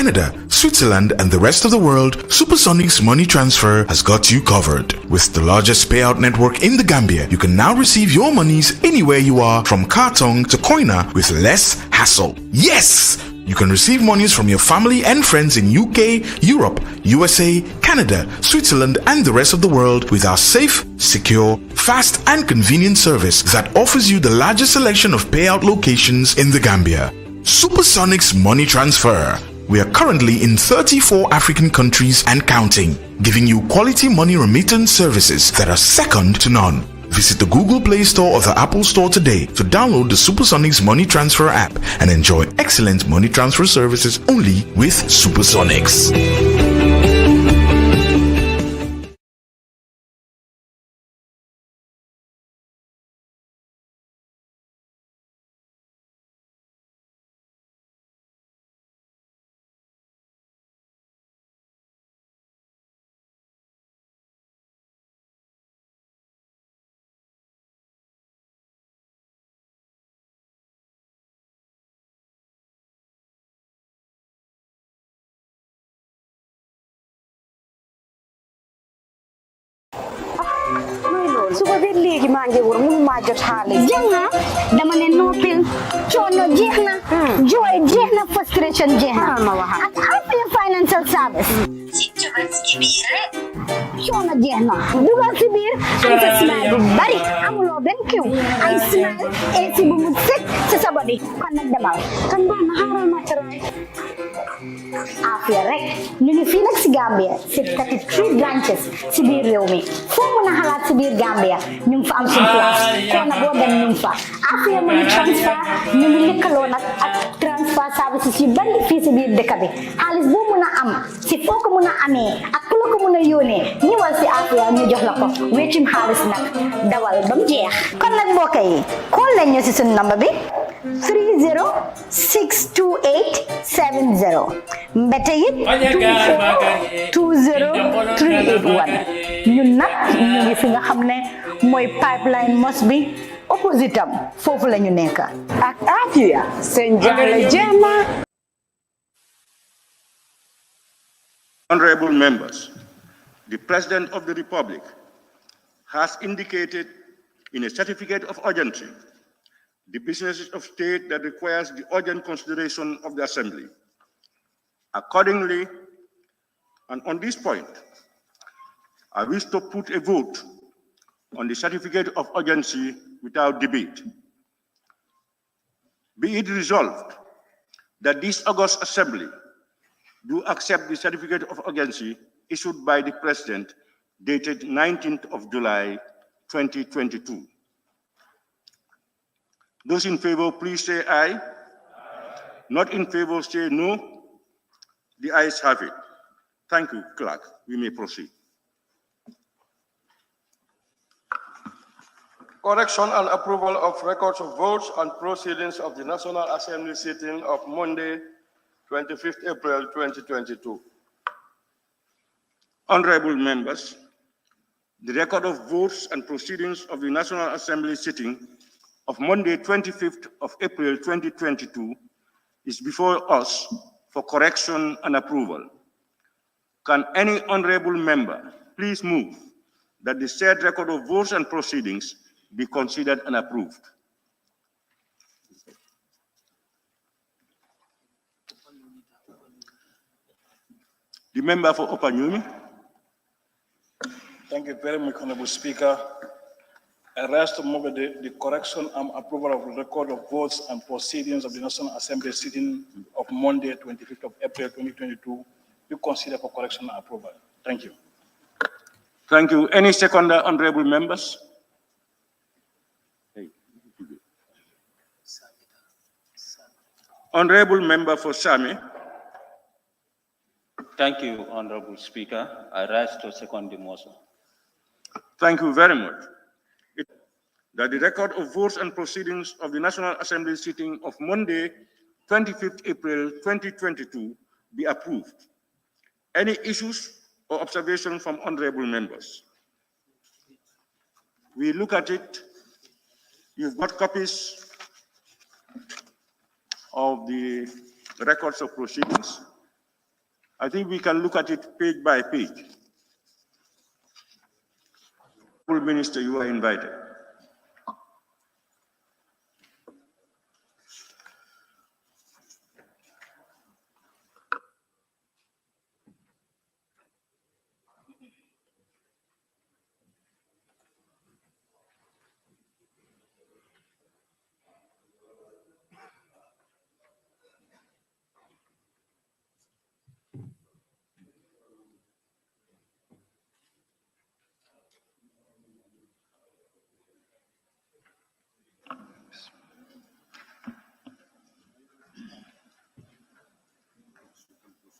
Canada, Switzerland, and the rest of the world, Supersonics Money Transfer has got you covered. With the largest payout network in the Gambia, you can now receive your monies anywhere you are, from Kartong to Koina, with less hassle. Yes! You can receive monies from your family and friends in UK, Europe, USA, Canada, Switzerland, and the rest of the world with our safe, secure, fast, and convenient service that offers you the largest selection of payout locations in the Gambia. Supersonics Money Transfer. We are currently in 34 African countries and counting, giving you quality money remittance services that are second to none. Visit the Google Play Store or the Apple Store today to download the Supersonics Money Transfer app and enjoy excellent money transfer services only with Supersonics. suba ba léegi maa ngi wër mënu maa jot xaalis. Janga dama ne noppil coono jeex na joy jeex na frustration jeex na ak affaire financial service coono jeex na dugal si biir am sa smile bu bari amuloo benn kiw ay smile AC bu mu sëkk ci sa body kon nag demal kan baax na xaaral ma tëral affaire rek ñu ngi fii nag si Gambia si 33 branches si biir réew mi foo mën a xalaat si biir Gambia ñu ngi fa am suñu place kon nag boo dem ñu ngi fa affaire money transfer ñu ngi lëkkaloo nag ak transfer services yu bari fii si biir dëkk bi xaalis boo mën a am si foo ko mën a amee ak ku la ko mën a yónnee ñëwal si affaire ñu jox la ko weccum xaalis nag dawal ba mu jeex kon nag mbokk yi call leen ñu si suñu number bi 3062870 mbete it 2420381 ñun nag ñu ngi fi nga xam ne mooy pipeline mos bi opposite am foofu la ñu nekk ak Afia seen jaxle jéema. Honorable members, the President of the Republic has indicated in a certificate of urgency the businesses of state that requires the urgent consideration of the Assembly. Accordingly, and on this point, I wish to put a vote on the certificate of urgency without debate. Be it resolved that this August Assembly do accept the certificate of urgency issued by the President dated 19th of July, 2022. Those in favor, please say aye. Aye. Not in favor, say no. The ayes have it. Thank you, Clerk. We may proceed. Correction and approval of records of votes and proceedings of the National Assembly sitting of Monday, 25th April 2022. Honorable members, the record of votes and proceedings of the National Assembly sitting of Monday, 25th of April 2022 is before us for correction and approval. Can any honorable member please move that the said record of votes and proceedings be considered and approved? The member for Opanyumi. Thank you very much, Honorable Speaker. I rise to move the correction and approval of the record of votes and proceedings of the National Assembly sitting of Monday, 25th of April 2022, be considered for correction and approval. Thank you. Thank you. Any seconder, honorable members? Honorable member for Sami. Thank you, Honorable Speaker. I rise to second the motion. Thank you very much. That the record of votes and proceedings of the National Assembly sitting of Monday, 25th April 2022 be approved. Any issues or observations from honorable members? We look at it. You've got copies of the records of proceedings. I think we can look at it page by page. Full Minister, you are invited.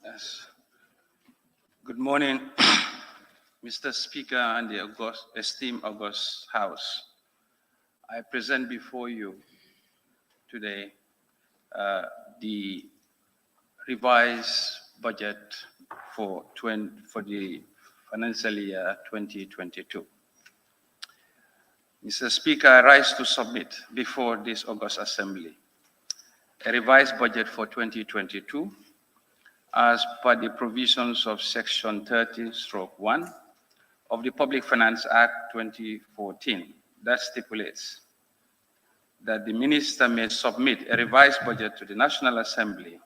Yes. Good morning, Mr. Speaker and the esteemed August House. I present before you today the revised budget for the financial year 2022. Mr. Speaker, I rise to submit before this August Assembly a revised budget for 2022 as per the provisions of Section 30/1 of the Public Finance Act 2014 that stipulates that the minister may submit a revised budget to the National Assembly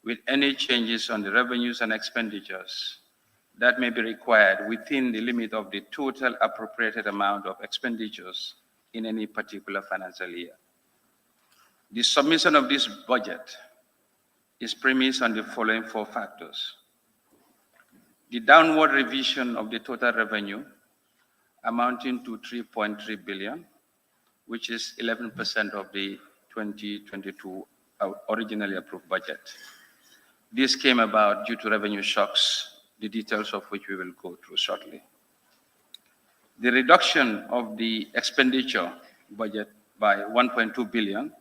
with any changes on the revenues and expenditures that may be required within the limit of the total appropriated amount of expenditures in any particular financial year. The submission of this budget is premised on the following four factors: the downward revision of the total revenue amounting to 3.3 billion, which is 11% of the 2022 originally approved budget. This came about due to revenue shocks, the details of which we will go through shortly. The reduction of the expenditure budget by 1.2 billion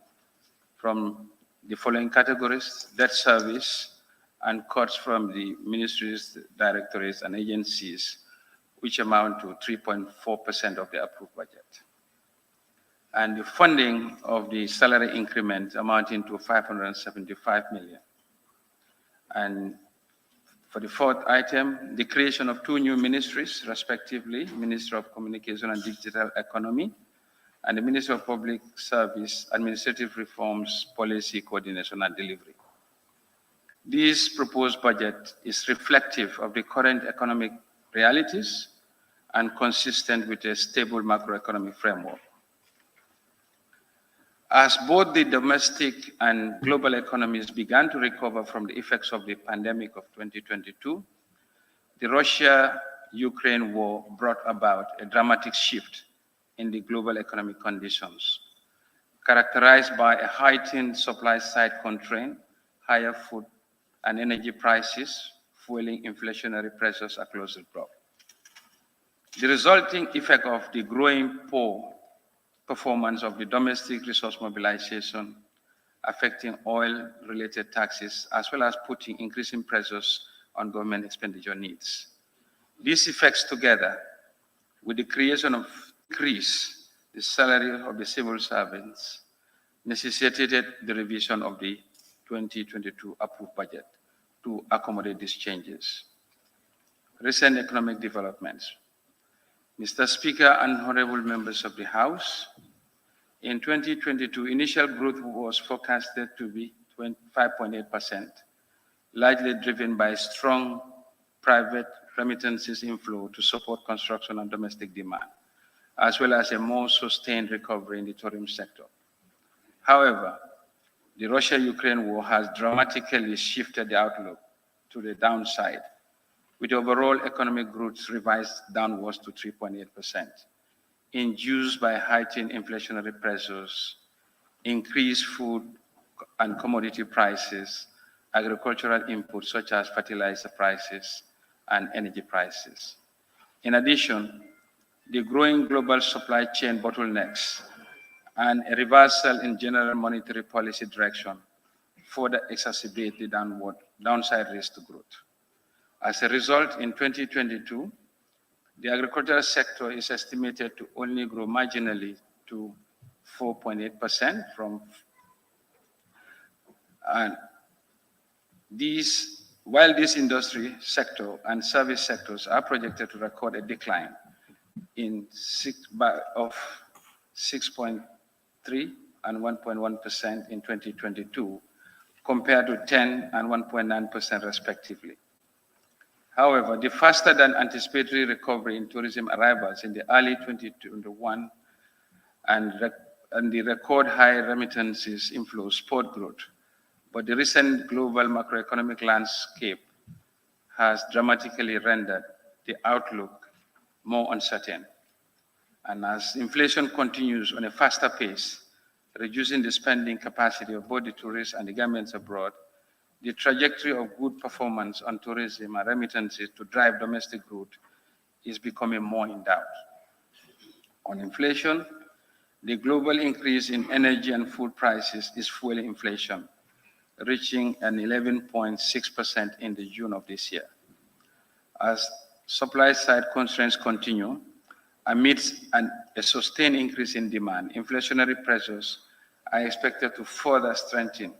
from the following categories: debt service and cuts from the ministries, directorates, and agencies, which amount to 3.4% of the approved budget. And the funding of the salary increment amounting to 575 million. And for the fourth item, the creation of two new ministries, respectively, Ministry of Communication and Digital Economy, and the Ministry of Public Service, Administrative Reforms, Policy Coordination and Delivery. This proposed budget is reflective of the current economic realities and consistent with a stable macroeconomic framework. As both the domestic and global economies began to recover from the effects of the pandemic of 2022, the Russia-Ukraine war brought about a dramatic shift in the global economic conditions, characterized by a heightened supply-side constraint, higher food and energy prices, fueling inflationary pressures across the globe. The resulting effect of the growing poor performance of the domestic resource mobilization, affecting oil-related taxes, as well as putting increasing pressures on government expenditure needs. These effects, together with the creation of increase the salary of the civil servants, necessitated the revision of the 2022 approved budget to accommodate these changes. Recent economic developments. Mr. Speaker and honorable members of the House, in 2022, initial growth was forecasted to be 5.8%, largely driven by strong private remittances inflow to support construction and domestic demand, as well as a more sustained recovery in the tourism sector. However, the Russia-Ukraine war has dramatically shifted the outlook to the downside, with overall economic growth revised downwards to 3.8%, induced by heightened inflationary pressures, increased food and commodity prices, agricultural inputs such as fertilizer prices, and energy prices. In addition, the growing global supply chain bottlenecks and a reversal in general monetary policy direction further exacerbate the downside risk to growth. As a result, in 2022, the agricultural sector is estimated to only grow marginally to 4.8% and this While this industry sector and service sectors are projected to record a decline of 6.3 and 1.1% in 2022, compared to 10 and 1.9% respectively. However, the faster than anticipated recovery in tourism arrivals in the early 2021 and the record high remittances inflows spurred growth, but the recent global macroeconomic landscape has dramatically rendered the outlook more uncertain. And as inflation continues on a faster pace, reducing the spending capacity of both the tourists and the governments abroad, the trajectory of good performance on tourism and remittances to drive domestic growth is becoming more in doubt. On inflation, the global increase in energy and food prices is fueling inflation, reaching an 11.6% in the June of this year. As supply-side constraints continue, amidst a sustained increase in demand, inflationary pressures are expected to further strengthen,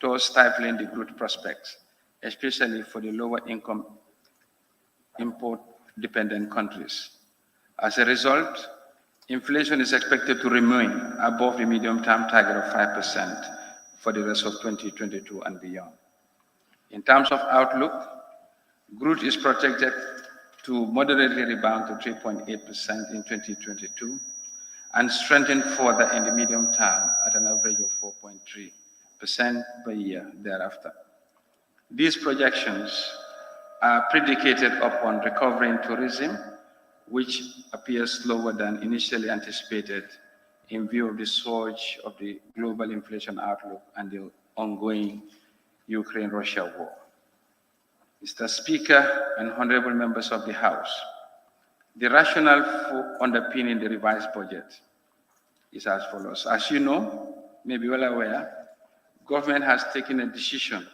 towards stifling the growth prospects, especially for the lower-income import-dependent countries. As a result, inflation is expected to remain above the medium-term target of 5% for the rest of 2022 and beyond. In terms of outlook, growth is projected to moderately rebound to 3.8% in 2022 and strengthen further in the medium term at an average of 4.3% per year thereafter. These projections are predicated upon recovery in tourism, which appears slower than initially anticipated in view of the surge of the global inflation outlook and the ongoing Ukraine-Russia war. Mr. Speaker and honorable members of the House, the rationale for underpinning the revised budget is as follows. As you know, may be well aware, government has taken a decision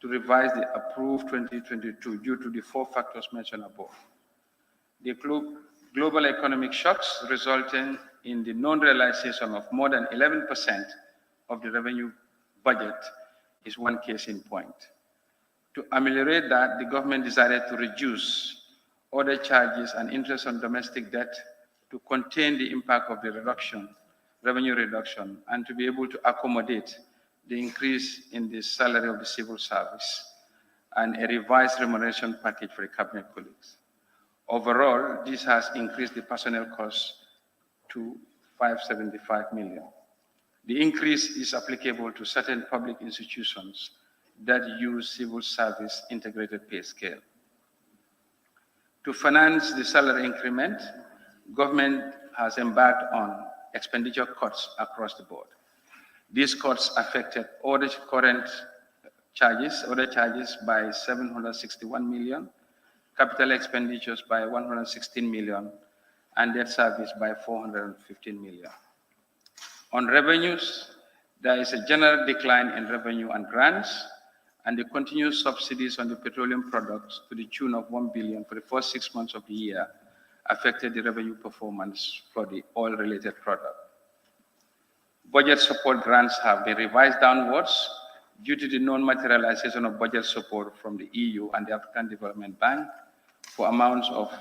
to revise the approved 2022 due to the four factors mentioned above. The global economic shocks resulting in the non-realization of more than 11% of the revenue budget is one case in point. To ameliorate that, the government decided to reduce other charges and interest on domestic debt to contain the impact of the revenue reduction, and to be able to accommodate the increase in the salary of the civil service and a revised remuneration package for the cabinet colleagues. Overall, this has increased the personnel costs to 575 million. The increase is applicable to certain public institutions that use civil service integrated pay scale. To finance the salary increment, government has embarked on expenditure cuts across the board. These cuts affected other charges by 761 million, capital expenditures by 116 million, and debt service by 415 million. On revenues, there is a general decline in revenue and grants, and the continued subsidies on the petroleum products to the tune of 1 billion for the first 6 months of the year affected the revenue performance for the oil-related product. Budget support grants have been revised downwards due to the non-materialization of budget support from the EU and the African Development Bank for amounts of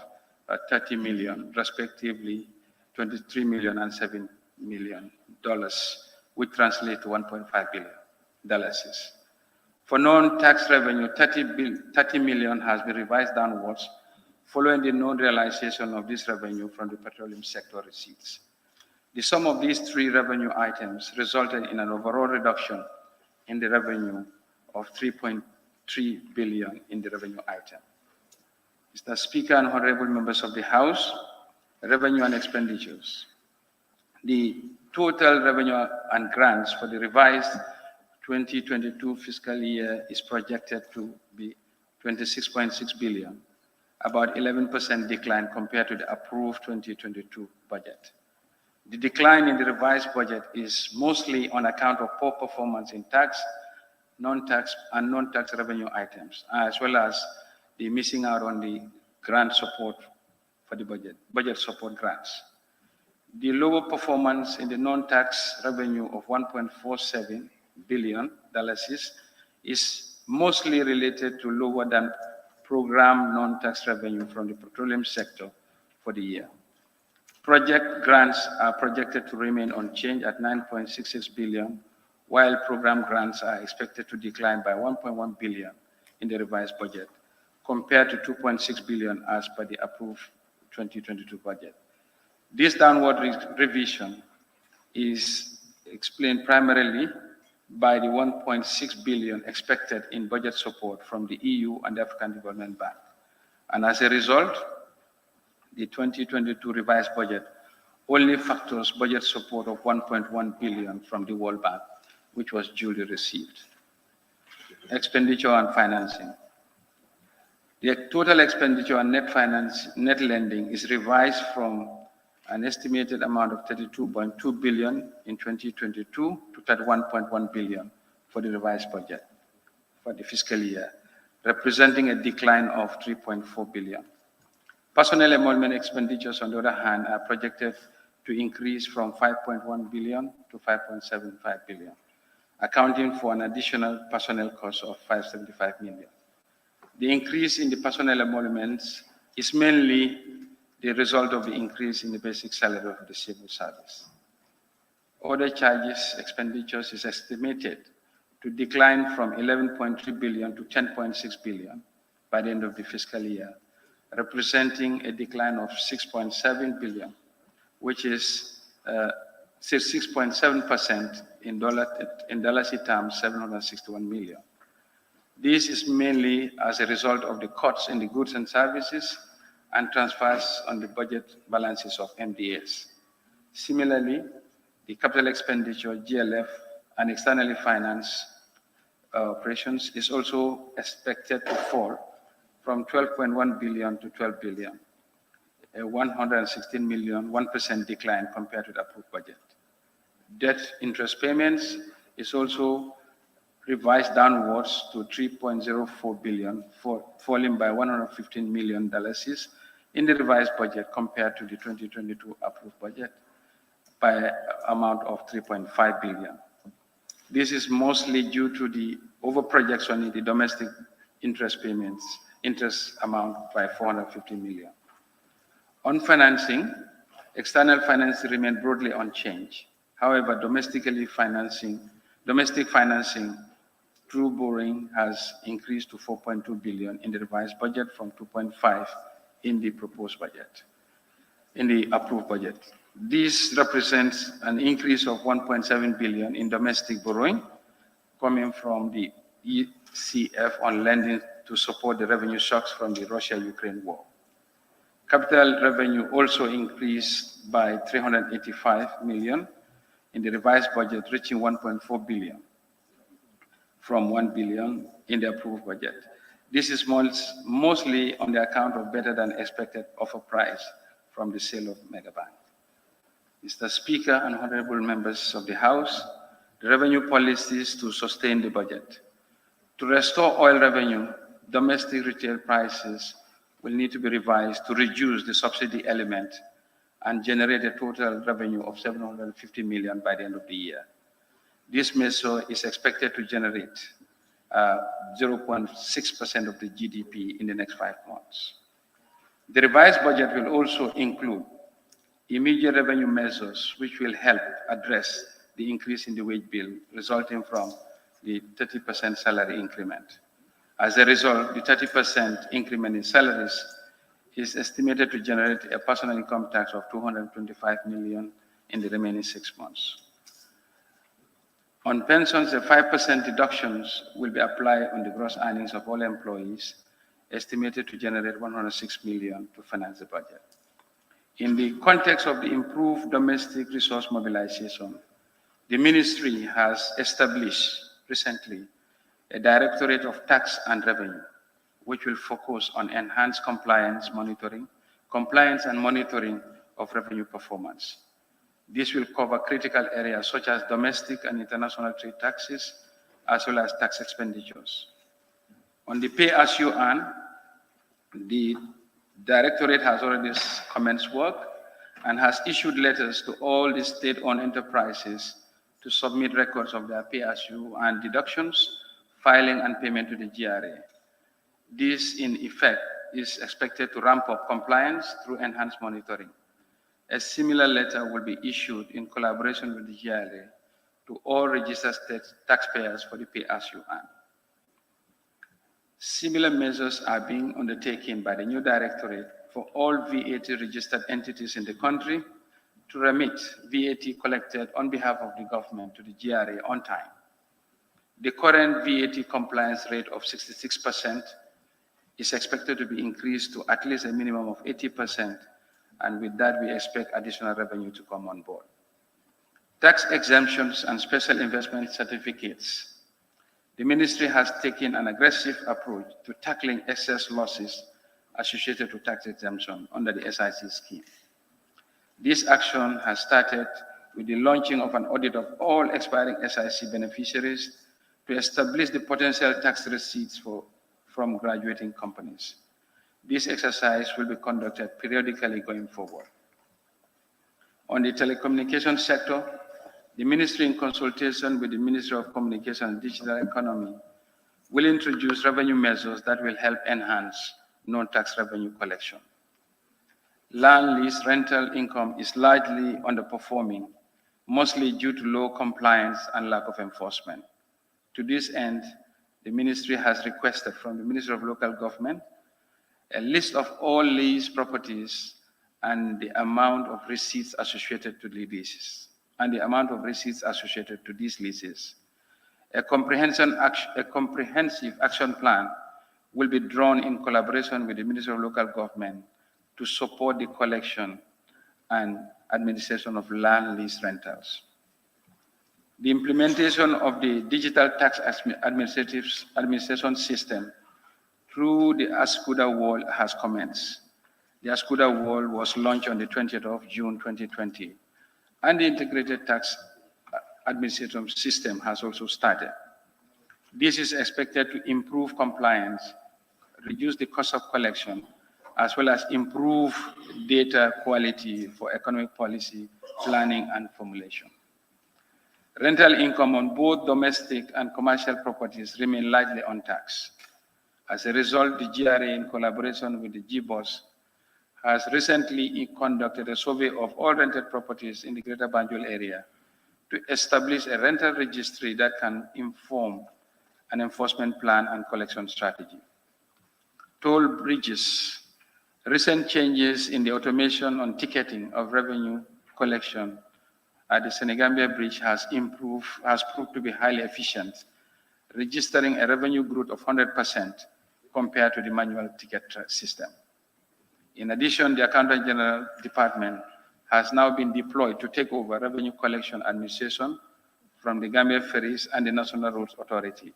30 million, respectively 23 million and $7 million, which translate to $1.5 billion. For non-tax revenue, 30 million has been revised downwards following the non-realization of this revenue from the petroleum sector receipts. The sum of these three revenue items resulted in an overall reduction in the revenue of 3.3 billion in the revenue item. Mr. Speaker and honorable members of the House, revenue and expenditures. The total revenue and grants for the revised 2022 fiscal year is projected to be 26.6 billion, about 11% decline compared to the approved 2022 budget. The decline in the revised budget is mostly on account of poor performance in tax, non-tax revenue items, as well as the missing out on the grant support for the budget support grants. The lower performance in the non-tax revenue of $1.47 billion is mostly related to lower than program non-tax revenue from the petroleum sector for the year. Project grants are projected to remain unchanged at 9.66 billion, while program grants are expected to decline by 1.1 billion in the revised budget, compared to 2.6 billion as per the approved 2022 budget. This downward revision is explained primarily by the 1.6 billion expected in budget support from the EU and the African Development Bank. And as a result, the 2022 revised budget only factors budget support of 1.1 billion from the World Bank, which was duly received. Expenditure and financing. The total expenditure and net lending is revised from an estimated amount of 32.2 billion in 2022 to 31.1 billion for the revised budget for the fiscal year, representing a decline of 3.4 billion. Personnel emolument expenditures, on the other hand, are projected to increase from 5.1 billion to 5.75 billion, accounting for an additional personnel cost of 575 million. The increase in the personnel emoluments is mainly the result of the increase in the basic salary of the civil service. Other charges expenditures is estimated to decline from 11.3 billion to 10.6 billion by the end of the fiscal year, representing a decline of 6.7 billion, which is 6.7% in dollars terms, 761 million. This is mainly as a result of the cuts in the goods and services and transfers on the budget balances of MDAs. Similarly, the capital expenditure, GLF, and externally financed operations is also expected to fall from 12.1 billion to 12 billion, a 116 million, 1% decline compared to the approved budget. Debt interest payments is also revised downwards to 3.04 billion, falling by $115 million in the revised budget compared to the 2022 approved budget by amount of 3.5 billion. This is mostly due to the over-projection in the domestic interest amount by 450 million. On financing, external financing remained broadly unchanged. However, domestic financing through borrowing has increased to 4.2 billion in the revised budget from 2.5 in the proposed budget, in the approved budget. This represents an increase of 1.7 billion in domestic borrowing coming from the ECF on lending to support the revenue shocks from the Russia-Ukraine war. Capital revenue also increased by 385 million in the revised budget, reaching 1.4 billion from 1 billion in the approved budget. This is mostly on the account of better than expected offer price from the sale of Megabank. Mr. Speaker and honorable members of the House, the revenue policy is to sustain the budget. To restore oil revenue, domestic retail prices will need to be revised to reduce the subsidy element and generate a total revenue of 750 million by the end of the year. This measure is expected to generate 0.6% of the GDP in the next 5 months. The revised budget will also include immediate revenue measures which will help address the increase in the wage bill resulting from the 30% salary increment. As a result, the 30% increment in salaries is estimated to generate a personal income tax of 225 million in the remaining 6 months. On pensions, the 5% deductions will be applied on the gross earnings of all employees, estimated to generate 106 million to finance the budget. In the context of the improved domestic resource mobilization, the ministry has established recently a Directorate of Tax and Revenue, which will focus on enhanced compliance and monitoring of revenue performance. This will cover critical areas such as domestic and international trade taxes, as well as tax expenditures. On the pay-as-you-earn, the Directorate has already commenced work and has issued letters to all the state-owned enterprises to submit records of their pay-as-you-earn deductions filing and payment to the GRA. This, in effect, is expected to ramp up compliance through enhanced monitoring. A similar letter will be issued in collaboration with the GRA to all registered taxpayers for the pay-as-you-earn. Similar measures are being undertaken by the new directorate for all VAT-registered entities in the country to remit VAT collected on behalf of the government to the GRA on time. The current VAT compliance rate of 66% is expected to be increased to at least a minimum of 80%, and with that, we expect additional revenue to come on board. Tax exemptions and special investment certificates. The ministry has taken an aggressive approach to tackling excess losses associated to tax exemption under the SIC scheme. This action has started with the launching of an audit of all expiring SIC beneficiaries to establish the potential tax receipts from graduating companies. This exercise will be conducted periodically going forward. On the telecommunications sector, the ministry, in consultation with the Ministry of Communication and Digital Economy, will introduce revenue measures that will help enhance non-tax revenue collection. Land lease rental income is largely underperforming, mostly due to low compliance and lack of enforcement. To this end, the ministry has requested from the Ministry of Local Government a list of all leased properties and the amount of receipts associated to the leases, these leases. A comprehensive action plan will be drawn in collaboration with the Ministry of Local Government to support the collection and administration of land lease rentals. The implementation of the digital tax administration system through the ASCUDA wall has commenced. The ASCUDA wall was launched on the 20th of June 2020, and the integrated tax administration system has also started. This is expected to improve compliance, reduce the cost of collection, as well as improve data quality for economic policy planning and formulation. Rental income on both domestic and commercial properties remain largely untaxed. As a result, the GRA, in collaboration with the GBOS, has recently conducted a survey of all rented properties in the Greater Banjul area to establish a rental registry that can inform an enforcement plan and collection strategy. Toll bridges. Recent changes in the automation on ticketing of revenue collection at the Senegambia Bridge has proved to be highly efficient, registering a revenue growth of 100% compared to the manual ticket system. In addition, the Accountant General Department has now been deployed to take over revenue collection administration from the Gambia Ferries and the National Roads Authority.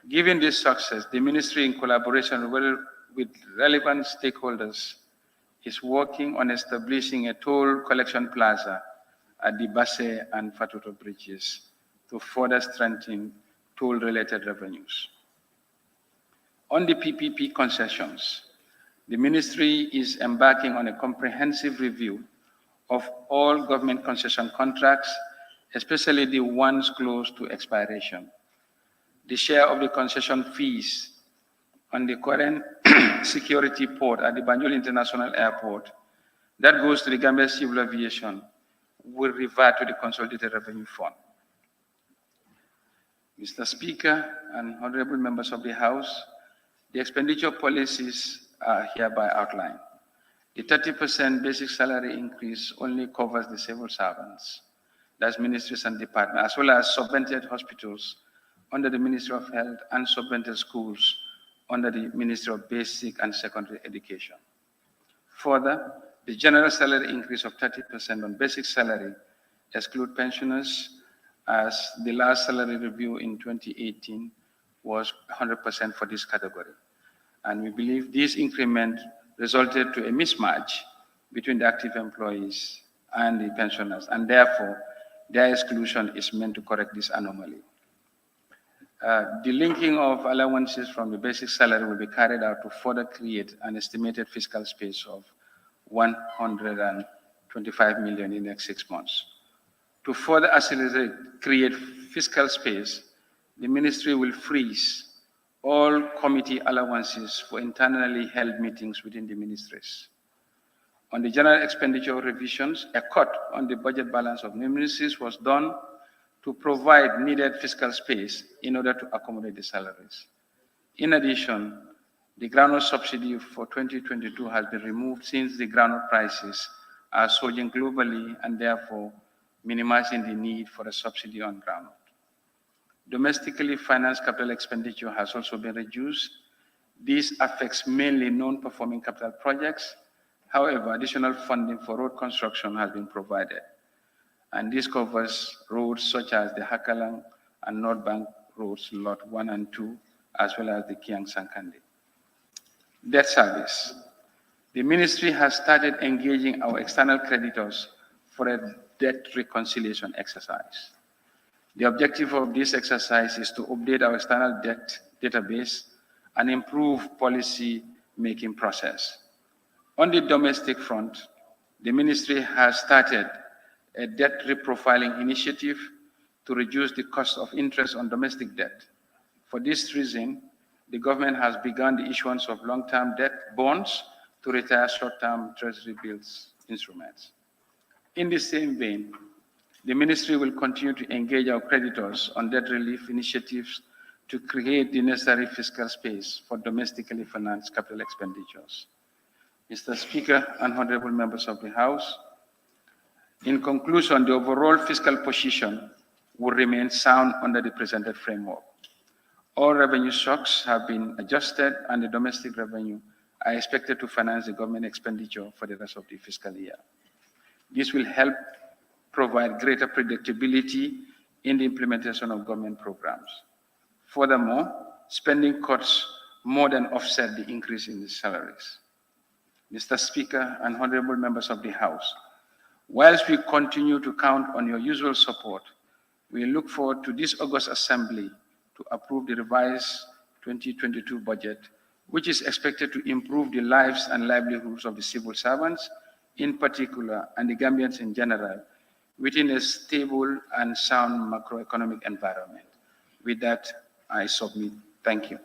Given this success, the ministry, in collaboration with relevant stakeholders, is working on establishing a toll collection plaza at the Basse and Fatuto bridges to further strengthen toll-related revenues. On the PPP concessions, the ministry is embarking on a comprehensive review of all government concession contracts, especially the ones close to expiration. The share of the concession fees on the current security port at the Banjul International Airport that goes to the Gambia Civil Aviation will revert to the Consolidated Revenue Fund. Mr. Speaker and honorable members of the House, the expenditure policies are hereby outlined. The 30% basic salary increase only covers the civil servants, that's ministries and departments, as well as subvented hospitals under the Ministry of Health and subvented schools under the Ministry of Basic and Secondary Education. Further, the general salary increase of 30% on basic salary exclude pensioners, as the last salary review in 2018 was 100% for this category. And we believe this increment resulted to a mismatch between the active employees and the pensioners, and therefore their exclusion is meant to correct this anomaly. The linking of allowances from the basic salary will be carried out to further create an estimated fiscal space of 125 million in the next 6 months. To further create fiscal space, the ministry will freeze all committee allowances for internally held meetings within the ministries. On the general expenditure revisions, a cut on the budget balance of ministries was done to provide needed fiscal space in order to accommodate the salaries. In addition, the groundnut subsidy for 2022 has been removed since the groundnut prices are surging globally and therefore minimizing the need for a subsidy on groundnut. Domestically financed capital expenditure has also been reduced. This affects mainly non-performing capital projects. However, additional funding for road construction has been provided, and this covers roads such as the Hakalang and North Bank roads, Lot 1 and 2, as well as the Kiang-Sankande. Debt service. The ministry has started engaging our external creditors for a debt reconciliation exercise. The objective of this exercise is to update our external debt database and improve policy-making process. On the domestic front, the ministry has started a debt reprofiling initiative to reduce the cost of interest on domestic debt. For this reason, the government has begun the issuance of long-term debt bonds to retire short-term treasury bills instruments. In the same vein, the ministry will continue to engage our creditors on debt relief initiatives to create the necessary fiscal space for domestically financed capital expenditures. Mr. Speaker and honorable members of the House, in conclusion, the overall fiscal position will remain sound under the presented framework. All revenue shocks have been adjusted and the domestic revenue are expected to finance the government expenditure for the rest of the fiscal year. This will help provide greater predictability in the implementation of government programs. Furthermore, spending cuts more than offset the increase in the salaries. Mr. Speaker and honorable members of the House, whilst we continue to count on your usual support, we look forward to this August Assembly to approve the revised 2022 budget, which is expected to improve the lives and livelihoods of the civil servants in particular and the Gambians in general within a stable and sound macroeconomic environment. With that, I submit. Thank you.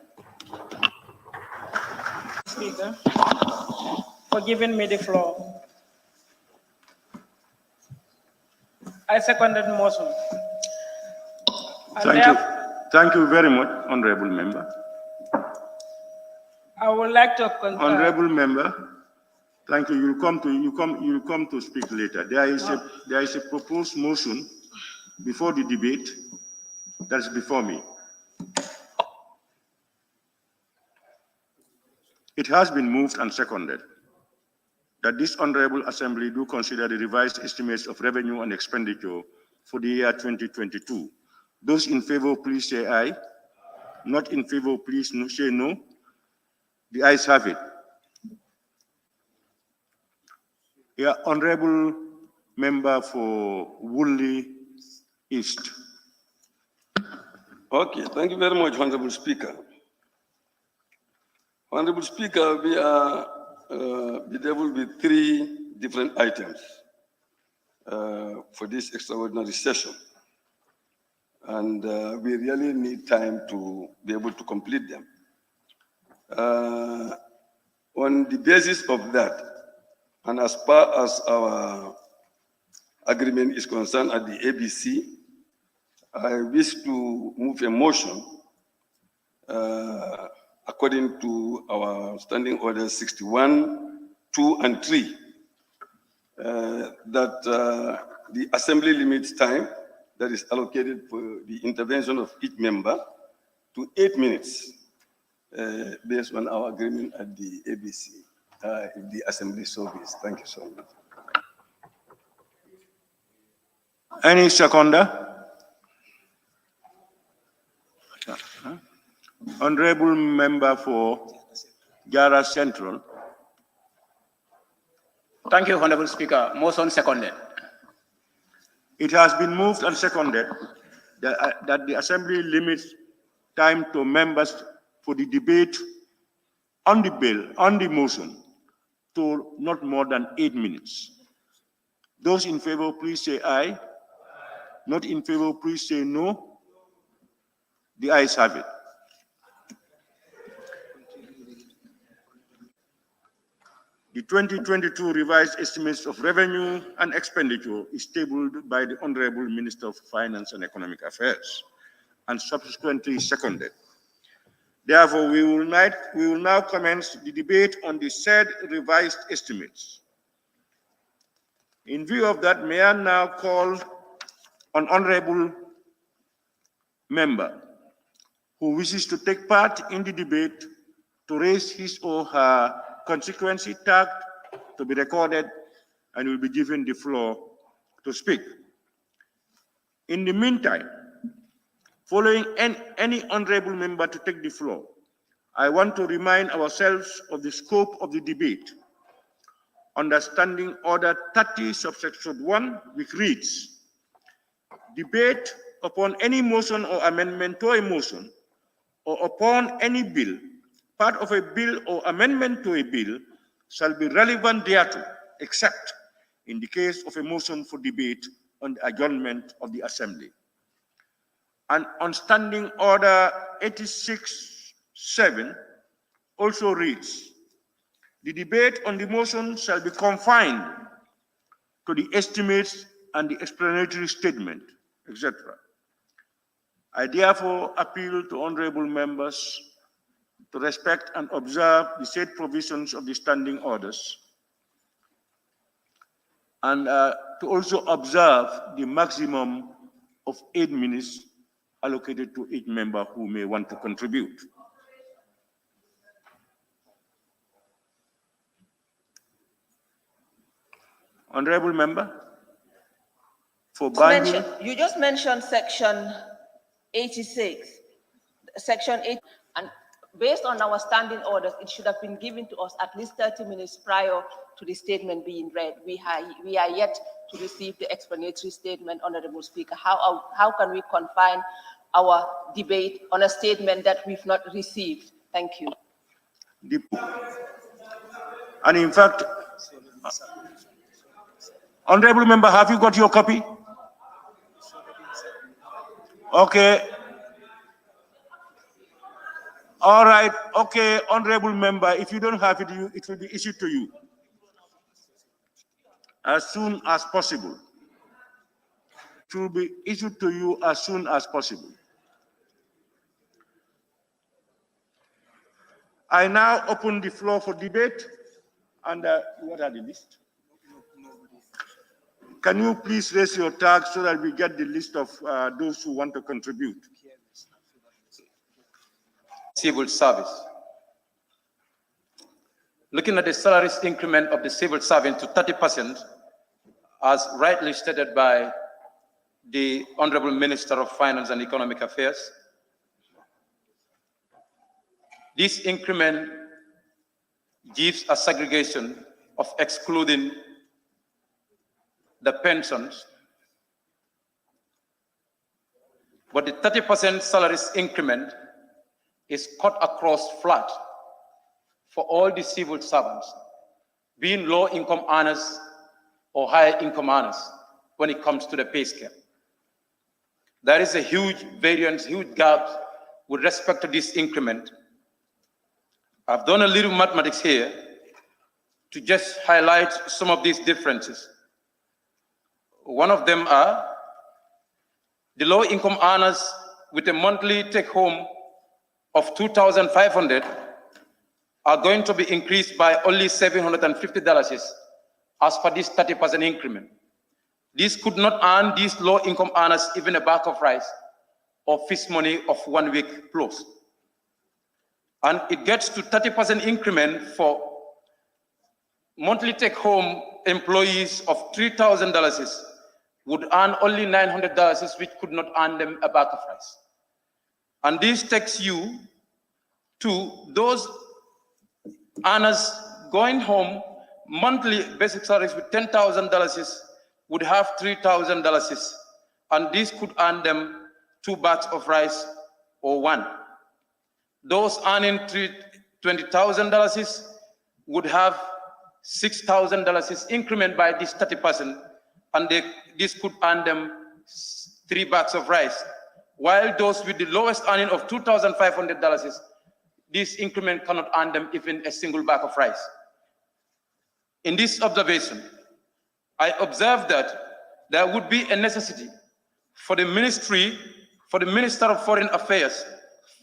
Speaker, for giving me the floor. I seconded the motion. Thank you. Thank you very much, honorable member. I would like to honorable member, thank you. You'll come to speak later. There is a proposed motion before the debate that's before me. It has been moved and seconded that this honorable assembly do consider the revised estimates of revenue and expenditure for the year 2022. Those in favor, please say aye. Not in favor, please say no. The ayes have it. Yeah, honorable member for Woolly East. Okay, thank you very much, Honorable Speaker. Honorable Speaker, we are bedeviled with three different items for this extraordinary session. And we really need time to be able to complete them. On the basis of that, and as far as our agreement is concerned at the ABC, I wish to move a motion according to our standing orders 61, 2, and 3, that the assembly limits time that is allocated for the intervention of each member to 8 minutes, based on our agreement at the ABC, the assembly service. Thank you so much. Any seconder? Honorable member for Jara Central. Thank you, Honorable Speaker. Motion seconded. It has been moved and seconded that the assembly limits time to members for the debate on the bill, on the motion, to not more than 8 minutes. Those in favor, please say aye. Not in favor, please say no. The ayes have it. The 2022 revised estimates of revenue and expenditure is tabled by the Honorable Minister of Finance and Economic Affairs and subsequently seconded. Therefore, we will now commence the debate on the said revised estimates. In view of that, may I now call on Honorable Member who wishes to take part in the debate to raise his or her constituency tag to be recorded and will be given the floor to speak. In the meantime, following any honorable member to take the floor, I want to remind ourselves of the scope of the debate. Understanding Order 30, subsection 1, which reads, debate upon any motion or amendment to a motion or upon any bill, part of a bill or amendment to a bill shall be relevant thereto, except in the case of a motion for debate on the adjournment of the Assembly. And on Standing Order 86-7 also reads, the debate on the motion shall be confined to the estimates and the explanatory statement, etc. I therefore appeal to honorable members to respect and observe the said provisions of the standing orders and to also observe the maximum of 8 minutes allocated to each member who may want to contribute. Honorable member for Banjul. You just mentioned section 86, section 8, and based on our standing orders, it should have been given to us at least 30 minutes prior to the statement being read. We are yet to receive the explanatory statement, Honorable Speaker. How can we confine our debate on a statement that we've not received? Thank you. And in fact, honorable member, have you got your copy? Okay. All right. Okay, honorable member, if you don't have it, it will be issued to you as soon as possible. It will be issued to you as soon as possible. I now open the floor for debate. And what are the list? Can you please raise your tag so that we get the list of those who want to contribute? Civil service. Looking at the salaries increment of the civil servant to 30%, as rightly stated by the Honorable Minister of Finance and Economic Affairs, this increment gives a segregation of excluding the pensions, but the 30% salaries increment is cut across flat for all the civil servants, being low-income earners or high-income earners when it comes to the pay scale. There is a huge variance, huge gap with respect to this increment. I've done a little mathematics here to just highlight some of these differences. One of them are the low-income earners with a monthly take-home of $2,500 are going to be increased by only $750 as per this 30% increment. This could not earn these low-income earners even a bag of rice or fish money of 1 week plus. And it gets to 30% increment for monthly take-home employees of $3,000 would earn only $900, which could not earn them a bag of rice. And this takes you to those earners going home monthly basic salaries with $10,000 would have $3,000, and this could earn them 2 bags of rice or 1. Those earning $20,000 would have $6,000 increment by this 30%, and this could earn them 3 bags of rice while those with the lowest earning of $2,500, this increment cannot earn them even a single bag of rice. In this observation, I observed that there would be a necessity for the ministry, for the Minister of Foreign Affairs,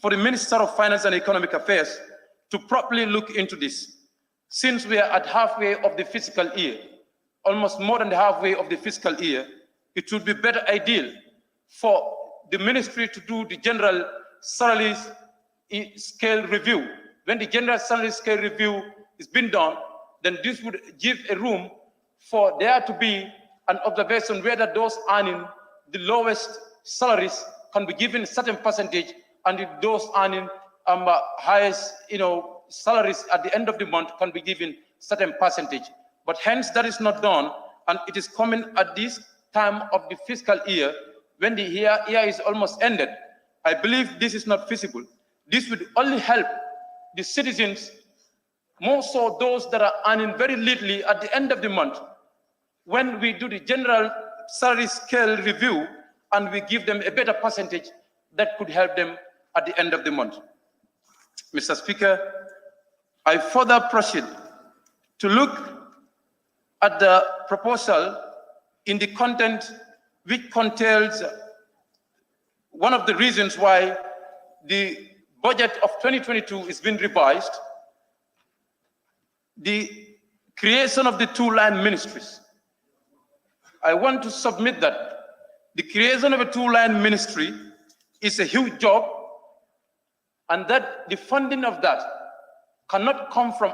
for the Minister of Finance and Economic Affairs to properly look into this. Since we are at halfway of the fiscal year, almost more than the halfway of the fiscal year, it would be better ideal for the ministry to do the general salaries scale review. When the general salary scale review is being done, then this would give a room for there to be an observation whether those earning the lowest salaries can be given a certain percentage, and those earning highest salaries at the end of the month can be given certain percentage. But hence that is not done, and it is coming at this time of the fiscal year when the year is almost ended. I believe this is not feasible. This would only help the citizens, more so those that are earning very little at the end of the month, when we do the general salary scale review and we give them a better percentage that could help them at the end of the month. Mr. Speaker, I further proceed to look at the proposal in the content which contains one of the reasons why the budget of 2022 is being revised, the creation of the two-line ministries. I want to submit that the creation of a two-line ministry is a huge job, and that the funding of that cannot come from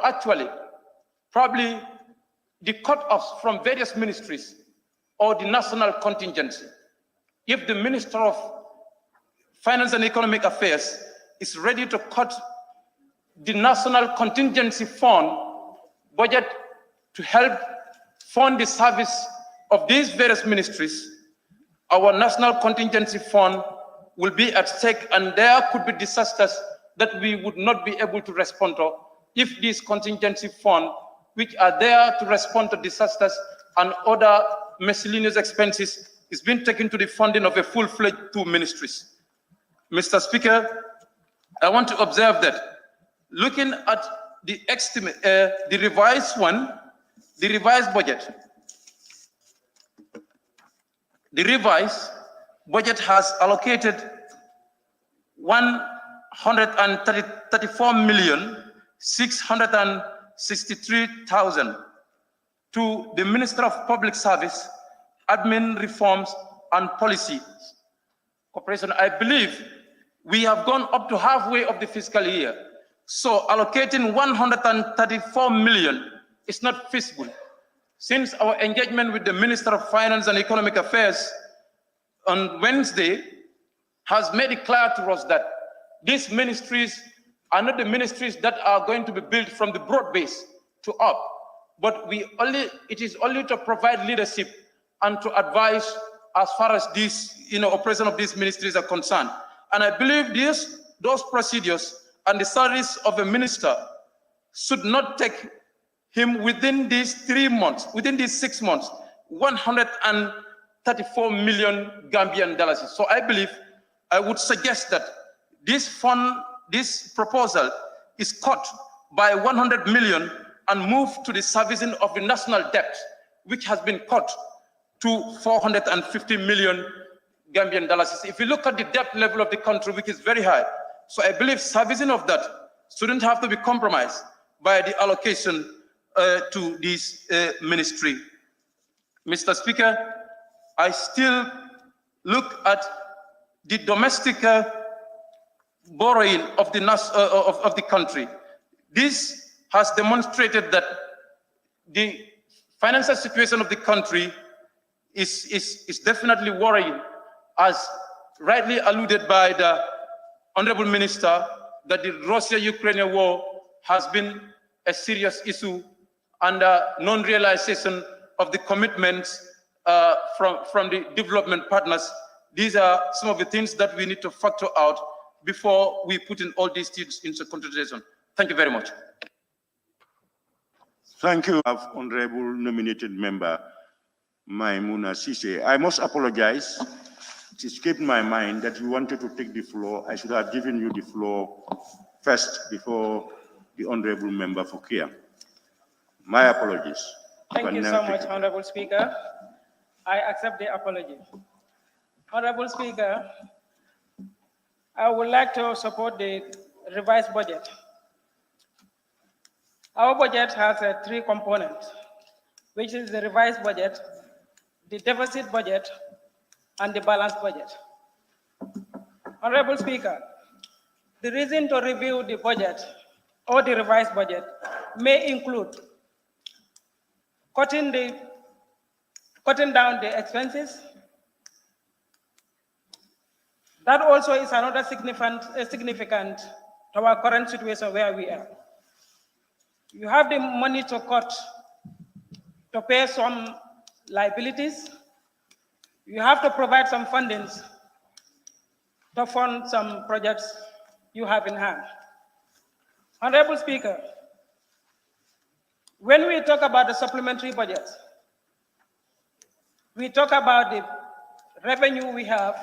probably the cut-offs from various ministries or the national contingency. If the Minister of Finance and Economic Affairs is ready to cut the national contingency fund budget to help fund the service of these various ministries, our national contingency fund will be at stake, and there could be disasters that we would not be able to respond to if these contingency funds, which are there to respond to disasters and other miscellaneous expenses, is being taken to the funding of a full-fledged two ministries. Mr. Speaker, I want to observe that looking at the estimate, the revised budget, the revised budget has allocated 134,663,000 to the Minister of Public Service, Admin Reforms and Policy Corporation. I believe we have gone up to halfway of the fiscal year. So allocating 134 million is not feasible. Since our engagement with the Minister of Finance and Economic Affairs on Wednesday has made it clear to us that these ministries are not the ministries that are going to be built from the broad base to up, but it is only to provide leadership and to advise as far as this, operation of these ministries are concerned. And I believe those procedures and the salaries of a minister should not take him within these 3 months, within these 6 months, 134 million Gambian dollars. So I believe I would suggest that this proposal is cut by 100 million and move to the servicing of the national debt, which has been cut to 450 million Gambian dollars. If you look at the debt level of the country, which is very high, so I believe servicing of that shouldn't have to be compromised by the allocation to this ministry. Mr. Speaker, I still look at the domestic borrowing of the country. This has demonstrated that the financial situation of the country is definitely worrying, as rightly alluded by the Honorable Minister, that the Russia-Ukraine war has been a serious issue, and non-realization of the commitments from the development partners. These are some of the things that we need to factor out before we put in all these things into consideration. Thank you very much. Thank you, Honorable Nominated Member Maimuna Sise. I must apologize It escaped my mind that you wanted to take the floor. I should have given you the floor first before the honorable member for Kia. My apologies. Thank you so much, Honorable Speaker. I accept the apology. Honorable Speaker, I would like to support the revised budget. Our budget has three components, which is the revised budget, the deficit budget, and the balanced budget. Honorable Speaker, the reason to review the budget or the revised budget may include cutting down the expenses. That also is another significant to our current situation where we are. You have the money to cut, to pay some liabilities. You have to provide some fundings to fund some projects you have in hand. Honorable Speaker, when we talk about the supplementary budget, we talk about the revenue we have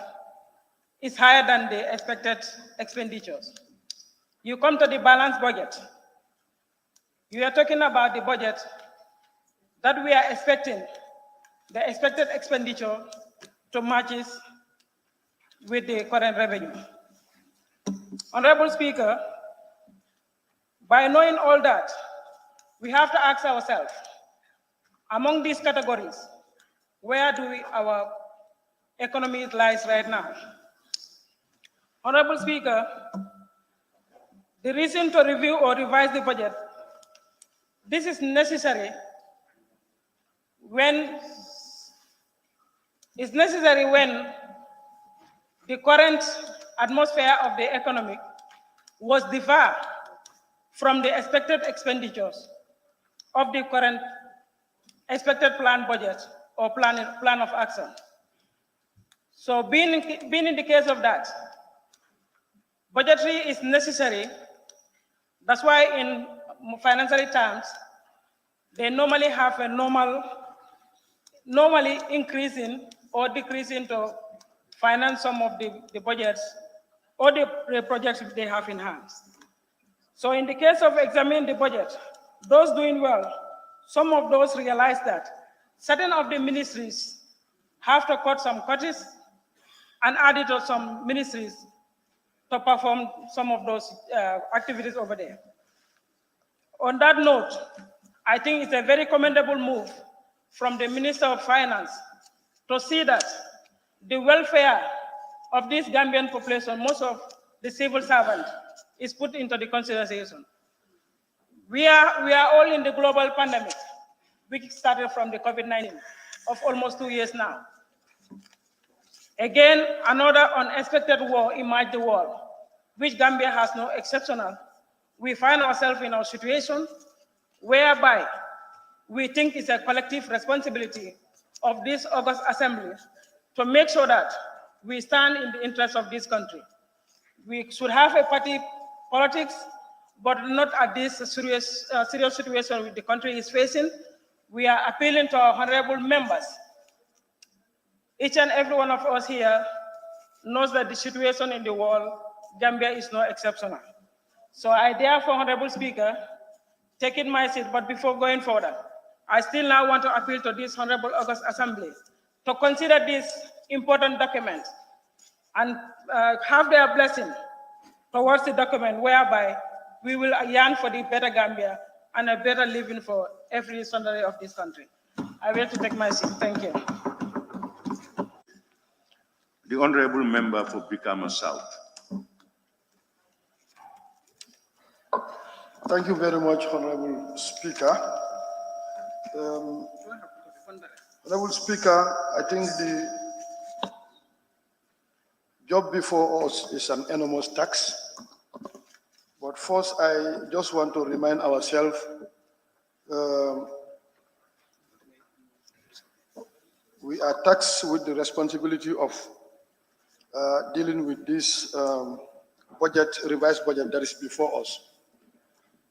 is higher than the expected expenditures. You come to the balanced budget, you are talking about the budget that we are expecting, the expected expenditure to matches with the current revenue. Honorable Speaker, by knowing all that, we have to ask ourselves, among these categories, where do our economy lies right now? Honorable Speaker, the reason to review or revise the budget, this is necessary when the current atmosphere of the economy was differ from the expected expenditures of the current expected planned budget or plan of action. So being in the case of that, budgetary is necessary. That's why in financial terms, they normally have a normally increasing or decreasing to finance some of the budgets or the projects they have in hand. So in the case of examining the budget, those doing well, some of those realize that certain of the ministries have to cut some cuts and add it to some ministries to perform some of those activities over there. On that note, I think it's a very commendable move from the Minister of Finance to see that the welfare of this Gambian population, most of the civil servants, is put into the consideration. We are all in the global pandemic, which started from the COVID-19 of almost 2 years now. Again, another unexpected war emerged the world, which Gambia has no exceptional. We find ourselves in a situation whereby we think it's a collective responsibility of this August Assembly to make sure that we stand in the interest of this country. We should have a party politics, but not at this serious situation the country is facing. We are appealing to our honorable members. Each and every one of us here knows that the situation in the world, Gambia is no exceptional. So I therefore, Honorable Speaker, taking my seat, but before going further, I still now want to appeal to this Honorable August Assembly to consider this important document and have their blessing towards the document whereby we will yearn for the better Gambia and a better living for every citizen of this country. I will to take my seat. Thank you. The honorable member for Brikama South. Thank you very much, Honorable Speaker. Honorable Speaker, I think the job before us is an enormous tax. But first, I just want to remind ourselves we are taxed with the responsibility of dealing with this revised budget that is before us.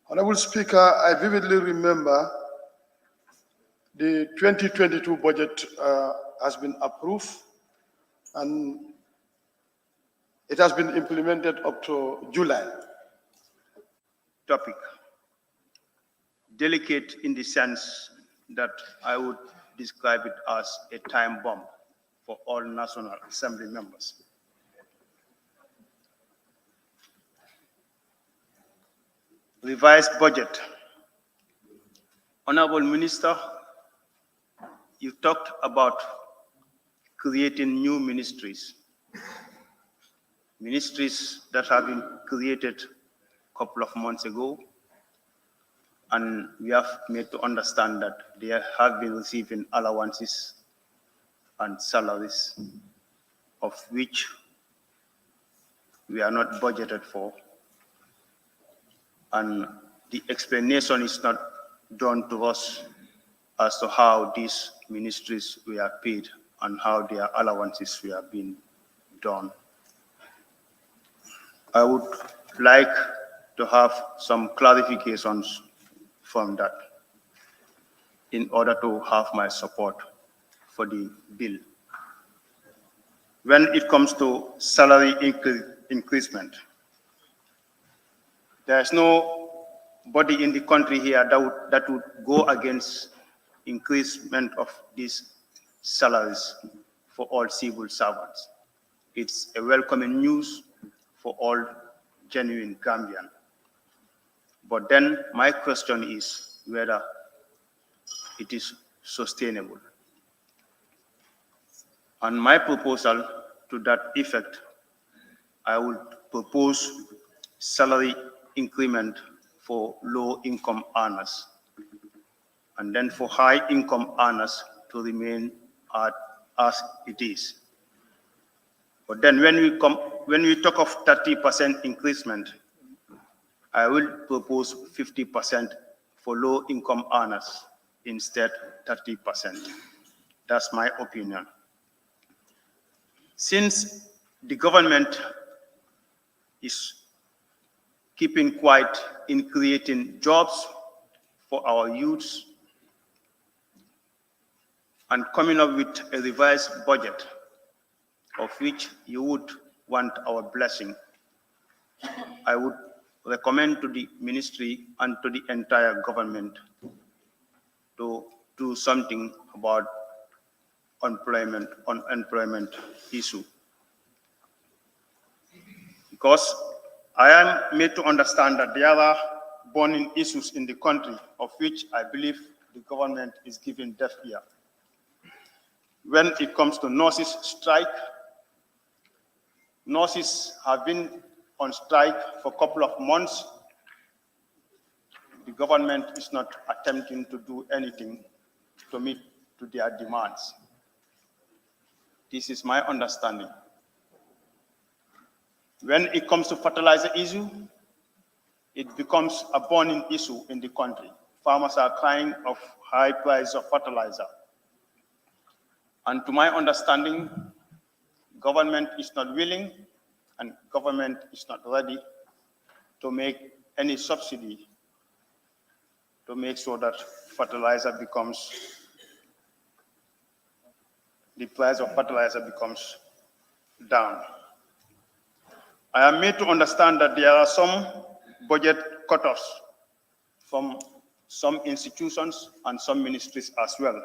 Honorable Speaker, I vividly remember the 2022 budget has been approved, and it has been implemented up to July. Topic. Delicate in the sense that I would describe it as a time bomb for all National Assembly members. Revised budget. Honorable Minister, you talked about creating new ministries. Ministries that have been created a couple of months ago, and we have made to understand that they have been receiving allowances and salaries, of which we are not budgeted for. And the explanation is not done to us as to how these ministries were paid and how their allowances were being done. I would like to have some clarifications from that in order to have my support for the bill. When it comes to salary increasement, there's nobody in the country here that would go against increasement of these salaries for all civil servants. It's a welcoming news for all genuine Gambian. But then my question is whether it is sustainable. And my proposal to that effect, I would propose salary increment for low-income earners, and then for high-income earners to remain as it is. But then when we talk of 30% increasement, I will propose 50% for low-income earners, instead 30%. That's my opinion. Since the government is keeping quiet in creating jobs for our youths and coming up with a revised budget, of which you would want our blessing, I would recommend to the ministry and to the entire government to do something about unemployment issue. Because I am made to understand that there are burning issues in the country, of which I believe the government is giving deaf ear. When it comes to nurses' strike, nurses have been on strike for a couple of months. The government is not attempting to do anything to meet to their demands. This is my understanding. When it comes to fertilizer issue, it becomes a burning issue in the country. Farmers are crying of high price of fertilizer. And to my understanding, government is not willing and government is not ready to make any subsidy to make sure that fertilizer becomes, the price of fertilizer becomes down. I am made to understand that there are some budget cutoffs from some institutions and some ministries as well.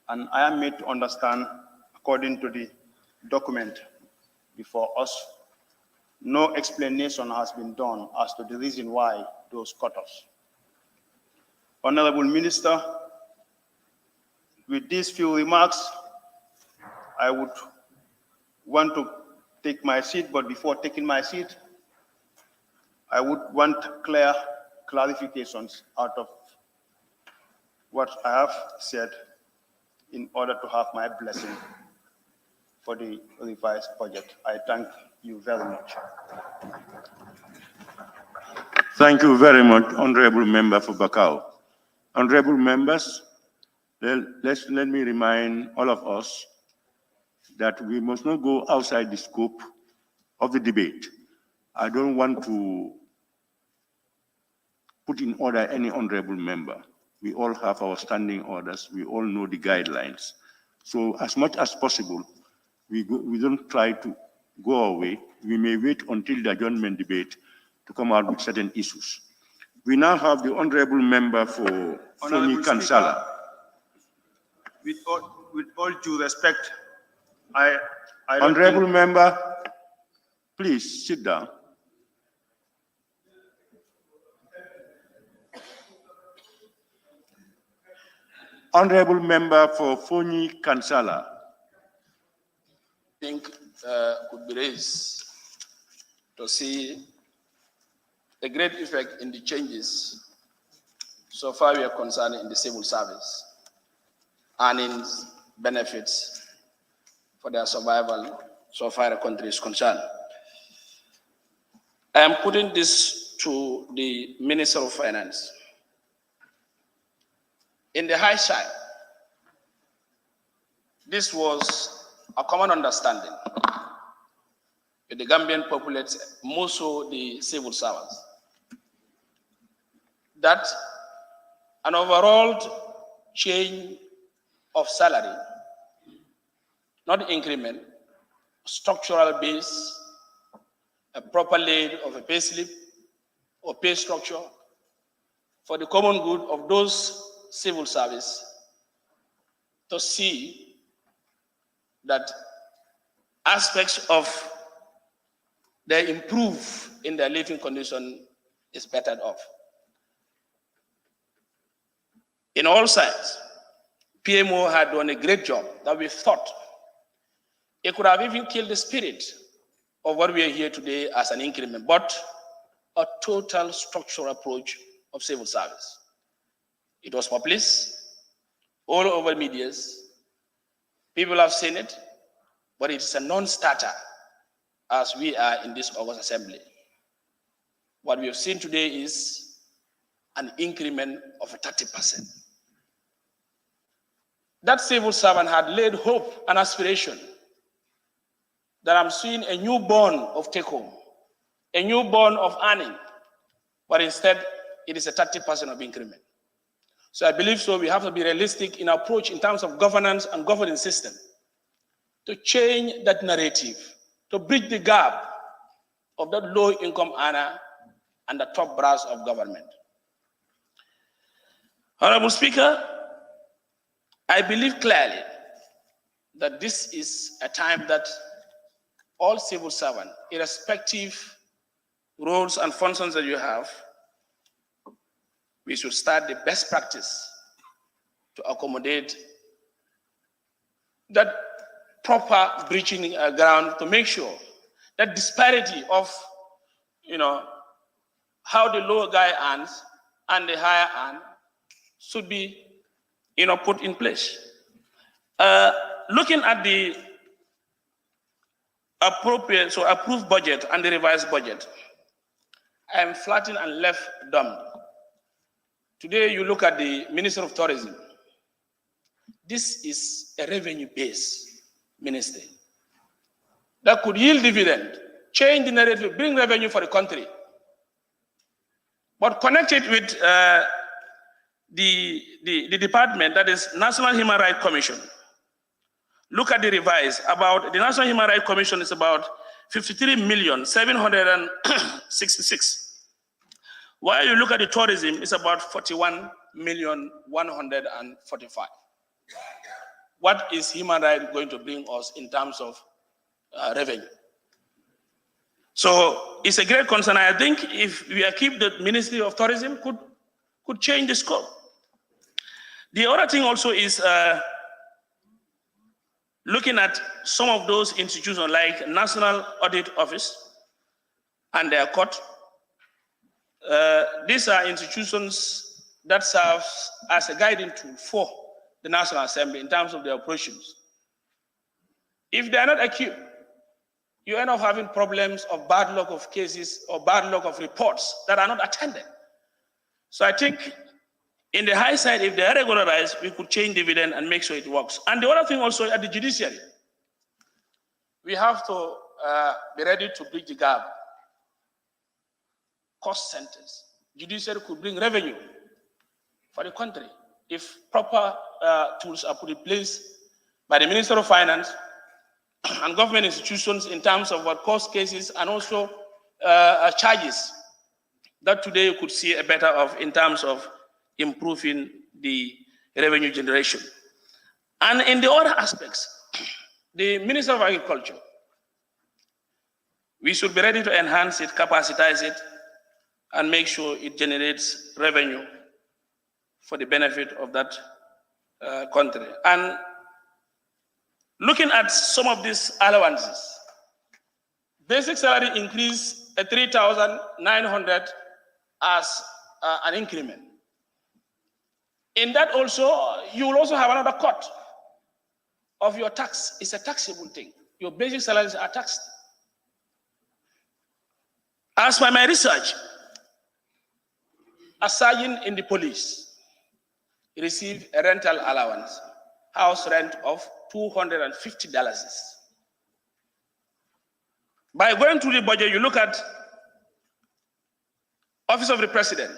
And I am made to understand, according to the document before us, no explanation has been done as to the reason why those cutoffs. Honorable Minister, with these few remarks, I would want to take my seat, but before taking my seat, I would want clear clarifications out of what I have said in order to have my blessing for the revised budget. I thank you very much. Thank you very much, Honorable Member for Bakau. Honorable members, let me remind all of us that we must not go outside the scope of the debate. I don't want to put in order any honorable member. We all have our standing orders. We all know the guidelines. So as much as possible, we don't try to go away. We may wait until the adjournment debate to come out with certain issues. We now have the honorable member for Foni Kansala. With all due respect, I don't honorable think... member, please sit down. Honorable member for Foni Kansala. I think could be raised to see the great effect in the changes so far we are concerned in the civil service, earnings, benefits for their survival so far the country is concerned. I am putting this to the Minister of Finance. In the high side, this was a common understanding with the Gambian populace, more so the civil servants, that an overall change of salary, not increment, structural base, a proper laid of a pay slip or pay structure for the common good of those civil service to see that aspects of they improve in their living condition is bettered off. In all sides, PMO had done a great job that we thought it could have even killed the spirit of what we are here today as an increment, but a total structural approach of civil service. It was published all over medias. People have seen it, but it's a non-starter as we are in this August Assembly. What we have seen today is an increment of 30%. That civil servant had laid hope and aspiration that I'm seeing a newborn of take-home, a newborn of earning, but instead it is a 30% of increment. So I believe so we have to be realistic in our approach in terms of governance and governance system to change that narrative, to bridge the gap of that low-income earner and the top brass of government. Honorable Speaker, I believe clearly that this is a time that all civil servants, irrespective roles and functions that you have, we should start the best practice to accommodate that proper breaching ground to make sure that disparity of, how the lower guy earns and the higher earn should be, put in place. Looking at the approved budget and the revised budget, I am flattened and left dumb. Today, you look at the Minister of Tourism. This is a revenue-based ministry that could yield dividend, change the narrative, bring revenue for the country. But connect it with the department that is National Human Rights Commission. Look at the revise about the National Human Rights Commission is about 53,766. While you look at the tourism, it's about 41,145. What is human rights going to bring us in terms of revenue? So it's a great concern. I think if we keep the Ministry of Tourism could change the scope. The other thing also is looking at some of those institutions like National Audit Office and their court. These are institutions that serve as a guiding tool for the National Assembly in terms of their operations. If they are not equipped, you end up having problems of bad luck of cases or bad luck of reports that are not attended. So I think in the high side, if they are regularized, we could change dividend and make sure it works. And the other thing also at the judiciary, we have to be ready to bridge the gap. Cost centers. Judiciary could bring revenue for the country if proper tools are put in place by the Minister of Finance and government institutions in terms of what court cases and also charges that today you could see a better of in terms of improving the revenue generation. And in the other aspects, the Minister of Agriculture, we should be ready to enhance it, capacitize it, and make sure it generates revenue for the benefit of that country. And looking at some of these allowances, basic salary increase at 3,900 as an increment. In that also, you will also have another cut of your tax. It's a taxable thing. Your basic salaries are taxed. As by my research, a sergeant in the police received a rental allowance, house rent of $250. By going through the budget, you look at Office of the President.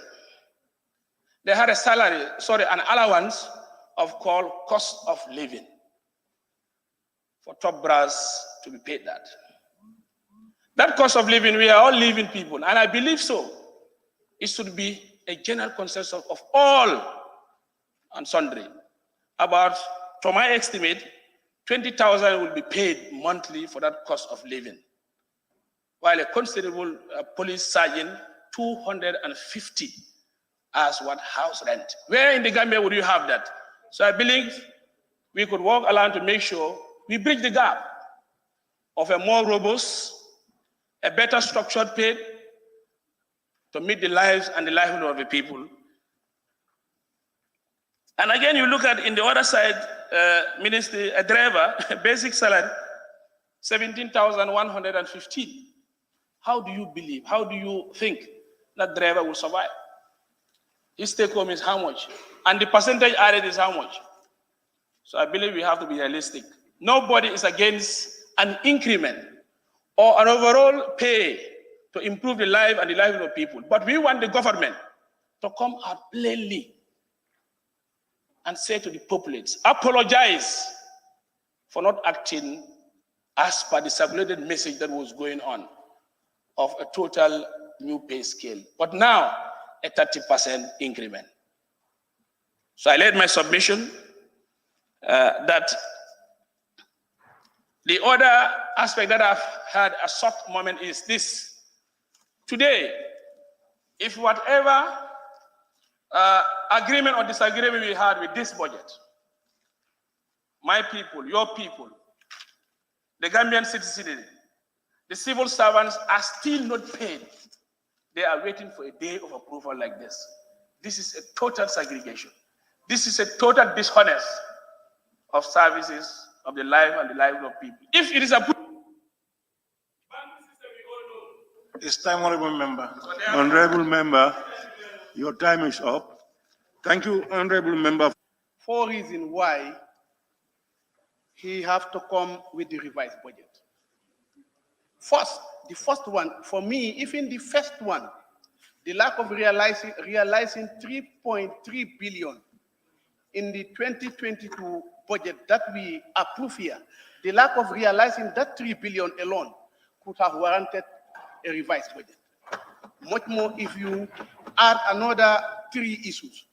They had a salary, an allowance of called cost of living for top brass to be paid that. That cost of living, we are all living people, and I believe so. It should be a general consensus of all and sundry. About, to my estimate, 20,000 will be paid monthly for that cost of living, while a considerable police sergeant, 250 as what house rent. Where in the Gambia would you have that? So I believe we could work along to make sure we bridge the gap of a more robust, a better structured pay to meet the lives and the livelihood of the people. And again, you look at in the other side, ministry, a driver, basic salary, 17,115. How do you believe, how do you think that driver will survive? His take home is how much? And the percentage added is how much? So I believe we have to be realistic. Nobody is against an increment or an overall pay to improve the life and the livelihood of people. But we want the government to come out plainly and say to the populace, apologize for not acting as per the circulated message that was going on of a total new pay scale. But now, a 30% increment. So I laid my submission that the other aspect that I've had a shock moment is this. Today, if whatever agreement or disagreement we had with this budget, my people, your people, the Gambian citizens, the civil servants are still not paid. They are waiting for a day of approval like this. This is a total segregation. This is a total dishonest of services of the life and the livelihood of people. If it is approved, it's time, honorable member. Honorable member, your time is up. Thank you, honorable member. 4 reasons why he have to come with the revised budget. First, the first one, for me, even the first one, the lack of realizing 3.3 billion in the 2022 budget that we approve here, the lack of realizing that 3 billion alone could have warranted a revised budget. Much more if you add another 3 issues.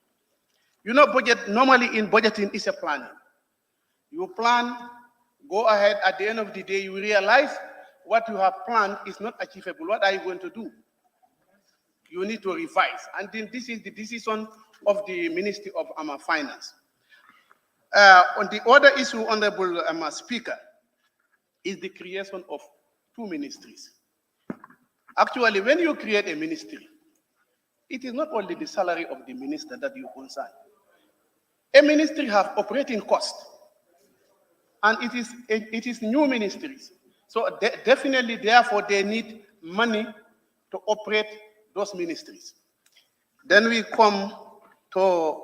You know, budget, normally in budgeting is a planning. You plan, go ahead, at the end of the day, you realize what you have planned is not achievable. What are you going to do? You need to revise. And then this is the decision of the Ministry of Finance. On the other issue, Honorable Speaker, is the creation of 2 ministries. Actually, when you create a ministry, it is not only the salary of the minister that you concern. A ministry has operating costs, and it is new ministries. So definitely, therefore, they need money to operate those ministries. Then we come to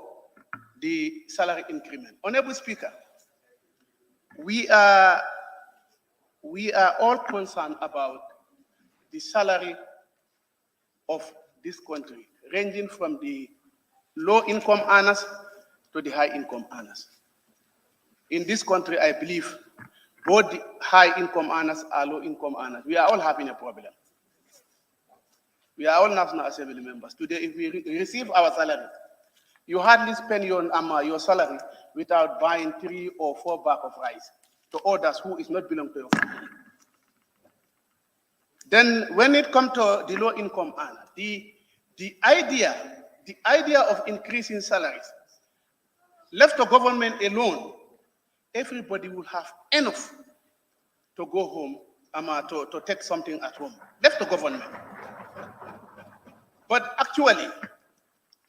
the salary increment. Honorable Speaker, we are all concerned about the salary of this country, ranging from the low-income earners to the high-income earners. In this country, I believe both the high income earners and low income earners, we are all having a problem. We are all National Assembly members. Today, if we receive our salary, you hardly spend your salary without buying 3 or 4 bags of rice to others who is not belong to your family. Then when it comes to the low income earner, the idea of increasing salaries, left to government alone, everybody will have enough to go home, to take something at home, left to government. But actually,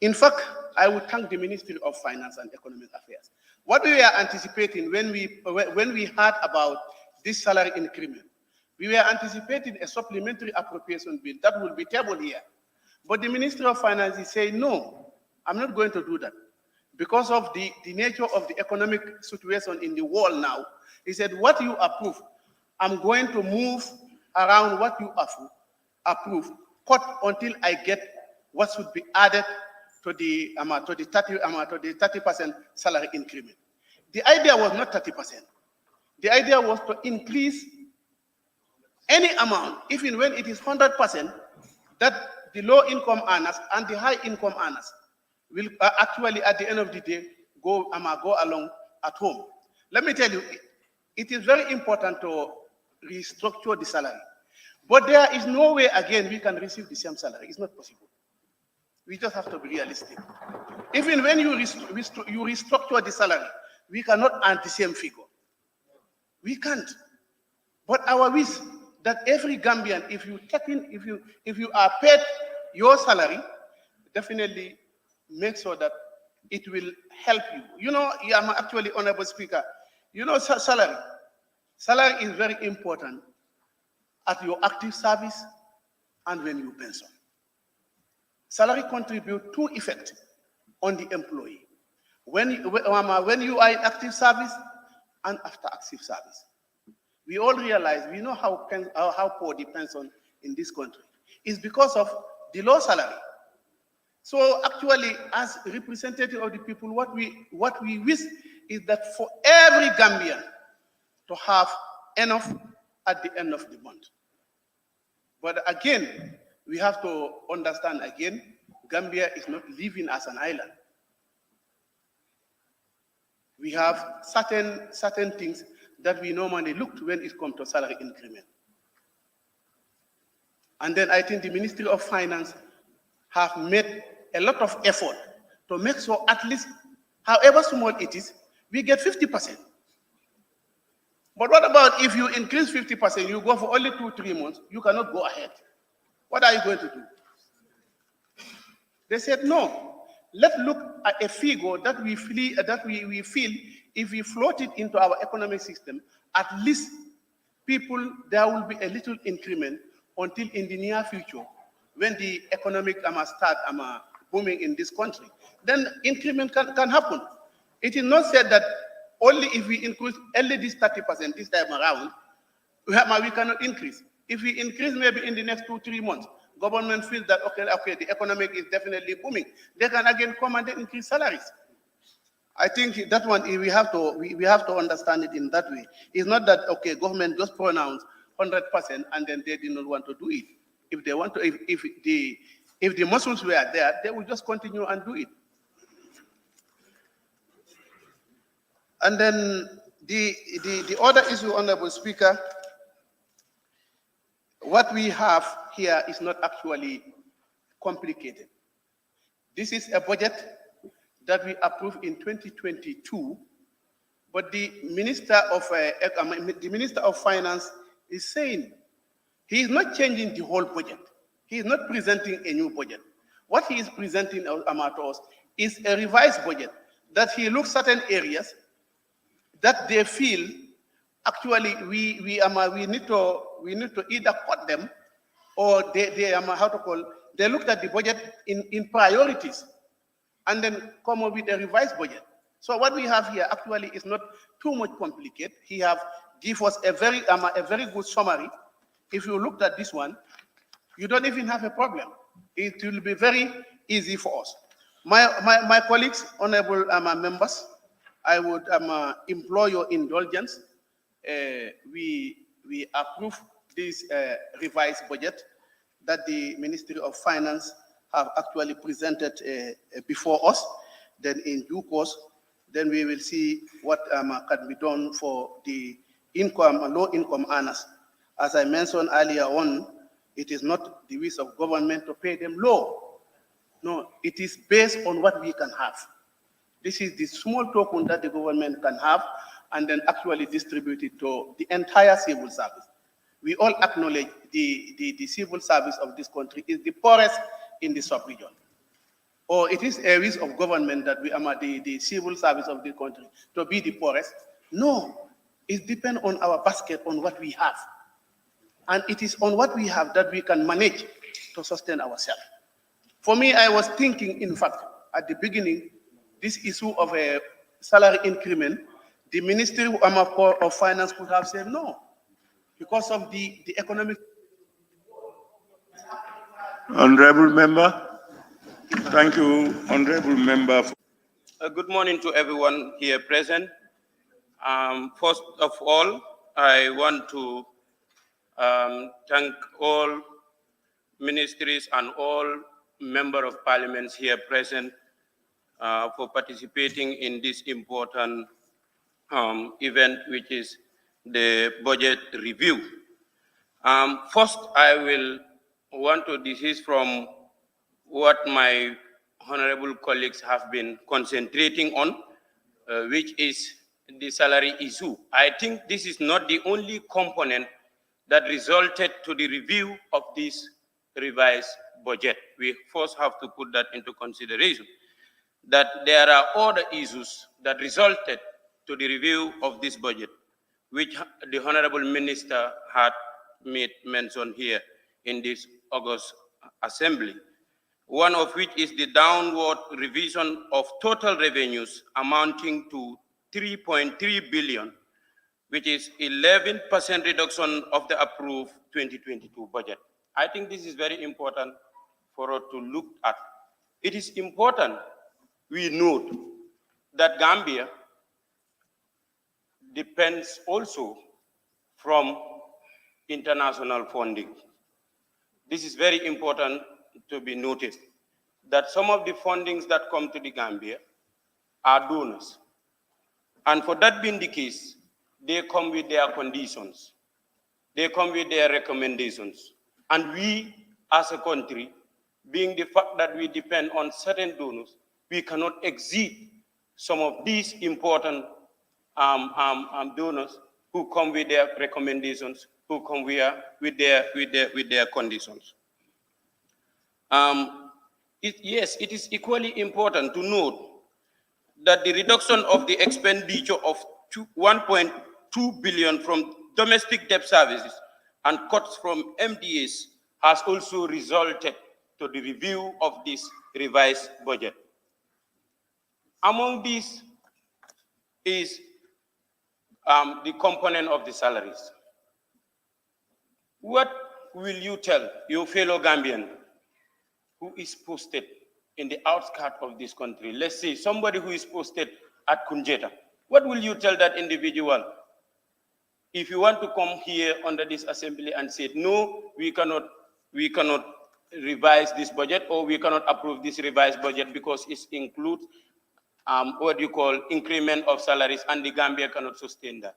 in fact, I would thank the Ministry of Finance and Economic Affairs. What we were anticipating when we heard about this salary increment, we were anticipating a supplementary appropriation bill that will be tabled here. But the Ministry of Finance is saying, no, I'm not going to do that. Because of the nature of the economic situation in the world now, he said, what you approve, I'm going to move around what you approve, cut until I get what should be added to the 30% salary increment. The idea was not 30%. The idea was to increase any amount, even when it is 100%, that the low income earners and the high income earners will actually, at the end of the day, go along at home. Let me tell you, it is very important to restructure the salary. But there is no way, again, we can receive the same salary. It's not possible. We just have to be realistic. Even when you restructure the salary, we cannot earn the same figure. We can't. But our wish that every Gambian, if you are paid your salary, definitely make sure that it will help you. You know, I'm actually, Honorable Speaker, you know, salary is very important at your active service and when you pension. Salary contributes to effect on the employee. When you are in active service and after active service. We all realize, we know how poor the pension in this country is because of the low salary. So actually, as representative of the people, what we wish is that for every Gambian to have enough at the end of the month. But again, we have to understand again, Gambia is not living as an island. We have certain things that we normally look to when it comes to salary increment. And then I think the Ministry of Finance have made a lot of effort to make sure at least, however small it is, we get 50%. But what about if you increase 50%, you go for only 2-3 months, you cannot go ahead. What are you going to do? They said, no, let's look at a figure that we feel if we float it into our economic system, at least people, there will be a little increment until in the near future, when the economic start booming in this country. Then increment can happen. It is not said that only if we increase only this 30% this time around, we cannot increase. If we increase maybe in the next 2-3 months, government feels that, okay, the economic is definitely booming, they can again come and increase salaries. I think that one, we have to understand it in that way. It's not that, okay, government just pronounced 100% and then they did not want to do it. If they want to, if the muscles were there, they will just continue and do it. And then the other issue, Honorable Speaker, what we have here is not actually complicated. This is a budget that we approved in 2022, but the Minister of Finance is saying he is not changing the whole budget. He is not presenting a new budget. What he is presenting to us is a revised budget that he looks at certain areas that they feel actually we need to either cut them or they looked at the budget in priorities and then come up with a revised budget. So what we have here actually is not too much complicated. He have give us a very good summary. If you looked at this one, you don't even have a problem. It will be very easy for us. My colleagues, honorable members, I would implore your indulgence we approve this revised budget that the Ministry of Finance have actually presented before us. Then in due course, then we will see what can be done for the low-income earners. As I mentioned earlier on, it is not the wish of government to pay them low. No, it is based on what we can have. This is the small token that the government can have and then actually distribute it to the entire civil service. We all acknowledge the civil service of this country is the poorest in the sub-region. Or it is a wish of government that the civil service of the country to be the poorest. No, it depends on our basket, on what we have. And it is on what we have that we can manage to sustain ourselves. For me, I was thinking, in fact, at the beginning, this issue of a salary increment, the Ministry of Finance could have said no, because of the economic. Honorable Member. Thank you, Honorable Member. Good morning to everyone here present. First of all, I want to thank all ministries and all members of parliaments here present for participating in this important event, which is the budget review. First, I will want to desist from what my honorable colleagues have been concentrating on, which is the salary issue. I think this is not the only component that resulted to the review of this revised budget. We first have to put that into consideration, that there are other issues that resulted to the review of this budget, which the Honorable Minister had made mention here in this August Assembly. One of which is the downward revision of total revenues amounting to 3.3 billion, which is 11% reduction of the approved 2022 budget. I think this is very important for us to look at. It is important we note that Gambia depends also from international funding. This is very important to be noted, that some of the fundings that come to the Gambia are donors. And for that being the case, they come with their conditions. They come with their recommendations. And we, as a country, being the fact that we depend on certain donors, we cannot exceed some of these important donors who come with their recommendations, who come with their conditions. Yes, it is equally important to note that the reduction of the expenditure of 1.2 billion from domestic debt services and cuts from MDAs has also resulted to the review of this revised budget. Among these is the component of the salaries. What will you tell your fellow Gambian who is posted in the outskirts of this country? Let's say somebody who is posted at Kunjeta. What will you tell that individual if you want to come here under this assembly and say, no, we cannot revise this budget, or we cannot approve this revised budget because it includes what you call increment of salaries, and the Gambia cannot sustain that?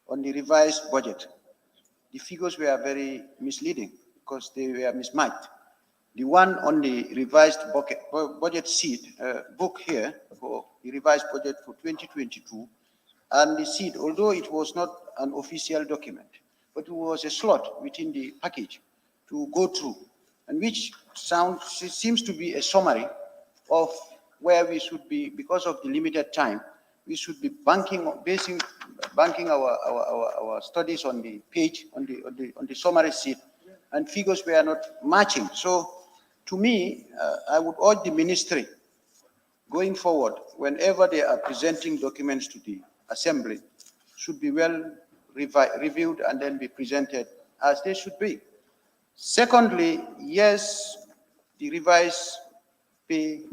On the revised budget, the figures were very misleading because they were mismatched. The one on the revised budget sheet book here for the revised budget for 2022, and the sheet, although it was not an official document, but it was a slot within the package to go through, and which seems to be a summary of where we should be. Because of the limited time, we should be banking our studies on the page, on the summary sheet, and figures were not matching. So to me, I would urge the ministry going forward, whenever they are presenting documents to the assembly, should be well reviewed and then be presented as they should be. Secondly, yes, the revised pay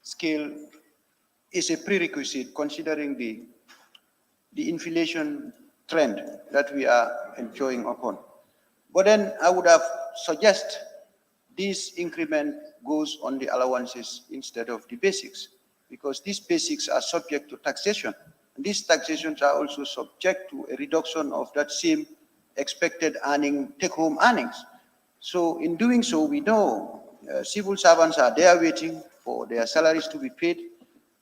scale is a prerequisite considering the the inflation trend that we are enjoying upon. But then I would have suggest this increment goes on the allowances instead of the basics, because these basics are subject to taxation. And these taxations are also subject to a reduction of that same expected earning, take-home earnings. So in doing so, we know civil servants are there waiting for their salaries to be paid.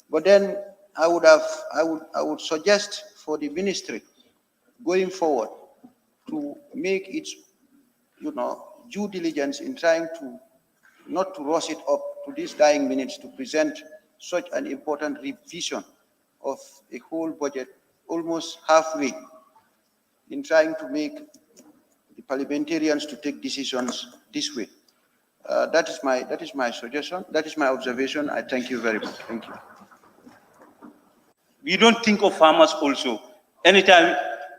But then I would suggest for the ministry going forward to make its, due diligence in trying to not to rush it up to these dying minutes to present such an important revision of a whole budget almost halfway, in trying to make the parliamentarians to take decisions this way. That is my suggestion. That is my observation. I thank you very much. Thank you. We don't think of farmers also. Anytime,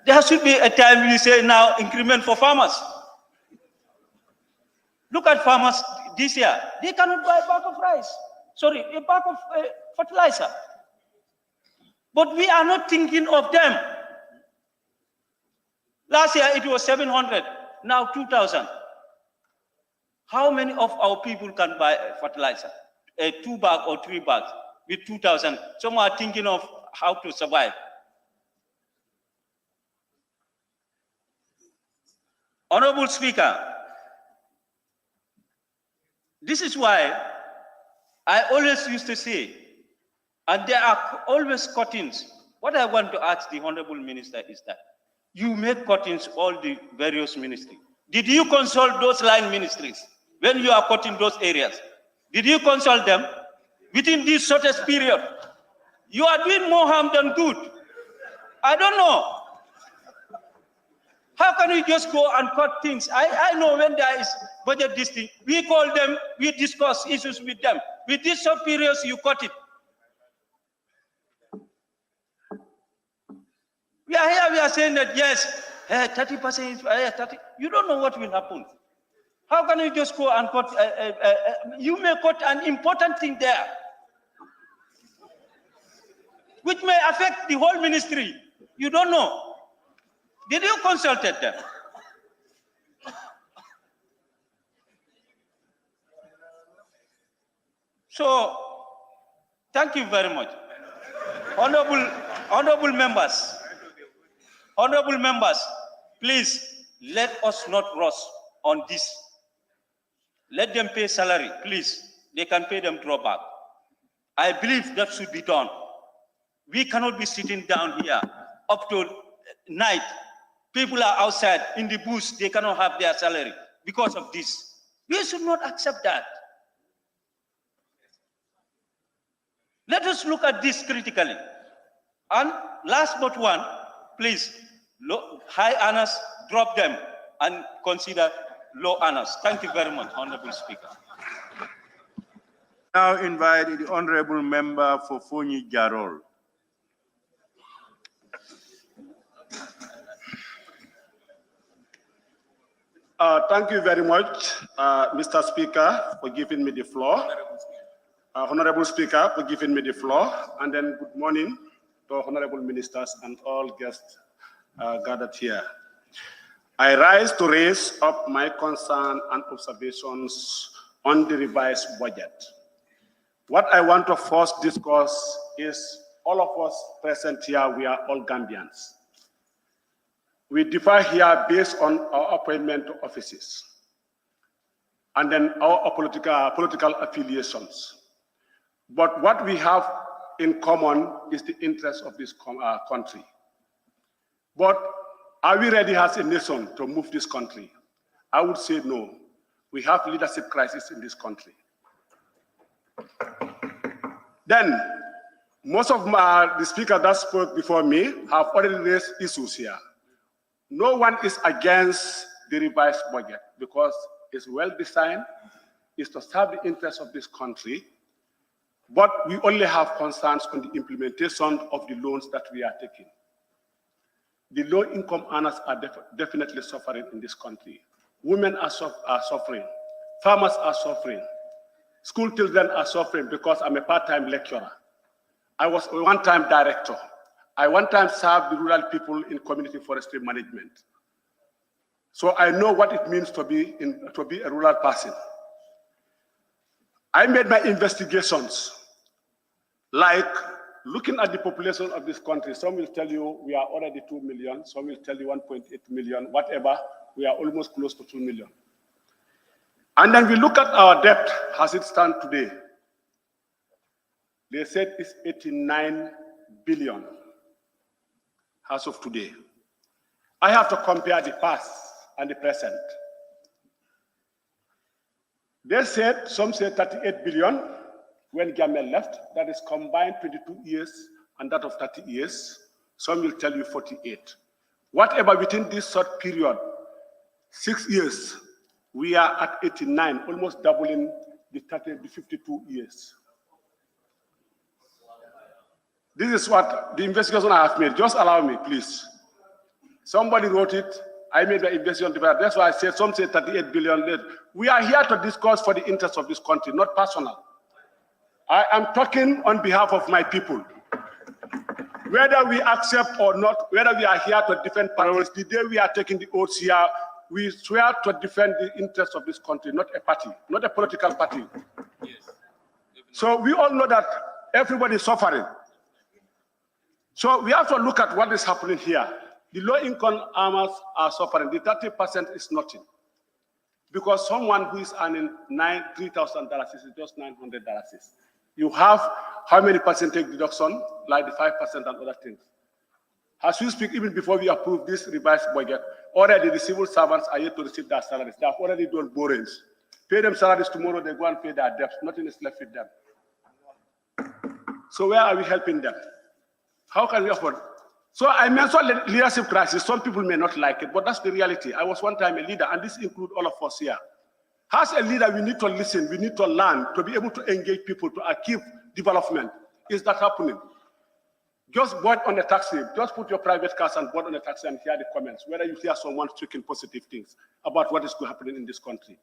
there should be a time we say now increment for farmers. Look at farmers this year. They cannot buy a bag of rice. Sorry, a bag of fertilizer. But we are not thinking of them. Last year it was 700, now 2,000. How many of our people can buy fertilizer? 2 bags or 3 bags with 2,000. Some are thinking of how to survive. Honorable Speaker, this is why I always used to say, and there are always cuttings. What I want to ask the Honorable Minister is that you make cuttings all the various ministries. Did you consult those line ministries when you are cutting those areas? Did you consult them within this shortest period? You are doing more harm than good. I don't know. How can we just go and cut things? I know when there is budget this thing, we call them, we discuss issues with them. With these short periods, you cut it. We are here, we are saying that yes, 30% is 30. You don't know what will happen. How can you just go and cut? You may cut an important thing there, which may affect the whole ministry. You don't know. Did you consult them? So, thank you very much. Honorable members, please let us not rush on this. Let them pay salary, please. They can pay them drawback. I believe that should be done. We cannot be sitting down here up to night. People are outside in the bush, they cannot have their salary because of this. We should not accept that. Let us look at this critically. And last but one, please, high earners, drop them and consider low earners. Thank you very much, Honorable Speaker. Now invite the Honorable Member for Fonyi Jarol. Thank you very much, Mr. Speaker, for giving me the floor. Honorable Speaker, for giving me the floor. And then good morning to honorable ministers and all guests gathered here. I rise to raise up my concern and observations on the revised budget. What I want to first discuss is all of us present here, we are all Gambians. We differ here based on our appointment to offices and then our political affiliations. But what we have in common is the interest of this country. But are we ready as a nation to move this country? I would say no. We have leadership crisis in this country. Then, most of the speakers that spoke before me have already raised issues here. No one is against the revised budget because it's well designed, it's to serve the interests of this country, but we only have concerns on the implementation of the loans that we are taking. The low-income earners are definitely suffering in this country. Women are suffering, farmers are suffering, school children are suffering because I'm a part-time lecturer. I was a one-time director. I one time served the rural people in community forestry management. So I know what it means to be a rural person. I made my investigations, like looking at the population of this country. Some will tell you we are already 2 million, some will tell you 1.8 million, whatever, we are almost close to 2 million. And then we look at our debt as it stands today. They said it's 89 billion as of today. I have to compare the past and the present. They said, some say 38 billion when Gamel left. That is combined 22 years and that of 30 years. Some will tell you 48. Whatever within this short period, 6 years, we are at 89, almost doubling the 52 years. This is what the investigation I have made. Just allow me, please. Somebody wrote it. I made the investigation. That's why I said some say 38 billion. We are here to discuss for the interest of this country, not personal. I am talking on behalf of my people. Whether we accept or not, whether we are here to defend parties, the day we are taking the oaths here, we swear to defend the interests of this country, not a party, not a political party. Yes. So we all know that everybody is suffering. So we have to look at what is happening here. The low-income earners are suffering. The 30% is nothing. Because someone who is earning $3,000 is just $900. You have how many percentage deduction, like the 5% and other things. As we speak, even before we approve this revised budget, already the civil servants are yet to receive their salaries. They have already done borrowings. Pay them salaries tomorrow, they go and pay their debts. Nothing is left with them. So where are we helping them? How can we afford? So I mentioned leadership crisis. Some people may not like it, but that's the reality. I was one time a leader, and this includes all of us here. As a leader, we need to listen, we need to learn, to be able to engage people, to achieve development. Is that happening? Just board on a taxi, just put your private cars and board on a taxi and hear the comments, whether you hear someone speaking positive things about what is happening in this country.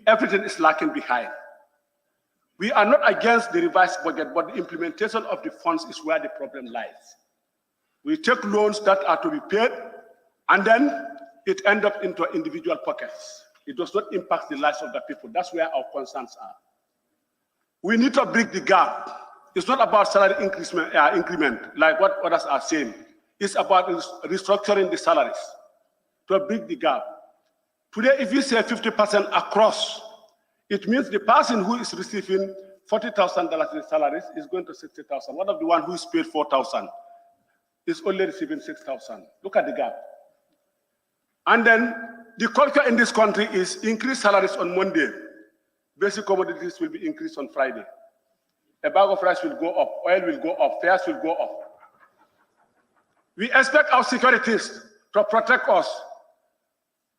Everything is lacking behind. We are not against the revised budget, but the implementation of the funds is where the problem lies. We take loans that are to be paid, and then it ends up into individual pockets. It does not impact the lives of the people. That's where our concerns are. We need to bridge the gap. It's not about salary increment, like what others are saying. It's about restructuring the salaries to bridge the gap. Today, if you say 50% across, it means the person who is receiving $40,000 in salaries is going to $60,000. What of the one who is paid $4,000 is only receiving $6,000? Look at the gap. And then the culture in this country is increase salaries on Monday. Basic commodities will be increased on Friday. A bag of rice will go up, oil will go up, fares will go up. We expect our securities to protect us.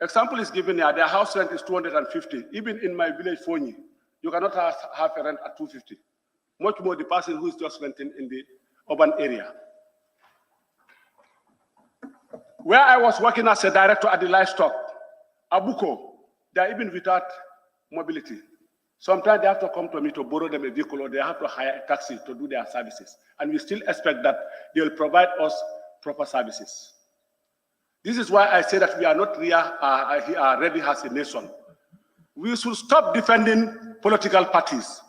Example is given here, their house rent is 250. Even in my village, Fonyi, you cannot have a rent at 250. Much more the person who is just renting in the urban area. Where I was working as a director at the livestock, Abuko, they are even without mobility. Sometimes they have to come to me to borrow them a vehicle, or they have to hire a taxi to do their services. And we still expect that they will provide us proper services. This is why I say that we are not ready as a nation. We should stop defending political parties.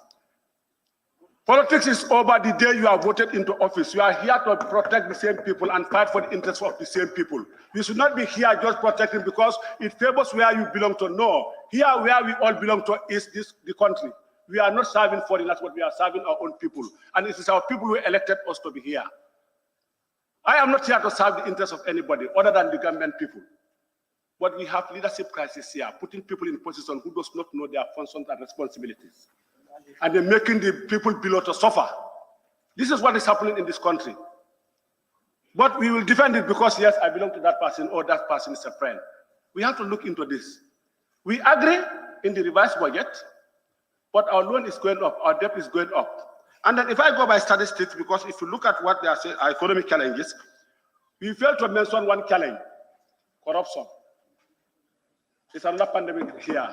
Politics is over the day you are voted into office. You are here to protect the same people and fight for the interests of the same people. You should not be here just protecting because it favors where you belong to. No, here where we all belong to is the country. We are not serving foreigners, but we are serving our own people. And it is our people who elected us to be here. I am not here to serve the interests of anybody other than the government people. But we have leadership crisis here, putting people in position who does not know their functions and responsibilities. And they're making the people below to suffer. This is what is happening in this country. But we will defend it because, yes, I belong to that person or that person is a friend. We have to look into this. We agree in the revised budget, but our loan is going up, our debt is going up. And then if I go by statistics, because if you look at what they are saying, our economic challenges, we fail to mention one challenge, corruption. It's another pandemic here.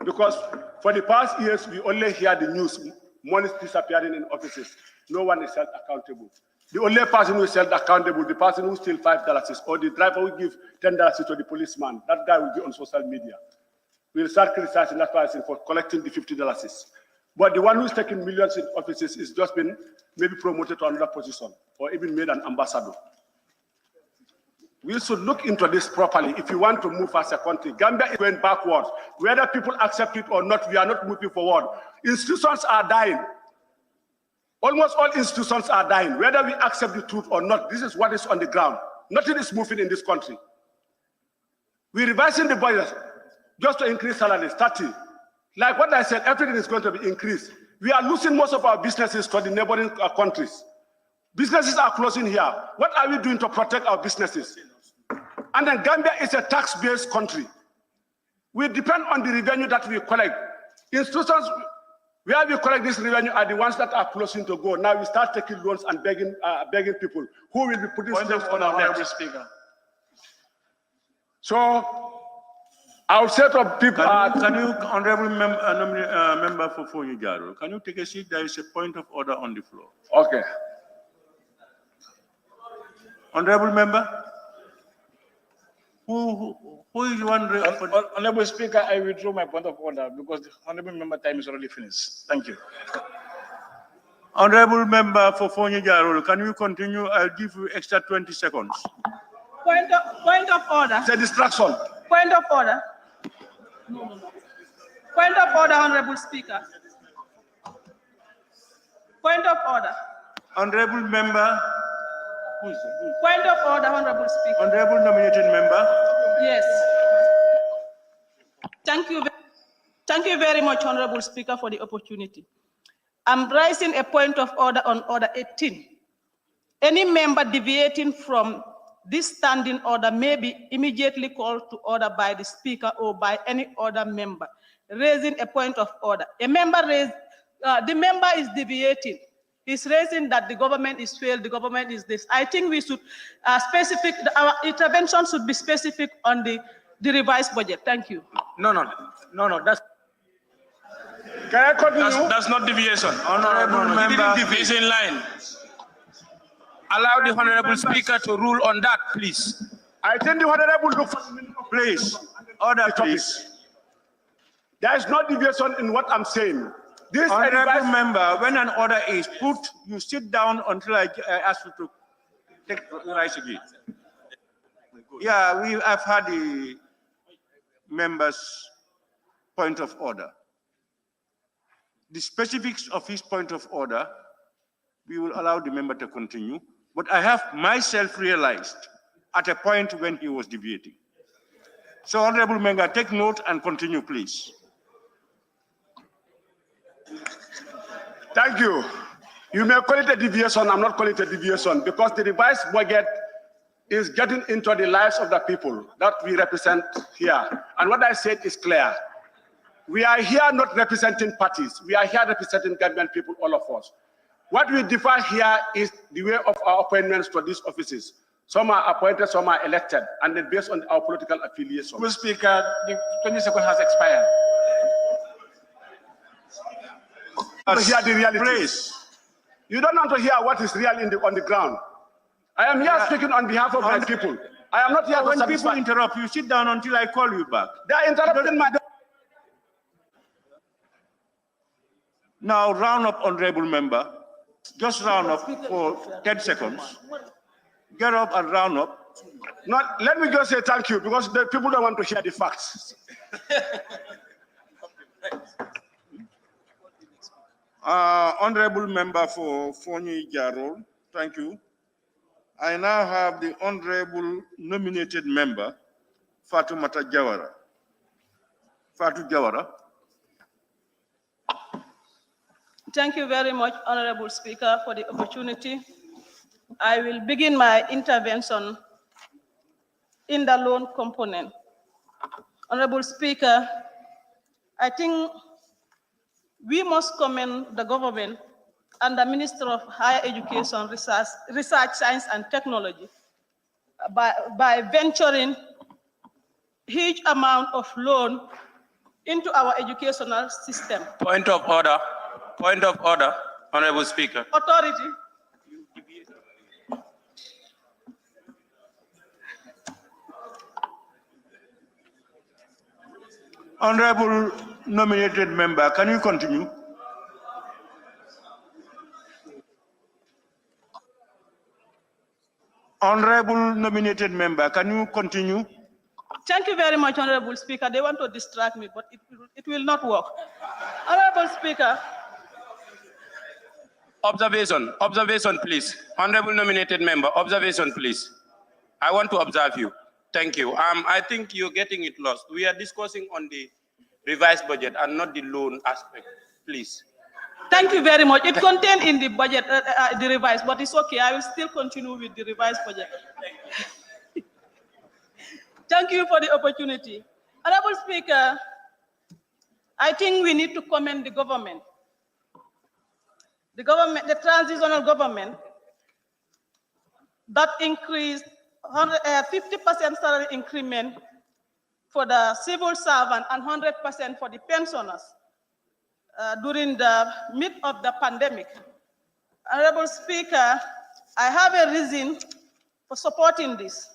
Because for the past years, we only hear the news, money is disappearing in offices. No one is held accountable. The only person who is held accountable, the person who steals $5, or the driver who gives $10 to the policeman, that guy will be on social media. We'll start criticizing that person for collecting the $50. But the one who's taking millions in offices is just been maybe promoted to another position or even made an ambassador. We should look into this properly if you want to move as a country. Gambia is going backwards. Whether people accept it or not, we are not moving forward. Institutions are dying. Almost all institutions are dying. Whether we accept the truth or not, this is what is on the ground. Nothing is moving in this country. We're revising the budget just to increase salaries, 30. Like what I said, everything is going to be increased. We are losing most of our businesses to the neighboring countries. Businesses are closing here. What are we doing to protect our businesses? And then Gambia is a tax-based country. We depend on the revenue that we collect. Institutions where we collect this revenue are the ones that are closing to go. Now we start taking loans and begging people who will be putting stress on our necks. Speaker. So I would say to people, can you, honorable member for Fonyi, can you take a seat? There is a point of order on the floor. Okay. Honorable member, who is one? Honorable Speaker, I withdraw my point of order because the honorable member time is already finished. Thank you. Honorable member for Fonyi, can you continue? I'll give you extra 20 seconds. Point of order. It's a distraction. Point of order. No. Point of order, Honorable Speaker. Point of order. Honorable member. Point of order, Honorable Speaker. Honorable nominated member. Yes. Thank you very much, Honorable Speaker, for the opportunity. I'm raising a point of order on Order 18. Any member deviating from this standing order may be immediately called to order by the Speaker or by any other member raising a point of order. The member is deviating. He's raising that the government is failed, the government is this. I think we should our intervention should be specific on the revised budget. Thank you. No, that's can I continue? That's not deviation. Honorable member, is in line. Allow the honorable speaker to rule on that, please. I think the honorable look for please. Order, please. There is no deviation in what I'm saying. This honorable member, when an order is put, you sit down until I ask you to take the rise again. Yeah, I've had the member's point of order. The specifics of his point of order, we will allow the member to continue. But I have myself realized at a point when he was deviating. So, honorable member, take note and continue, please. Thank you. You may call it a deviation. I'm not calling it a deviation because the revised budget is getting into the lives of the people that we represent here. And what I said is clear. We are here not representing parties. We are here representing Gambian people, all of us. What we differ here is the way of our appointments to these offices. Some are appointed, some are elected, and then based on our political affiliation. Mr. Speaker, the 20 seconds has expired. To hear the reality. Please. You don't want to hear what is real on the ground. I am here speaking on behalf of my people. I am not here to when people interrupt, you sit down until I call you back. They are interrupting my... Now, round up, honorable member. Just round up for 10 seconds. Get up and round up. No, let me just say thank you because the people don't want to hear the facts. Honorable member for Fonyi Jarol, thank you. I now have the honorable nominated member, Fatoumata Jawara. Fatou Jawara. Thank you very much, Honorable Speaker, for the opportunity. I will begin my intervention in the loan component. Honorable Speaker, I think we must commend the government and the Minister of Higher Education, Research, Science and Technology by venturing huge amount of loan into our educational system. Point of order, Honorable Speaker. Authority. Honorable nominated member, can you continue? Honorable nominated member, can you continue? Thank you very much, Honorable Speaker. They want to distract me, but it will not work. Honorable Speaker. Observation, please. Honorable nominated member, observation, please. I want to observe you. Thank you. I think you're getting it lost. We are discussing on the revised budget and not the loan aspect, please. Thank you very much. It contained in the budget, the revised, but it's okay. I will still continue with the revised budget. Thank you for the opportunity. Honorable Speaker, I think we need to commend the government. The transitional government that increased 50% salary increment for the civil servant and 100% for the pensioners during the mid of the pandemic. Honorable Speaker, I have a reason for supporting this,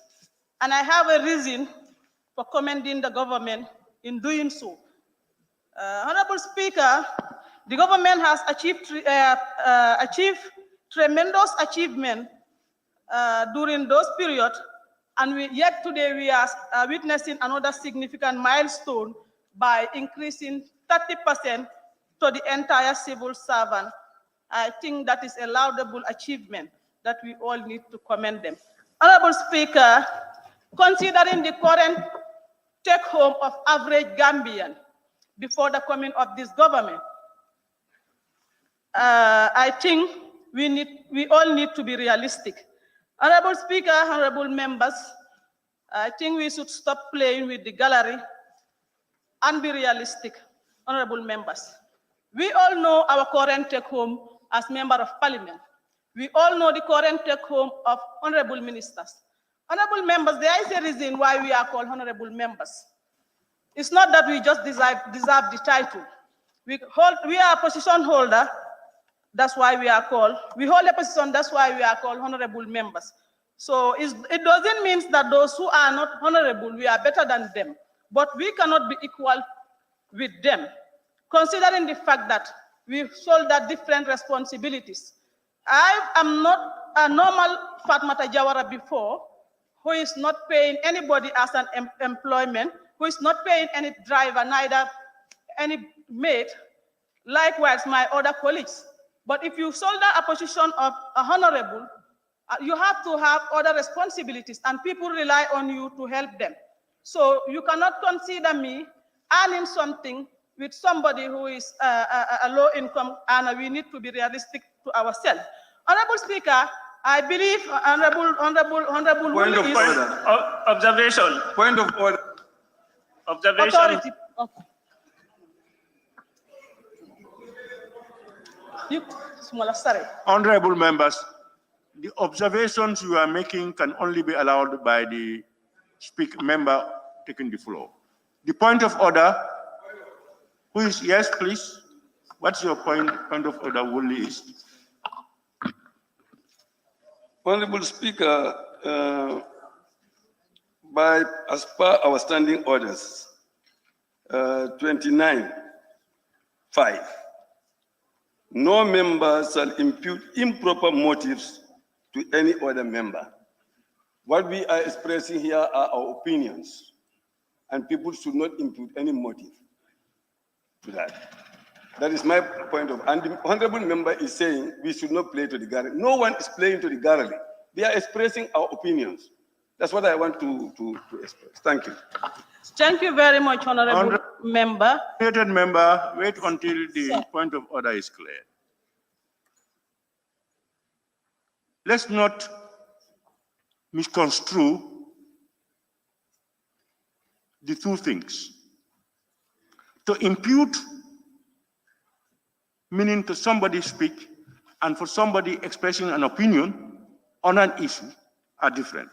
and I have a reason for commending the government in doing so. Honorable Speaker, the government has achieved tremendous achievement during those periods, and yet today we are witnessing another significant milestone by increasing 30% to the entire civil servant. I think that is a laudable achievement that we all need to commend them. Honorable Speaker, considering the current take-home of average Gambian before the coming of this government, I think we all need to be realistic. Honorable Speaker, honorable members, I think we should stop playing with the gallery and be realistic, honorable members. We all know our current take-home as member of parliament. We all know the current take-home of honorable ministers. Honorable members, there is a reason why we are called honorable members. It's not that we just deserve the title. We are a position holder. That's why we are called. We hold a position. That's why we are called honorable members. So it doesn't mean that those who are not honorable, we are better than them. But we cannot be equal with them, considering the fact that we shoulder different responsibilities. I am not a normal Fatmata Jawara before, who is not paying anybody as an employment, who is not paying any driver, neither any mate, likewise my other colleagues. But if you shoulder a position of a honorable, you have to have other responsibilities, and people rely on you to help them. So you cannot consider me earning something with somebody who is a low income earner. We need to be realistic to ourselves. Honorable Speaker, I believe honorable Point of order. Observation. Point of order. Observation. Authority. Okay. Honorable members, the observations you are making can only be allowed by the member taking the floor. The point of order, who is, yes, please. What's your point of order, Woolley is? Honorable Speaker, as per our standing orders, 29.5, no member shall impute improper motives to any other member. What we are expressing here are our opinions, and people should not impute any motive to that. That is my point of, and the honorable member is saying we should not play to the gallery. No one is playing to the gallery. We are expressing our opinions. That's what I want to express. Thank you. Thank you very much, honorable member. Honourable member, wait until the point of order is clear. Let's not misconstrue the two things. To impute, meaning to somebody speak, and for somebody expressing an opinion on an issue are different.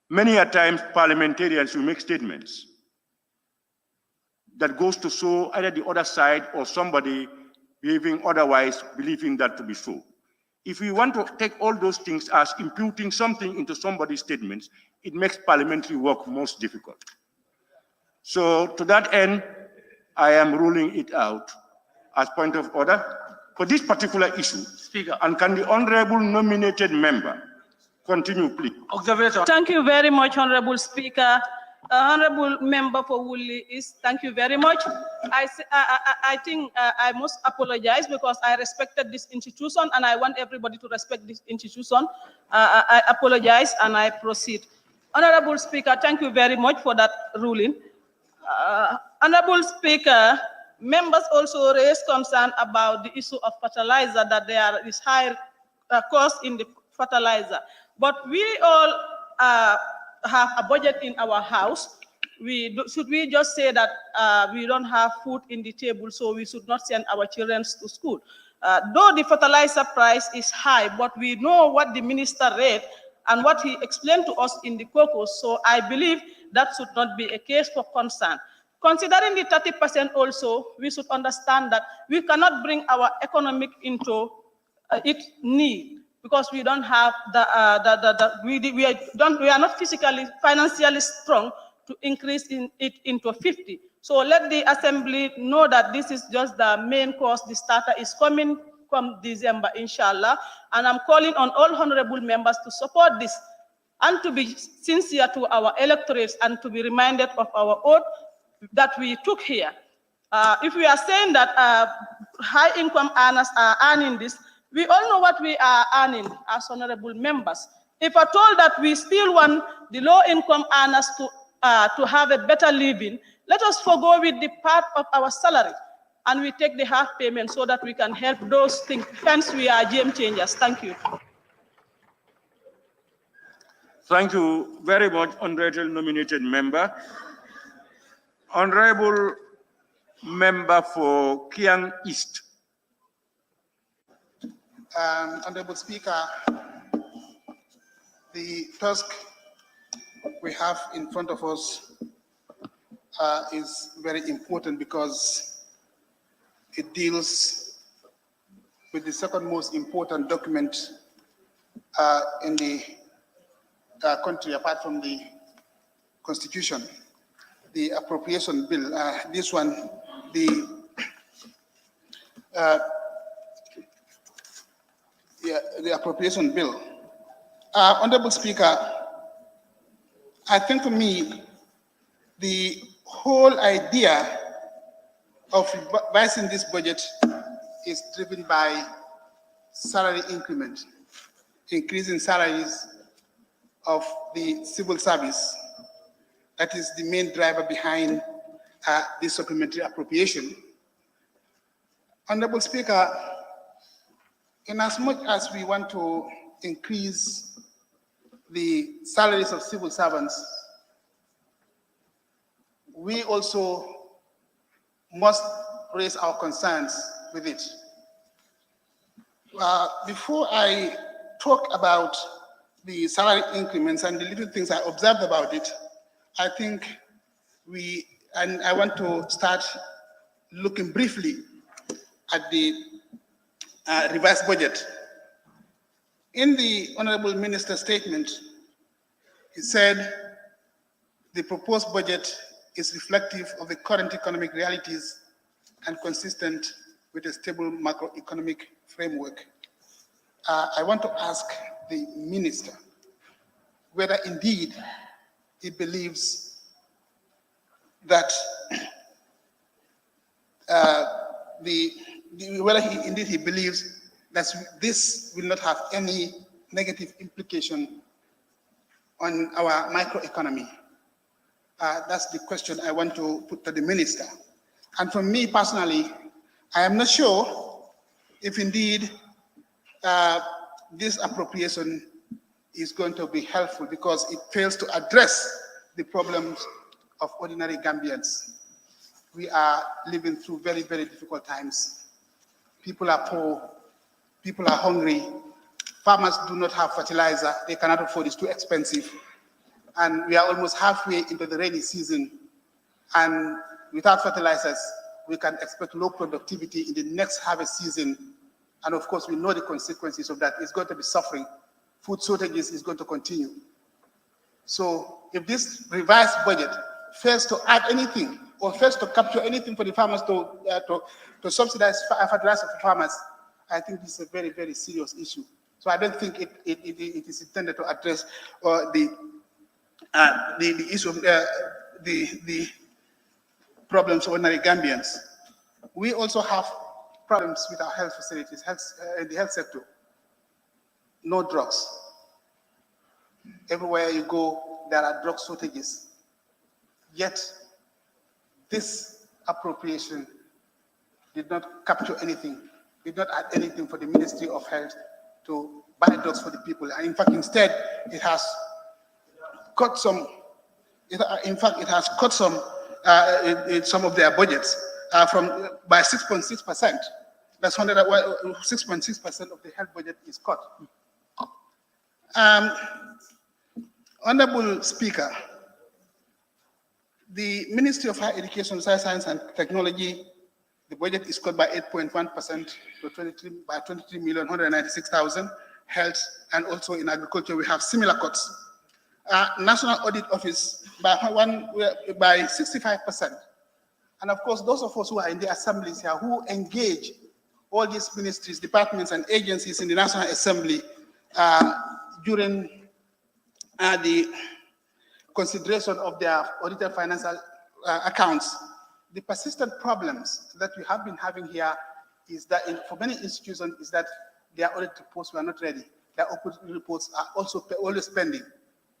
Many a times parliamentarians will make statements that goes to show either the other side or somebody behaving otherwise, believing that to be so. If we want to take all those things as imputing something into somebody's statements, it makes parliamentary work most difficult. So to that end, I am ruling it out as point of order for this particular issue. Speaker. And can the honorable nominated member continue, please? Observation. Thank you very much, Honorable Speaker. Honorable Member for Woolly is, thank you very much. I think I must apologize because I respected this institution and I want everybody to respect this institution. I apologize and I proceed. Honorable Speaker, thank you very much for that ruling. Honorable Speaker, members also raised concern about the issue of fertilizer, that there is high cost in the fertilizer. But we all have a budget in our house. Should we just say that we don't have food in the table, so we should not send our children to school? Though the fertilizer price is high, but we know what the minister read and what he explained to us in the caucus, so I believe that should not be a case for concern. Considering the 30% also, we should understand that we cannot bring our economic into its need, because we don't have we are not physically, financially strong to increase it into 50. So let the assembly know that this is just the main course. The starter is coming from December, inshallah. And I'm calling on all honorable members to support this and to be sincere to our electorates and to be reminded of our oath that we took here. If we are saying that high income earners are earning this, we all know what we are earning as honorable members. If I told that we still want the low income earners to have a better living, let us forgo with the part of our salary and we take the half payment so that we can help those things. Hence, we are game changers. Thank you. Thank you very much, honorable nominated member. Honorable member for Kiang East. Honorable Speaker, the task we have in front of us is very important because it deals with the second most important document in the country apart from the Constitution, the appropriation bill. This one, the appropriation bill. Honorable Speaker, I think for me, the whole idea of revising this budget is driven by salary increment, increasing salaries of the civil service. That is the main driver behind this supplementary appropriation. Honorable Speaker, in as much as we want to increase the salaries of civil servants, we also must raise our concerns with it. Before I talk about the salary increments and the little things I observed about it, I think I want to start looking briefly at the revised budget. In the Honorable Minister's statement, he said the proposed budget is reflective of the current economic realities and consistent with a stable macroeconomic framework. I want to ask the Minister whether indeed he believes that whether he believes that this will not have any negative implication on our microeconomy. That's the question I want to put to the Minister. And for me personally, I am not sure if indeed this appropriation is going to be helpful, because it fails to address the problems of ordinary Gambians. We are living through very, very difficult times. People are poor, people are hungry, farmers do not have fertilizer, they cannot afford it, it's too expensive. And we are almost halfway into the rainy season, and without fertilizers, we can expect low productivity in the next harvest season. And of course, we know the consequences of that. It's going to be suffering. Food shortages is going to continue. So if this revised budget fails to add anything or fails to capture anything for the farmers to subsidize fertilizer for farmers, I think this is a very, very serious issue. So I don't think it is intended to address the issue of the problems of ordinary Gambians. We also have problems with our health facilities, in the health sector. No drugs. Everywhere you go, there are drug shortages. Yet, this appropriation did not capture anything, did not add anything for the Ministry of Health to buy drugs for the people. And in fact, instead, it has cut some. It has cut some of their budgets by 6.6%. That's 6.6% of the health budget is cut. Honorable Speaker, the Ministry of Higher Education, Science and Technology, the budget is cut by 8.1% to 23,196,000. Health and also in agriculture, we have similar cuts. National Audit Office by 65%. And of course, those of us who are in the assemblies here who engage all these ministries, departments, and agencies in the National Assembly during the consideration of their audited financial accounts, the persistent problems that we have been having here is that for many institutions is that their audit reports were not ready. Their audit reports are also always pending.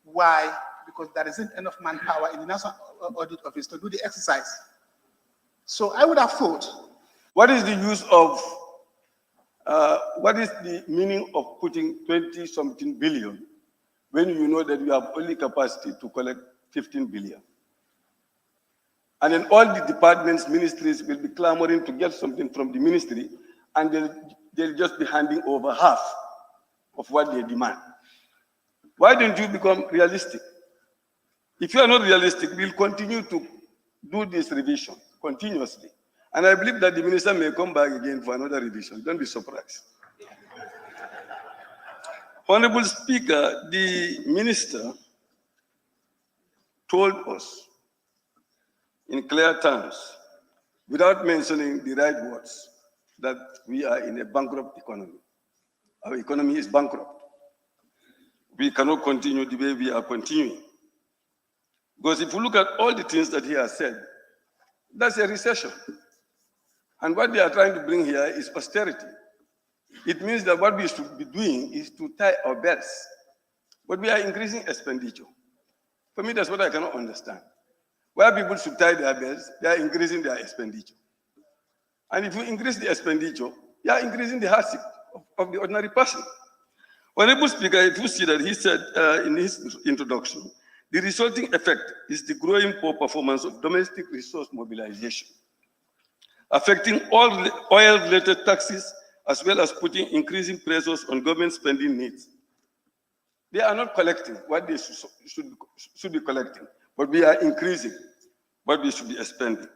Why? Because there isn't enough manpower in the National Audit Office to do the exercise. So I would have thought, what is the use of, what is the meaning of putting 20-something billion when you know that you have only capacity to collect 15 billion? And then all the departments, ministries will be clamoring to get something from the ministry, and they'll just be handing over half of what they demand. Why don't you become realistic? If you are not realistic, we'll continue to do this revision continuously. And I believe that the minister may come back again for another revision. Don't be surprised. Honorable Speaker, the minister told us in clear terms, without mentioning the right words, that we are in a bankrupt economy. Our economy is bankrupt. We cannot continue the way we are continuing. Because if you look at all the things that he has said, that's a recession. And what they are trying to bring here is austerity. It means that what we should be doing is to tie our belts. But we are increasing expenditure. For me, that's what I cannot understand. Where people should tie their belts, they are increasing their expenditure. And if you increase the expenditure, you are increasing the hardship of the ordinary person. Honorable Speaker, if you see that he said in his introduction, the resulting effect is the growing poor performance of domestic resource mobilization, affecting all oil-related taxes, as well as putting increasing pressures on government spending needs. They are not collecting what they should be collecting, but we are increasing what we should be spending.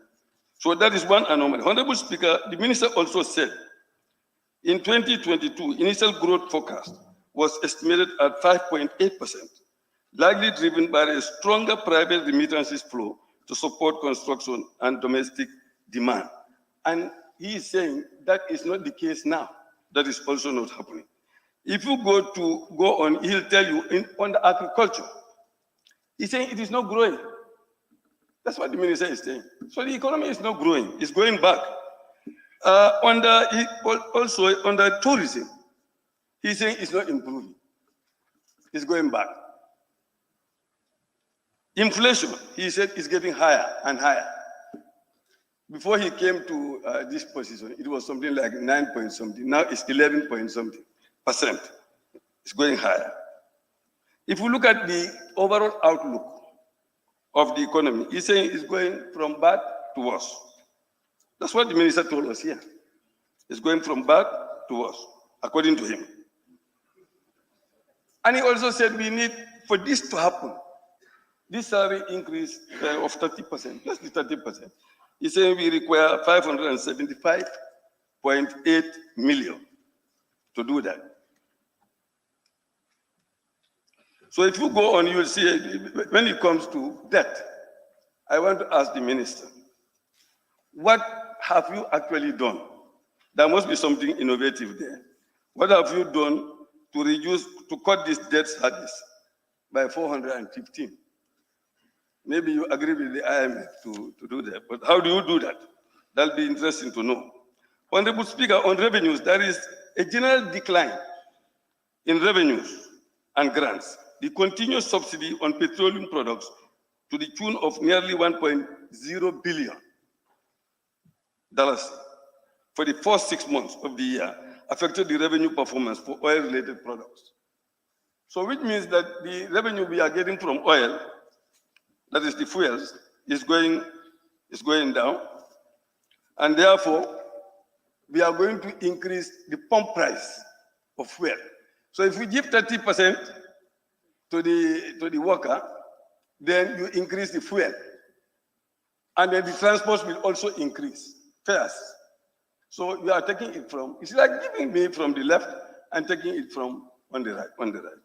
So that is one anomaly. Honorable Speaker, the minister also said, in 2022, initial growth forecast was estimated at 5.8%, likely driven by a stronger private remittances flow to support construction and domestic demand. And he is saying that is not the case now. That is also not happening. If you go on, he'll tell you on the agriculture, he's saying it is not growing. That's what the minister is saying. So the economy is not growing, it's going back. Also under tourism, he's saying it's not improving, it's going back. Inflation, he said, is getting higher and higher. Before he came to this position, it was something like 9 point something. Now it's 11 point something %. It's going higher. If you look at the overall outlook of the economy, he's saying it's going from bad to worse. That's what the minister told us here. It's going from bad to worse, according to him. And he also said we need, for this to happen, this salary increase of 30%, plus the 30%, he's saying we require 575.8 million to do that. So if you go on, you will see when it comes to debt, I want to ask the minister, what have you actually done? There must be something innovative there. What have you done to cut this debt service by 415? Maybe you agree with the IMF to do that, but how do you do that? That'll be interesting to know. Honorable Speaker, on revenues, there is a general decline in revenues and grants. The continuous subsidy on petroleum products to the tune of nearly $1.0 billion for the first 6 months of the year affected the revenue performance for oil-related products. So which means that the revenue we are getting from oil, that is the fuels, is going down, and therefore we are going to increase the pump price of fuel. So if we give 30% to the worker, then you increase the fuel, and then the transport will also increase fares. So you are taking it from, it's like giving me from the left and taking it from on the right.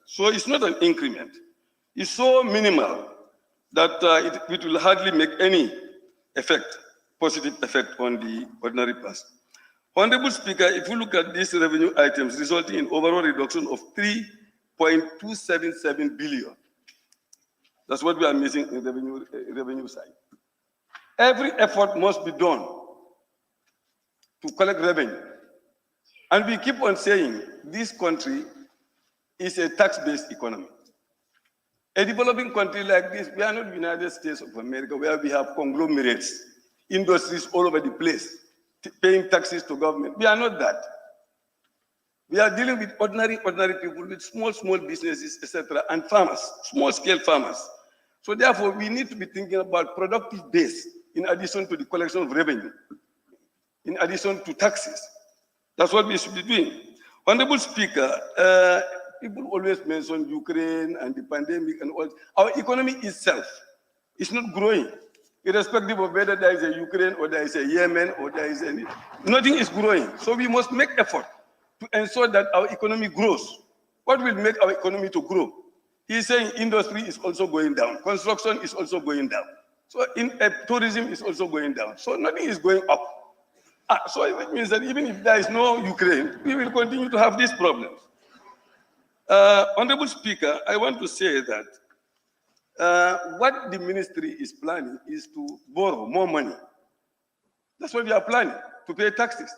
So it's not an increment. It's so minimal that it will hardly make any positive effect on the ordinary person. Honorable Speaker, if you look at these revenue items resulting in overall reduction of 3.277 billion, that's what we are missing in revenue side. Every effort must be done to collect revenue. And we keep on saying this country is a tax-based economy. A developing country like this, we are not the United States of America, where we have conglomerates, industries all over the place, paying taxes to government. We are not that. We are dealing with ordinary people, with small businesses, etc., and farmers, small-scale farmers. So therefore, we need to be thinking about productive base in addition to the collection of revenue, in addition to taxes. That's what we should be doing. Honorable Speaker, people always mention Ukraine and the pandemic and all. Our economy itself is not growing, irrespective of whether there is a Ukraine or there is a Yemen or there is any. Nothing is growing. So we must make effort to ensure that our economy grows. What will make our economy to grow? He's saying industry is also going down. Construction is also going down. So tourism is also going down. So nothing is going up. So it means that even if there is no Ukraine, we will continue to have these problems. Honorable Speaker, I want to say that what the ministry is planning is to borrow more money. That's what we are planning, to pay taxes.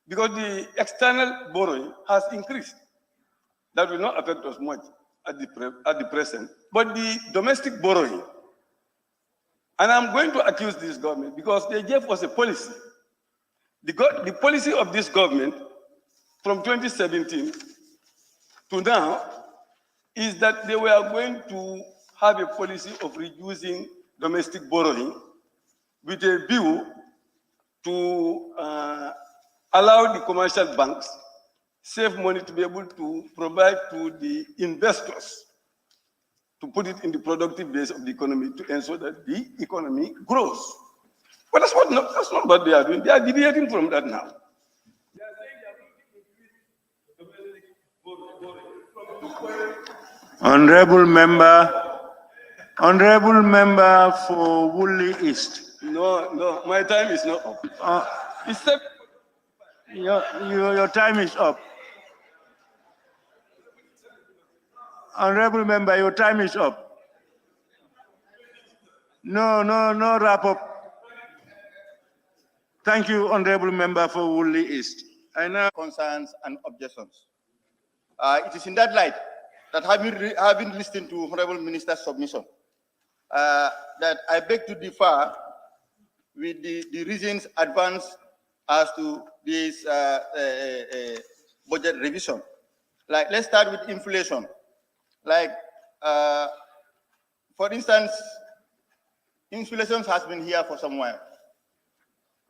Because the external borrowing has increased. That will not affect us much at the present. But the domestic borrowing, and I'm going to accuse this government because they gave us a policy. The policy of this government from 2017 to now is that they were going to have a policy of reducing domestic borrowing with a view to allow the commercial banks save money to be able to provide to the investors to put it in the productive base of the economy to ensure that the economy grows. But that's not what they are doing. They are deviating from that now. Honorable member for Woolly East. No, my time is not up. Your time is up. Honorable member, your time is up. No wrap up. Thank you, honorable member for Woolly East. I now concerns and objections. It is in that light that having listened to Honorable Minister's submission, that I beg to differ with the reasons advanced as to this budget revision. Like, let's start with inflation. Like, for instance, inflation has been here for some while.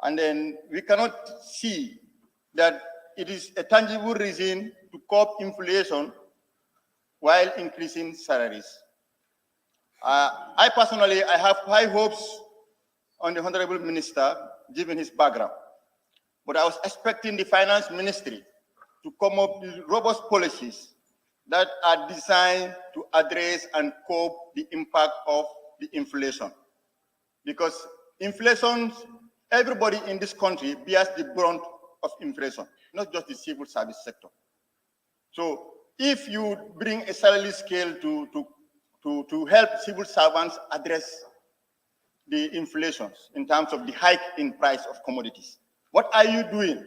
And then we cannot see that it is a tangible reason to curb inflation while increasing salaries. I personally, I have high hopes on the Honorable Minister, given his background. But I was expecting the Finance Ministry to come up with robust policies that are designed to address and cope the impact of the inflation. Because inflation, everybody in this country bears the brunt of inflation, not just the civil service sector. So if you bring a salary scale to help civil servants address the inflations in terms of the hike in price of commodities, what are you doing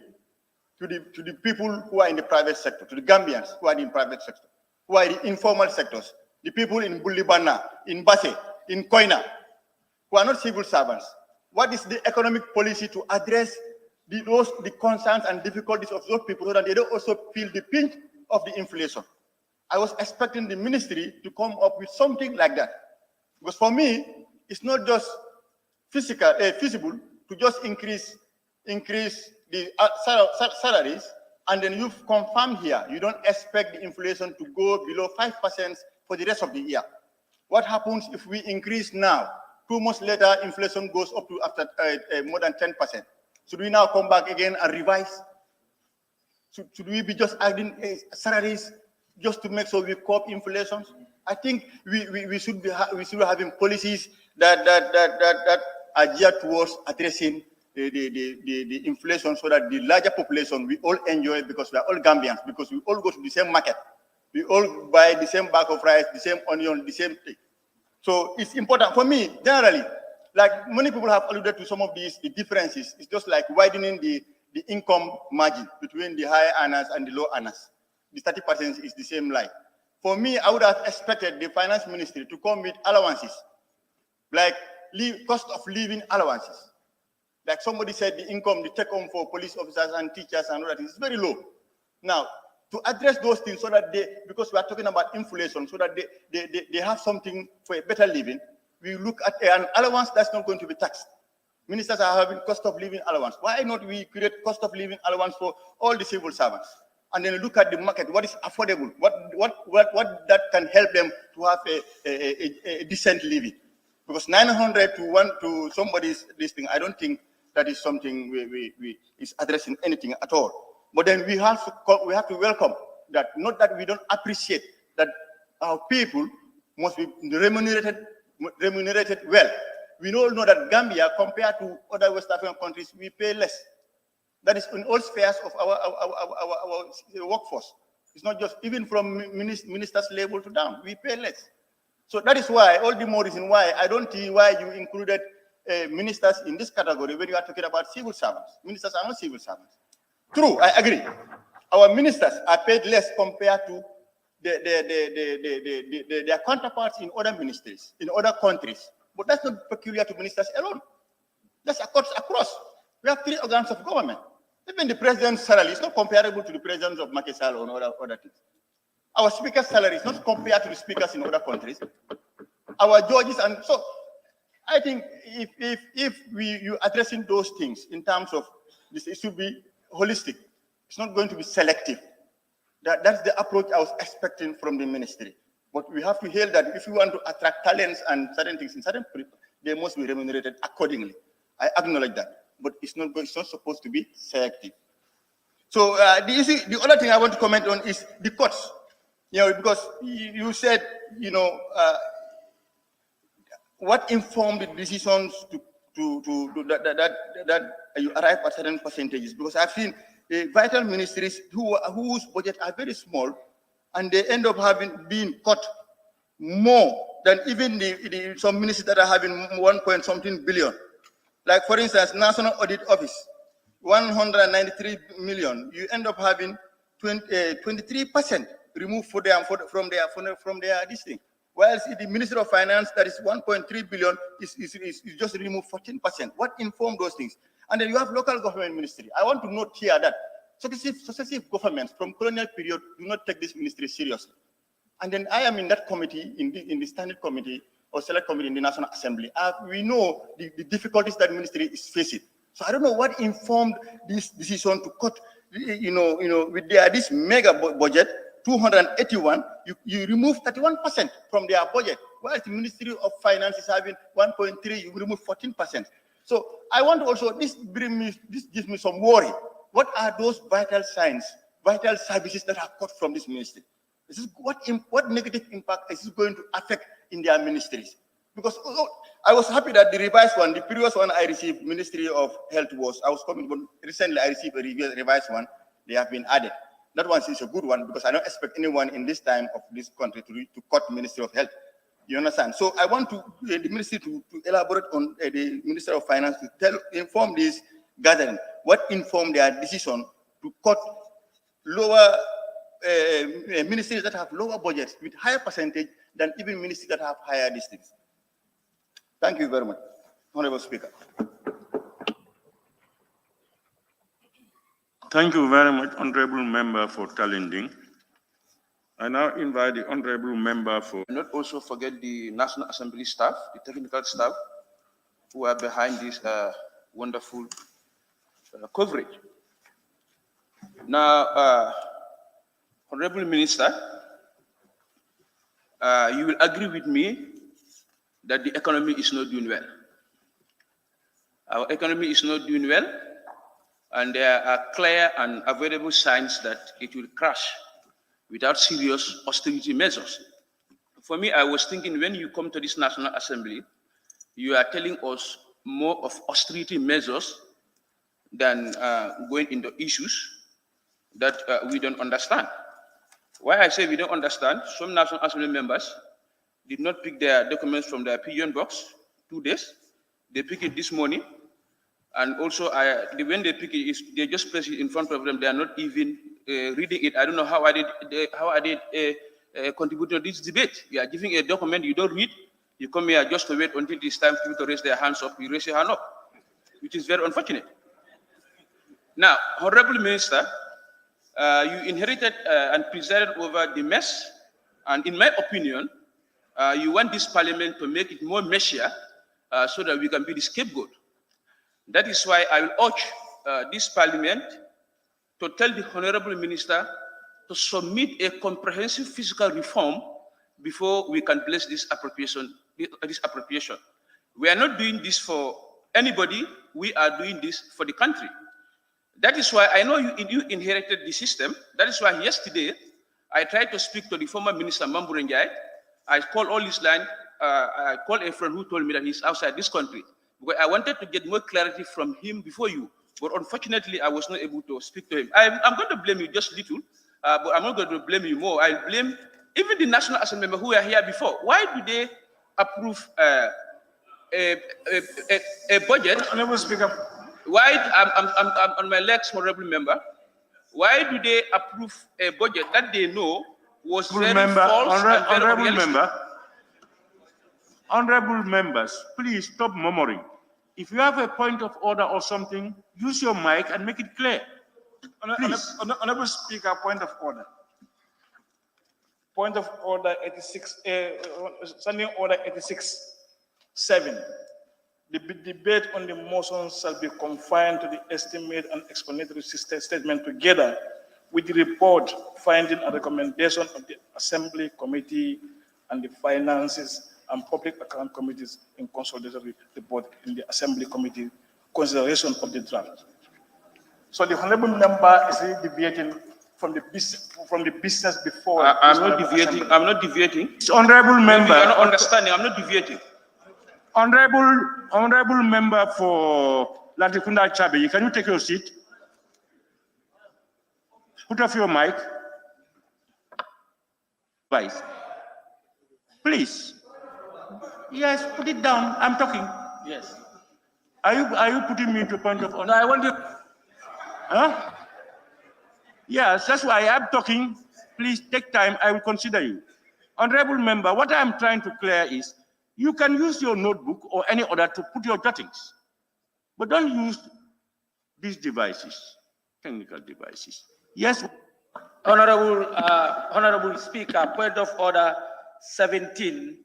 to the people who are in the private sector, to the Gambians who are in the private sector, who are in the informal sectors, the people in Bulibana, in Basse, in Koina, who are not civil servants? What is the economic policy to address the concerns and difficulties of those people so that they don't also feel the pinch of the inflation? I was expecting the ministry to come up with something like that. Because for me, it's not just feasible to just increase the salaries, and then you've confirmed here, you don't expect the inflation to go below 5% for the rest of the year. What happens if we increase now? 2 months later, inflation goes up to after more than 10%. Should we now come back again and revise? Should we be just adding salaries just to make sure we cope inflation? I think we should be having policies that are geared towards addressing the inflation so that the larger population, we all enjoy it because we are all Gambians, because we all go to the same market. We all buy the same bag of rice, the same onion, the same thing. So it's important for me, generally, like many people have alluded to some of the differences. It's just like widening the income margin between the high earners and the low earners. The 30% is the same line. For me, I would have expected the finance ministry to come with allowances, like cost of living allowances. Like somebody said, the income, the take home for police officers and teachers and all that is very low. Now, to address those things so that because we are talking about inflation, so that they have something for a better living, we look at an allowance that's not going to be taxed. Ministers are having cost of living allowance. Why not we create cost of living allowance for all the civil servants? And then look at the market, what is affordable, what that can help them to have a decent living. Because 900 to somebody's this thing, I don't think that is something is addressing anything at all. But then we have to welcome that, not that we don't appreciate that our people must be remunerated well. We all know that Gambia, compared to other West African countries, we pay less. That is in all spheres of our workforce. It's not just even from ministers level to down. We pay less. So that is why, all the more reason why I don't see why you included ministers in this category when you are talking about civil servants. Ministers are not civil servants. True, I agree. Our ministers are paid less compared to their counterparts in other ministries, in other countries. But that's not peculiar to ministers alone. That's across. We have 3 organs of government. Even the president's salary is not comparable to the presidents of Macky Sall or other things. Our speaker's salary is not compared to the speakers in other countries. Our judges, and so I think if you addressing those things in terms of this, it should be holistic. It's not going to be selective. That's the approach I was expecting from the ministry. But we have to hear that if you want to attract talents and certain things in certain people, they must be remunerated accordingly. I acknowledge that, but it's not supposed to be selective. So the other thing I want to comment on is the cuts. Because you said, what informed the decisions that you arrive at certain percentages? Because I've seen vital ministries whose budget are very small, and they end up being cut more than even some ministries that are having 1.something billion. Like for instance, National Audit Office, 193 million. You end up having 23% removed from their this thing. Whereas the Ministry of Finance, that is 1.3 billion, is just removed 14%. What informed those things? And then you have local government ministry. I want to note here that successive governments from colonial period do not take this ministry seriously. And then I am in that committee, in the standing committee or select committee in the National Assembly. We know the difficulties that ministry is facing. So I don't know what informed this decision to cut, with this mega budget, 281, you remove 31% from their budget. While the Ministry of Finance is having 1.3, you remove 14%. So I want to also, this gives me some worry. What are those vital signs, vital services that are cut from this ministry? This is what negative impact is it going to affect in their ministries? Because I was happy that the revised one, the previous one I received, Ministry of Health but recently I received a revised one. They have been added. That one is a good one because I don't expect anyone in this time of this country to cut Ministry of Health. You understand? So I want the ministry to elaborate on the Minister of Finance to inform this gathering what informed their decision to cut lower ministries that have lower budgets with higher percentage than even ministries that have higher districts. Thank you very much, Honorable Speaker. Thank you very much, Honorable Member, for challenging. I now invite the Honorable Member for... Not also forget the National Assembly staff, the technical staff, who are behind this wonderful coverage. Now, Honorable Minister, you will agree with me that the economy is not doing well. Our economy is not doing well, and there are clear and available signs that it will crash without serious austerity measures. For me, I was thinking when you come to this National Assembly, you are telling us more of austerity measures than going into issues that we don't understand. Why I say we don't understand, some National Assembly members did not pick their documents from their pigeon box 2 days. They pick it this morning. And also, when they pick it, they just place it in front of them. They are not even reading it. I don't know how I did contribute to this debate. You are giving a document you don't read. You come here just to wait until it's time for people to raise their hands up. You raise your hand up, which is very unfortunate. Now, Honorable Minister, you inherited and presided over the mess. And in my opinion, you want this parliament to make it more messier so that we can be the scapegoat. That is why I will urge this parliament to tell the Honorable Minister to submit a comprehensive fiscal reform before we can bless this appropriation. We are not doing this for anybody. We are doing this for the country. That is why I know you inherited the system. That is why yesterday I tried to speak to the former Minister Mamburenjai. I called all his line. I called a friend who told me that he's outside this country. Because I wanted to get more clarity from him before you, but unfortunately, I was not able to speak to him. I'm going to blame you just little, but I'm not going to blame you more. I'll blame even the National Assembly members who were here before. Why do they approve a budget? Honorable Speaker. Why, I'm on my legs, Honorable Member. Why do they approve a budget that they know was very false and very unrealistic? Honorable members, please stop murmuring. If you have a point of order or something, use your mic and make it clear. Honorable Speaker, point of order. Point of order 86, standing order 86.7. The debate on the motion shall be confined to the estimate and explanatory statement together with the report, finding and recommendation of the Assembly Committee and the Finances and Public Account Committees in consolidatory report in the Assembly Committee consideration of the draft. So the honorable member is really deviating from the business before. I'm not deviating. I'm not deviating. Honorable member. You're not understanding. I'm not deviating. Honorable member for Latikunda Chabe, can you take your seat? Put off your mic. Vice. Please. Yes, put it down. I'm talking. Yes. Are you putting me to point of order? No, I want you. Huh? Yes, that's why I'm talking. Please take time. I will consider you. Honorable member, what I'm trying to clear is you can use your notebook or any other to put your jottings, but don't use these devices, technical devices. Yes. Honorable Speaker, point of order 17D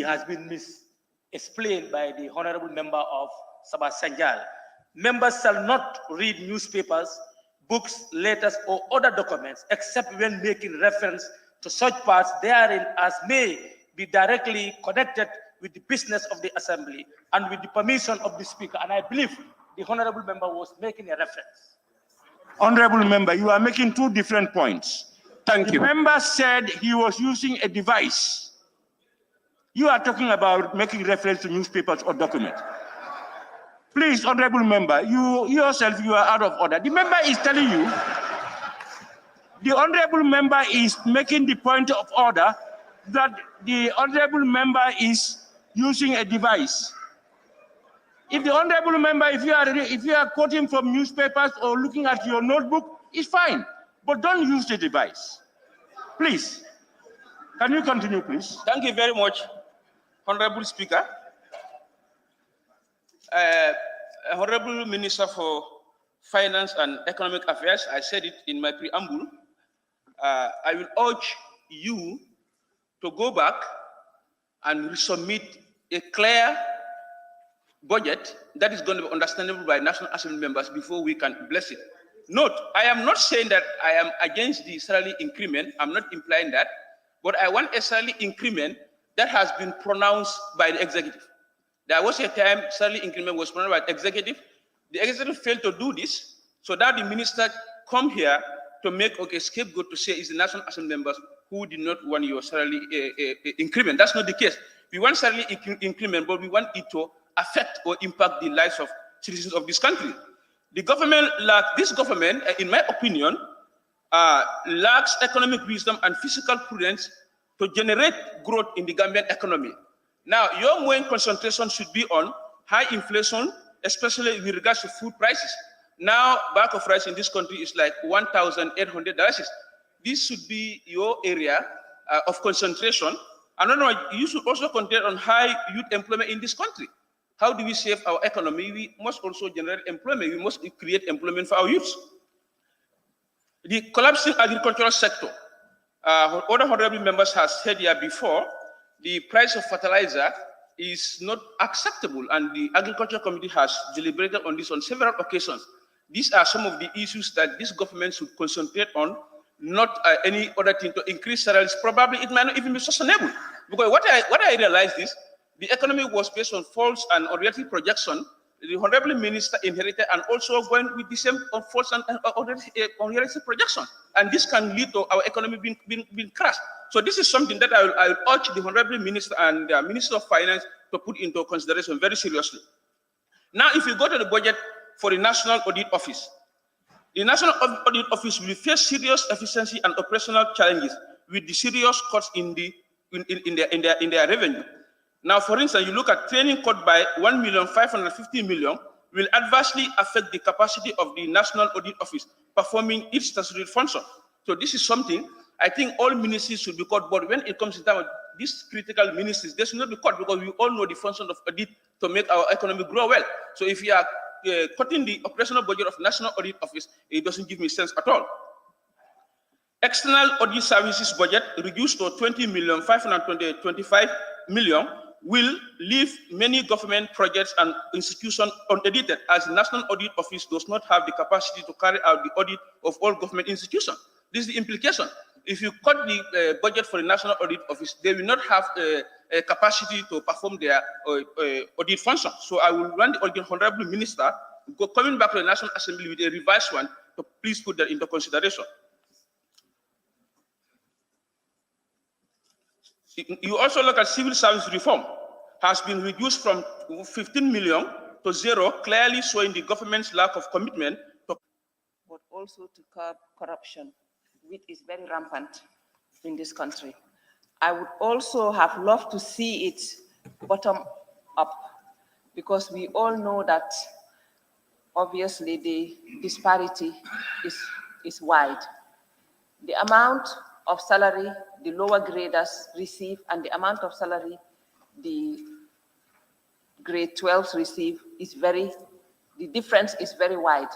has been explained by the honorable member of Sabah Sanjal. Members shall not read newspapers, books, letters, or other documents except when making reference to such parts therein as may be directly connected with the business of the Assembly and with the permission of the Speaker. And I believe the honorable member was making a reference. Honorable member, you are making two different points. Thank you. The member said he was using a device. You are talking about making reference to newspapers or documents. Please, honorable member, you yourself, you are out of order. The member is telling you, the honorable member is making the point of order that the honorable member is using a device. If the honorable member, if you are quoting from newspapers or looking at your notebook, it's fine, but don't use the device. Please, can you continue, please? Thank you very much, Honorable Speaker. Honorable Minister for Finance and Economic Affairs, I said it in my preamble. I will urge you to go back and resubmit a clear budget that is going to be understandable by National Assembly members before we can bless it. Note, I am not saying that I am against the salary increment. I'm not implying that, but I want a salary increment that has been pronounced by the executive. There was a time salary increment was pronounced by the executive. The executive failed to do this, so that the minister come here to make a scapegoat to say it's the National Assembly members who did not want your salary increment. That's not the case. We want salary increment, but we want it to affect or impact the lives of citizens of this country. The government, this government, in my opinion, lacks economic wisdom and fiscal prudence to generate growth in the Gambian economy. Now, your main concentration should be on high inflation, especially with regards to food prices. Now, bag of rice in this country is like $1,800. This should be your area of concentration. I don't know, you should also concentrate on high youth employment in this country. How do we save our economy? We must also generate employment. We must create employment for our youths. The collapsing agricultural sector. Other honorable members have said here before, the price of fertilizer is not acceptable, and the Agriculture Committee has deliberated on this on several occasions. These are some of the issues that this government should concentrate on, not any other thing to increase salaries. Probably it might not even be sustainable. Because what I realized is, the economy was based on false and unrealistic projection. The honorable minister inherited and also going with the same false and unrealistic projection. And this can lead to our economy being crashed. So this is something that I will urge the honorable minister and the Minister of Finance to put into consideration very seriously. Now, if you go to the budget for the National Audit Office, the National Audit Office will face serious efficiency and operational challenges with the serious cuts in their revenue. Now, for instance, you look at training cut by 1,550,000 will adversely affect the capacity of the National Audit Office performing its statutory function. So this is something I think all ministries should be cut, but when it comes to time of these critical ministries, they should not be cut because we all know the function of audit to make our economy grow well. So if you are cutting the operational budget of National Audit Office, it doesn't give me sense at all. External audit services budget reduced to 20,525,000 will leave many government projects and institutions unaudited, as the National Audit Office does not have the capacity to carry out the audit of all government institutions. This is the implication. If you cut the budget for the National Audit Office, they will not have a capacity to perform their audit function. So I will want the honorable minister coming back to the National Assembly with a revised one to please put that into consideration. You also look at civil service reform has been reduced from 15 million to 0, clearly showing the government's lack of commitment to, but also to curb corruption, which is very rampant in this country. I would also have loved to see it bottom up, because we all know that obviously the disparity is wide. The amount of salary the lower graders receive and the amount of salary the grade 12s receive is the difference is very wide.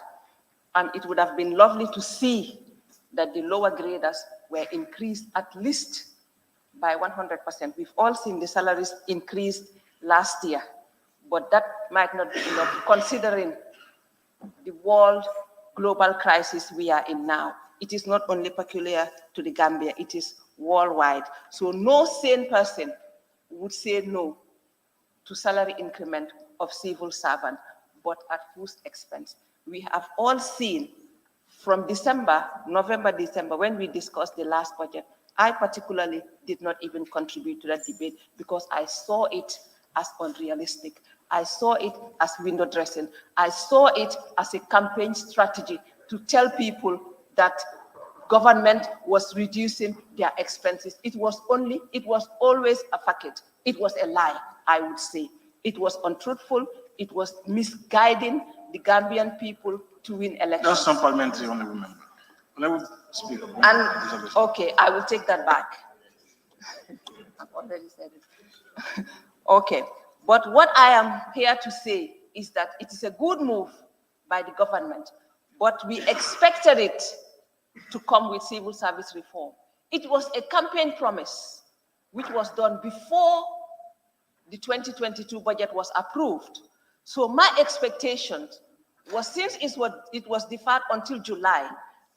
And it would have been lovely to see that the lower graders were increased at least by 100%. We've all seen the salaries increased last year, but that might not be enough considering the world global crisis we are in now. It is not only peculiar to the Gambia, it is worldwide. So no sane person would say no to salary increment of civil servant, but at whose expense? We have all seen from November, December, when we discussed the last budget, I particularly did not even contribute to that debate because I saw it as unrealistic. I saw it as window dressing. I saw it as a campaign strategy to tell people that government was reducing their expenses. It was always a facade. It was a lie, I would say. It was untruthful. It was misguiding the Gambian people to win elections. That's some parliamentary, honorable member. Honorable Speaker. And okay, I will take that back. I've already said it. Okay, but what I am here to say is that it is a good move by the government, but we expected it to come with civil service reform. It was a campaign promise, which was done before the 2022 budget was approved. So my expectation was, since it was deferred until July,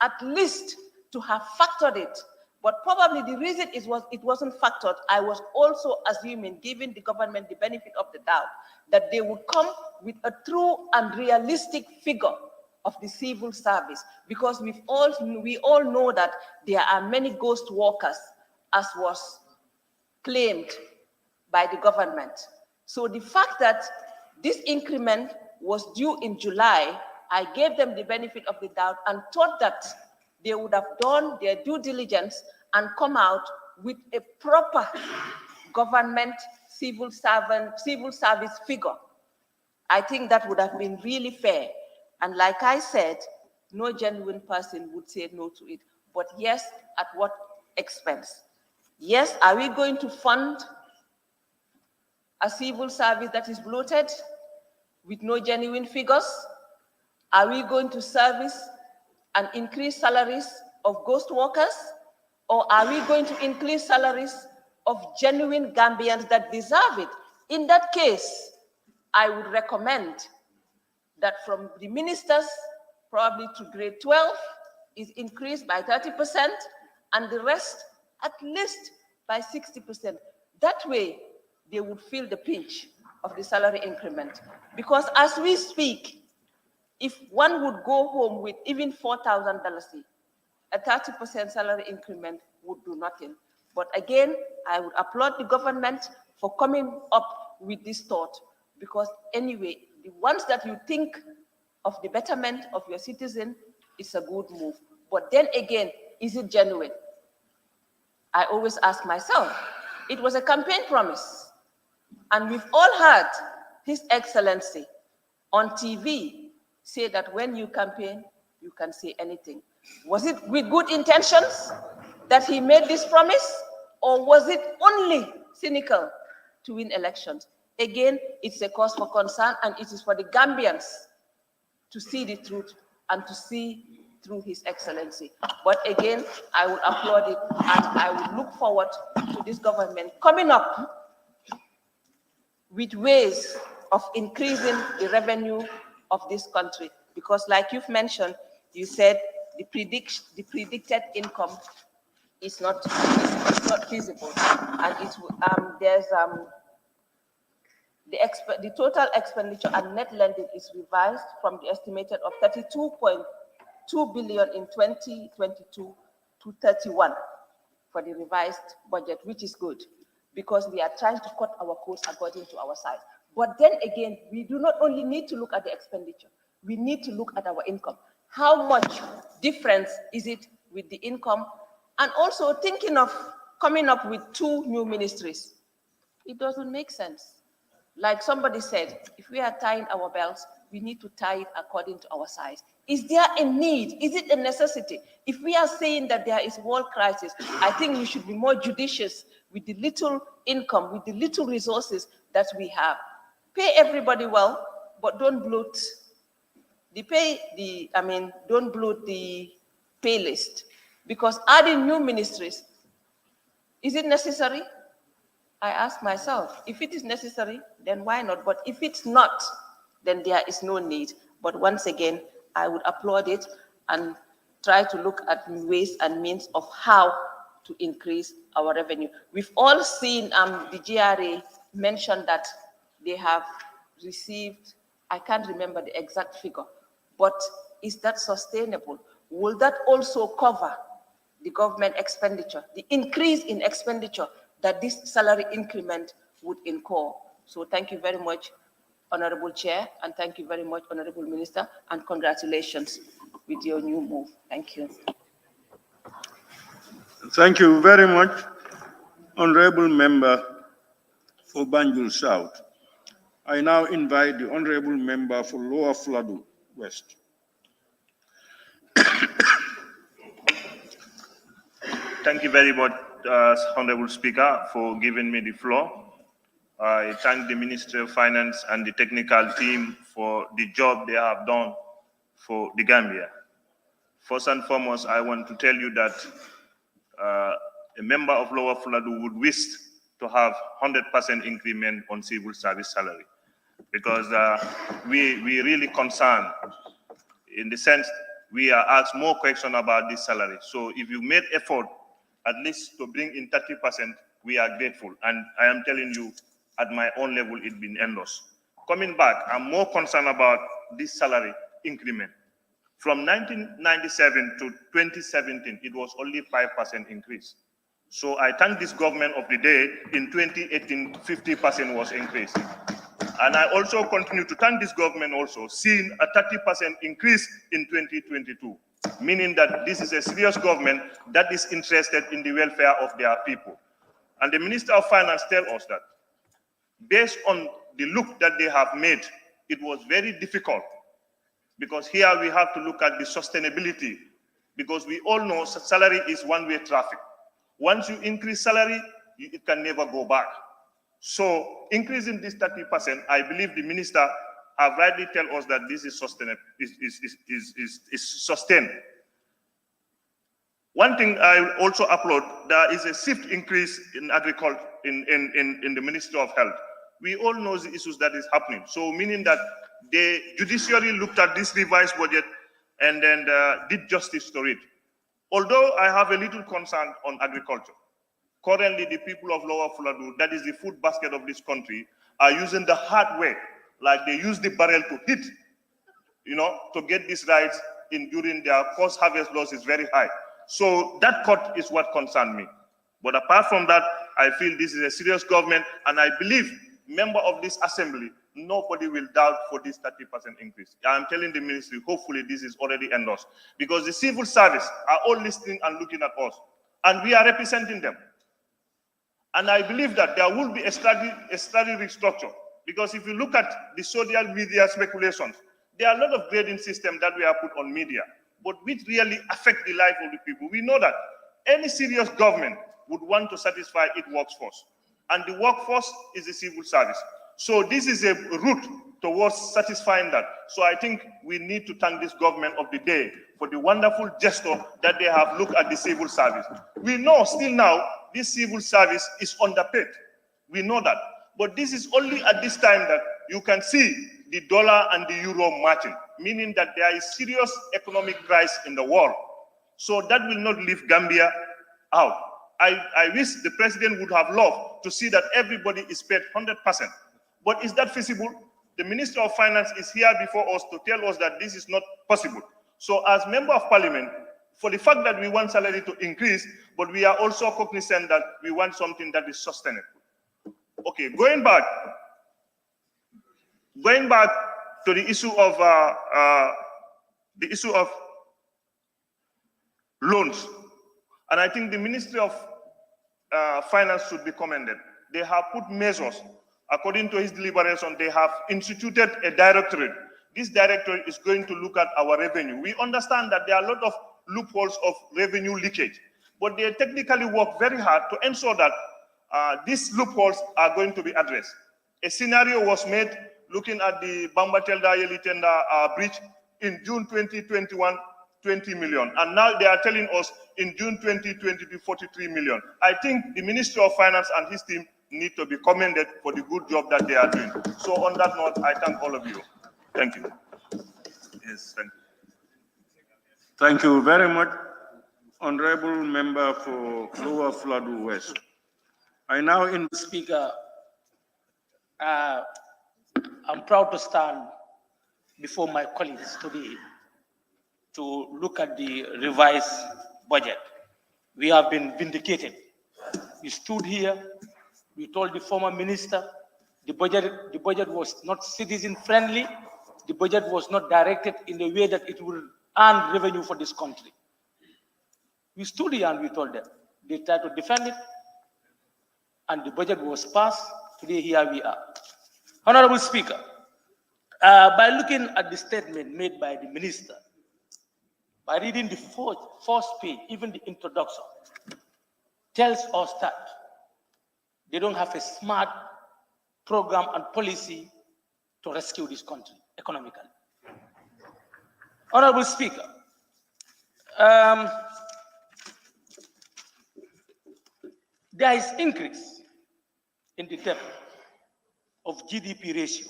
at least to have factored it. But probably the reason it wasn't factored, I was also assuming, giving the government the benefit of the doubt, that they would come with a true and realistic figure of the civil service, because we all know that there are many ghost workers, as was claimed by the government. So the fact that this increment was due in July, I gave them the benefit of the doubt and thought that they would have done their due diligence and come out with a proper government civil service figure. I think that would have been really fair. And like I said, no genuine person would say no to it. But yes, at what expense? Yes, are we going to fund a civil service that is bloated with no genuine figures? Are we going to service and increase salaries of ghost workers? Or are we going to increase salaries of genuine Gambians that deserve it? In that case, I would recommend that from the ministers, probably to grade 12, is increased by 30%, and the rest at least by 60%. That way, they would feel the pinch of the salary increment. Because as we speak, if one would go home with even $4,000, a 30% salary increment would do nothing. But again, I would applaud the government for coming up with this thought, because anyway, the ones that you think of the betterment of your citizen, it's a good move. But then again, is it genuine? I always ask myself. It was a campaign promise. And we've all heard His Excellency on TV say that when you campaign, you can say anything. Was it with good intentions that he made this promise? Or was it only cynical to win elections? Again, it's a cause for concern, and it is for the Gambians to see the truth and to see through His Excellency. But again, I will applaud it, and I will look forward to this government coming up with ways of increasing the revenue of this country. Because like you've mentioned, you said the predicted income is not feasible, and there's the total expenditure and net lending is revised from the estimated of 32.2 billion in 2022 to 31 for the revised budget, which is good, because we are trying to cut our costs according to our size. But then again, we do not only need to look at the expenditure, we need to look at our income. How much difference is it with the income? And also thinking of coming up with 2 new ministries. It doesn't make sense. Like somebody said, if we are tying our belts, we need to tie it according to our size. Is there a need? Is it a necessity? If we are saying that there is world crisis, I think we should be more judicious with the little income, with the little resources that we have. Pay everybody well, but don't bloat don't bloat the pay list. Because adding new ministries, is it necessary? I ask myself, if it is necessary, then why not? But if it's not, then there is no need. But once again, I would applaud it and try to look at ways and means of how to increase our revenue. We've all seen the GRA mention that they have received, I can't remember the exact figure, but is that sustainable? will that also cover the government expenditure, the increase in expenditure that this salary increment would incur? So thank you very much, Honorable Chair, and thank you very much, Honorable Minister, and congratulations with your new move. Thank you. Thank you very much, Honorable Member for Banjul South. I now invite the Honorable Member for Lower Fladu West. Thank you very much, Honorable Speaker, for giving me the floor. I thank the Ministry of Finance and the technical team for the job they have done for the Gambia. First and foremost, I want to tell you that a member of Lower Fladu would wish to have 100% increment on civil service salary, because we really concerned in the sense we are asked more questions about this salary. So if you made effort at least to bring in 30%, we are grateful. And I am telling you, at my own level, it's been endless. Coming back, I'm more concerned about this salary increment. From 1997 to 2017, it was only 5% increase. So I thank this government of the day. In 2018, 50% was increased. And I also continue to thank this government also, seeing a 30% increase in 2022, meaning that this is a serious government that is interested in the welfare of their people. And the Minister of Finance tells us that based on the look that they have made, it was very difficult, because here we have to look at the sustainability, because we all know salary is one-way traffic. Once you increase salary, it can never go back. So increasing this 30%, I believe the minister have rightly tell us that this is sustainable, is sustained. One thing I also applaud, there is a swift increase in agriculture in the Ministry of Health. We all know the issues that is happening. So meaning that they judicially looked at this revised budget and then did justice to it. Although I have a little concern on agriculture. Currently, the people of Lower Fladu, that is the food basket of this country, are using the hard way, like they use the barrel to hit, to get these rights in during their post-harvest loss is very high. So that cut is what concerned me. But apart from that, I feel this is a serious government, and I believe member of this assembly, nobody will doubt for this 30% increase. I'm telling the ministry, hopefully this is already endorsed, because the civil service are all listening and looking at us, and we are representing them. And I believe that there will be a study restructure, because if you look at the social media speculations, there are a lot of grading systems that we have put on media, but which really affect the life of the people. We know that any serious government would want to satisfy its workforce, and the workforce is the civil service. So this is a route towards satisfying that. So I think we need to thank this government of the day for the wonderful gesture that they have looked at the civil service. We know still now this civil service is underpaid. We know that. But this is only at this time that you can see the dollar and the euro matching, meaning that there is serious economic crisis in the world. So that will not leave Gambia out. I wish the president would have loved to see that everybody is paid 100%. But is that feasible? The Minister of Finance is here before us to tell us that this is not possible. So as Member of Parliament, for the fact that we want salary to increase, but we are also cognizant that we want something that is sustainable. Okay, going back to the issue of loans, and I think the Ministry of Finance should be commended. They have put measures. According to his deliberation, they have instituted a directorate. This directorate is going to look at our revenue. We understand that there are a lot of loopholes of revenue leakage, but they technically work very hard to ensure that these loopholes are going to be addressed. A scenario was made looking at the Bamba-Telda Yelitenda bridge in June 2021, 20 million. And now they are telling us in June 2022, 43 million. I think the Ministry of Finance and his team need to be commended for the good job that they are doing. So on that note, I thank all of you. Thank you. Yes, thank you. Thank you very much, Honorable Member for Lower Fladu West. I now invite Speaker, I'm proud to stand before my colleagues today to look at the revised budget. We have been vindicated. We stood here, we told the former minister the budget was not citizen-friendly, the budget was not directed in the way that it will earn revenue for this country. We stood here and we told them. They tried to defend it, and the budget was passed. Today, here we are. Honorable Speaker, by looking at the statement made by the minister, by reading the first page, even the introduction, tells us that they don't have a smart program and policy to rescue this country economically. Honorable Speaker, there is increase in the debt of GDP ratio,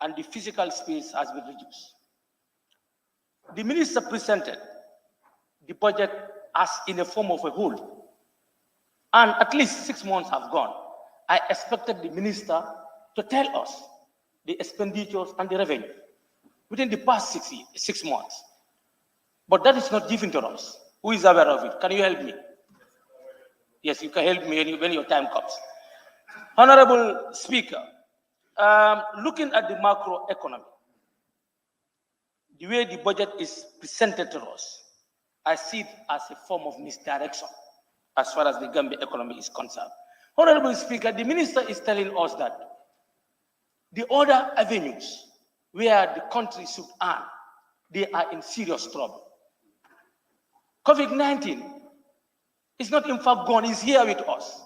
and the physical space has been reduced. The minister presented the budget as in a form of a whole, and at least 6 months have gone. I expected the minister to tell us the expenditures and the revenue within the past 6 months. But that is not given to us. Who is aware of it? Can you help me? Yes, you can help me when your time comes. Honorable Speaker, looking at the macroeconomy, the way the budget is presented to us, I see it as a form of misdirection as far as the Gambia economy is concerned. Honorable Speaker, the minister is telling us that the other avenues where the country should earn, they are in serious trouble. COVID-19 is not in fact gone, it's here with us.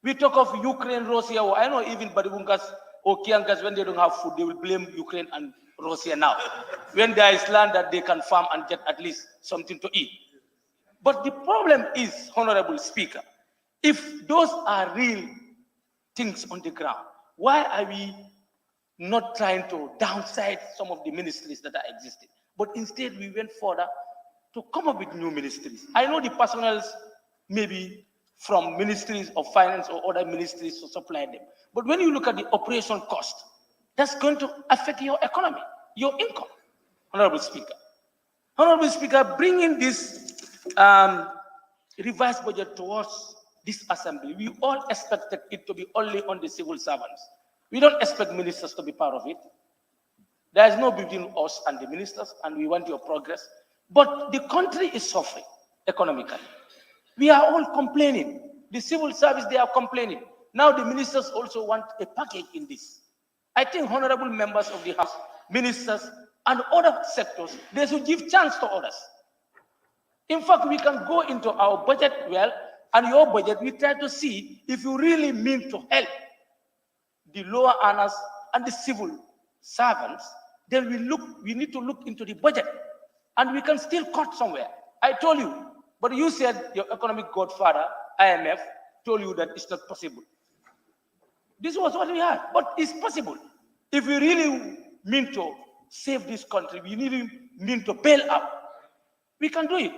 We talk of Ukraine, Russia, or I know even Badibungas or Kiangas, when they don't have food, they will blame Ukraine and Russia now. When there is land that they can farm and get at least something to eat. But the problem is, Honorable Speaker, if those are real things on the ground, why are we not trying to downsize some of the ministries that are existing? But instead, we went further to come up with new ministries. I know the personnels maybe from ministries of finance or other ministries to supply them. But when you look at the operation cost, that's going to affect your economy, your income, Honorable Speaker. Honorable Speaker, bringing this revised budget towards this assembly, we all expected it to be only on the civil servants. We don't expect ministers to be part of it. There is no between us and the ministers, and we want your progress. But the country is suffering economically. We are all complaining. The civil service, they are complaining. Now the ministers also want a package in this. I think honorable members of the House, ministers, and other sectors, they should give chance to others. In fact, we can go into our budget well, and your budget, we try to see if you really mean to help the lower earners and the civil servants, then we need to look into the budget, and we can still cut somewhere. I told you, but you said your economic godfather, IMF, told you that it's not possible. This was what we had, but it's possible. If we really mean to save this country, we really mean to bail out, we can do it.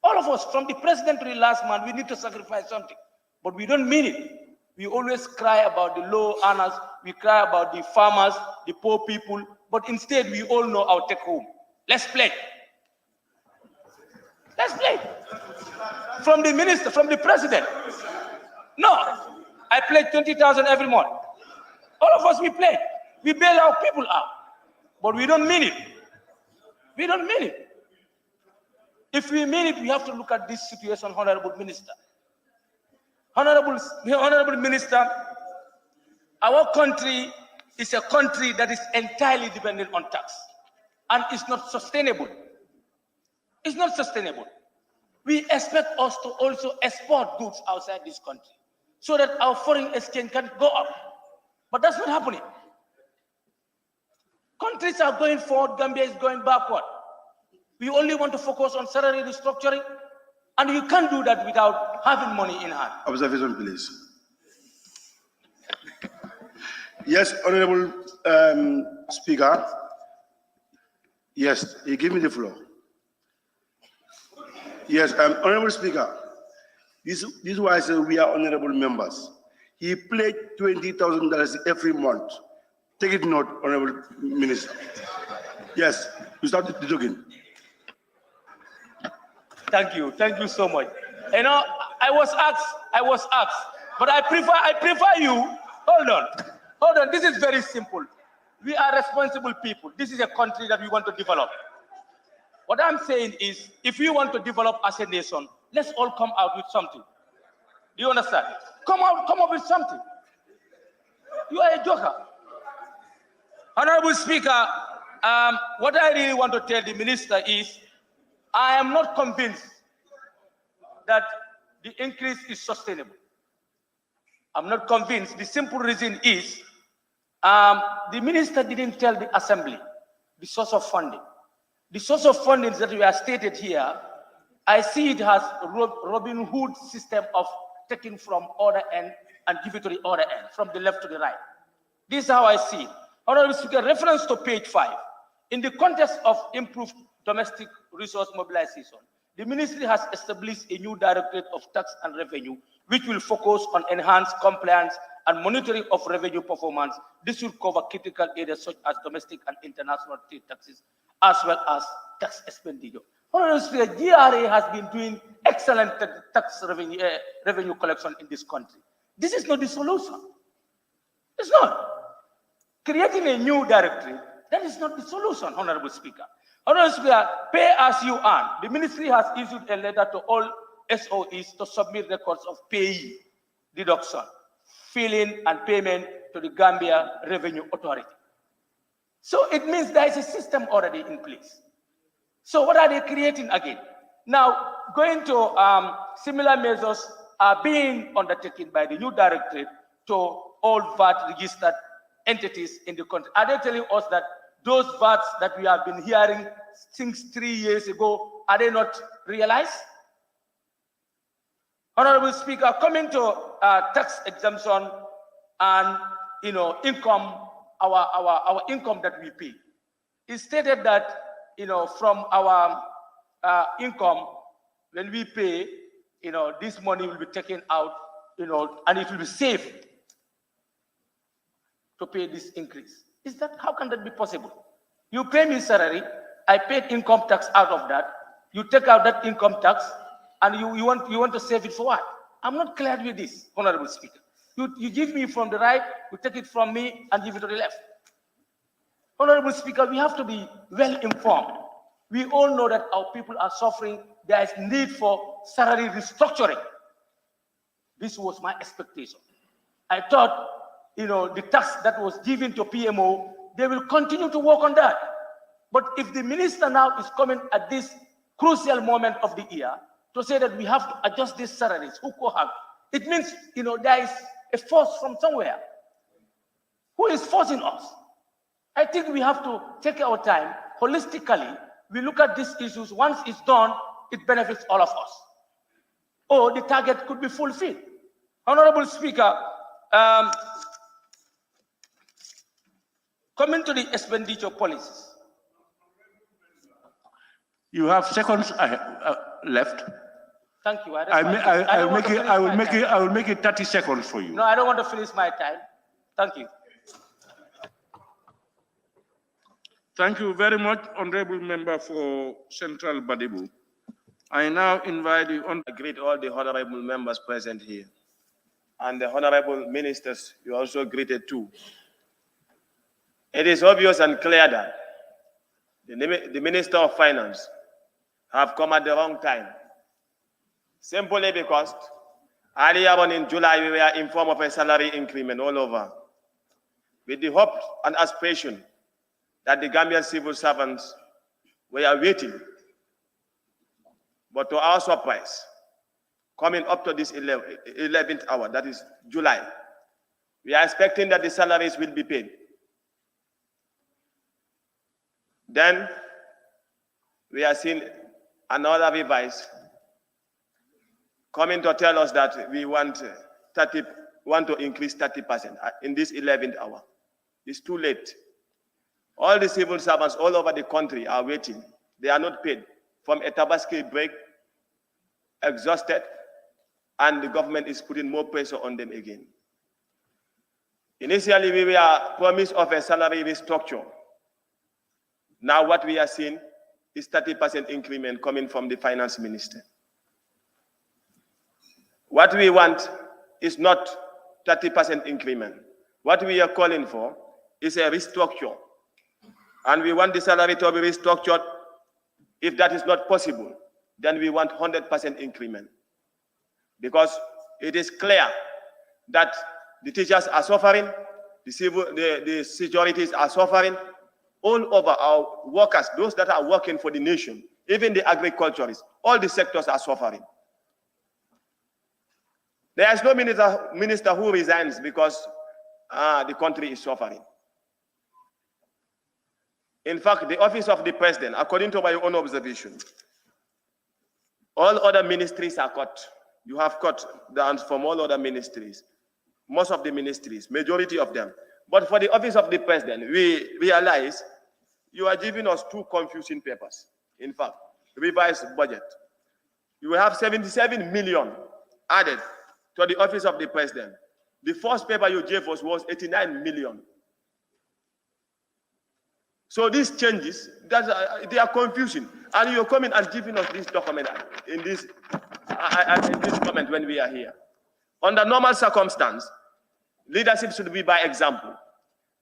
All of us, from the president to the last man, we need to sacrifice something, but we don't mean it. We always cry about the low earners, we cry about the farmers, the poor people, but instead we all know our take home. Let's play. Let's play. From the minister, from the president. No, I play 20,000 every month. All of us, we play. We bail our people out, but we don't mean it. We don't mean it. If we mean it, we have to look at this situation, Honorable Minister. Honorable Minister, our country is a country that is entirely dependent on tax, and it's not sustainable. It's not sustainable. We expect us to also export goods outside this country so that our foreign exchange can go up. But that's not happening. Countries are going forward, Gambia is going backward. We only want to focus on salary restructuring, and you can't do that without having money in hand. Observation, please. Yes, Honorable Speaker. Yes, you give me the floor. Yes, Honorable Speaker. This is why I say we are honorable members. He pledged $20,000 every month. Take it note, Honorable Minister. Yes, you start the joking. Thank you so much. You know, I was asked, but I prefer you. Hold on. This is very simple. We are responsible people. This is a country that we want to develop. What I'm saying is, if we want to develop as a nation, let's all come out with something. Do you understand? Come up with something. You are a joker. Honorable Speaker, what I really want to tell the minister is, I am not convinced that the increase is sustainable. I'm not convinced. The simple reason is, the minister didn't tell the assembly the source of funding. The source of funding that we are stated here, I see it as Robin Hood system of taking from other end and give it to the other end, from the left to the right. This is how I see it. Honorable Speaker, reference to page 5. In the context of improved domestic resource mobilization, the ministry has established a new Directorate of Tax and Revenue, which will focus on enhanced compliance and monitoring of revenue performance. This will cover critical areas such as domestic and international trade taxes, as well as tax expenditure. Honorable Speaker, GRA has been doing excellent tax revenue collection in this country. This is not the solution. It's not. Creating a new directorate, that is not the solution, Honorable Speaker. Honorable Speaker, pay as you earn. The ministry has issued a letter to all SOEs to submit records of payee deduction, filing and payment to the Gambia Revenue Authority. So it means there is a system already in place. So what are they creating again? Now, going to similar measures are being undertaken by the new directorate to all VAT registered entities in the country. Are they telling us that those VATs that we have been hearing since 3 years ago, are they not realized? Honorable Speaker, coming to tax exemption and income, our income that we pay, it's stated that from our income, when we pay, this money will be taken out, and it will be saved to pay this increase. How can that be possible? You pay me salary, I paid income tax out of that, you take out that income tax, and you want to save it for what? I'm not clear with this, Honorable Speaker. You give me from the right, you take it from me and give it to the left. Honorable Speaker, we have to be well informed. We all know that our people are suffering. There is need for salary restructuring. This was my expectation. I thought, the tax that was given to PMO, they will continue to work on that. But if the minister now is coming at this crucial moment of the year to say that we have to adjust these salaries, it means, there is a force from somewhere. Who is forcing us? I think we have to take our time, holistically, we look at these issues. Once it's done, it benefits all of us. Or the target could be fulfilled. Honorable Speaker, coming to the expenditure policies. You have seconds left. Thank you. I will make it 30 seconds for you. No, I don't want to finish my time. Thank you. Thank you very much, Honorable Member for Central Badibu. I now invite you on. I greet all the honorable members present here. And the honorable ministers, you are also greeted too. It is obvious and clear that the Minister of Finance have come at the wrong time. Simply because earlier on in July, we were informed of a salary increment all over, with the hope and aspiration that the Gambian civil servants were waiting. But to our surprise, coming up to this 11th hour, that is July, we are expecting that the salaries will be paid. Then we are seeing another revise coming to tell us that we want to increase 30% in this 11th hour. It's too late. All the civil servants all over the country are waiting. They are not paid from a Tabaski break, exhausted, and the government is putting more pressure on them again. Initially, we were promised of a salary restructure. Now what we are seeing is 30% increment coming from the finance minister. What we want is not 30% increment. What we are calling for is a restructure. And we want the salary to be restructured. If that is not possible, then we want 100% increment. Because it is clear that the teachers are suffering, the securities are suffering, all over our workers, those that are working for the nation, even the agriculturists, all the sectors are suffering. There is no minister who resigns because the country is suffering. In fact, the office of the president, according to my own observation, all other ministries are cut. You have cut down from all other ministries, most of the ministries, majority of them. But for the office of the president, we realize you are giving us two confusing papers. In fact, revised budget. You will have 77 million added to the office of the president. The first paper you gave us was 89 million. So these changes, they are confusing. And you're coming and giving us this document in this comment when we are here. Under normal circumstance, leadership should be by example.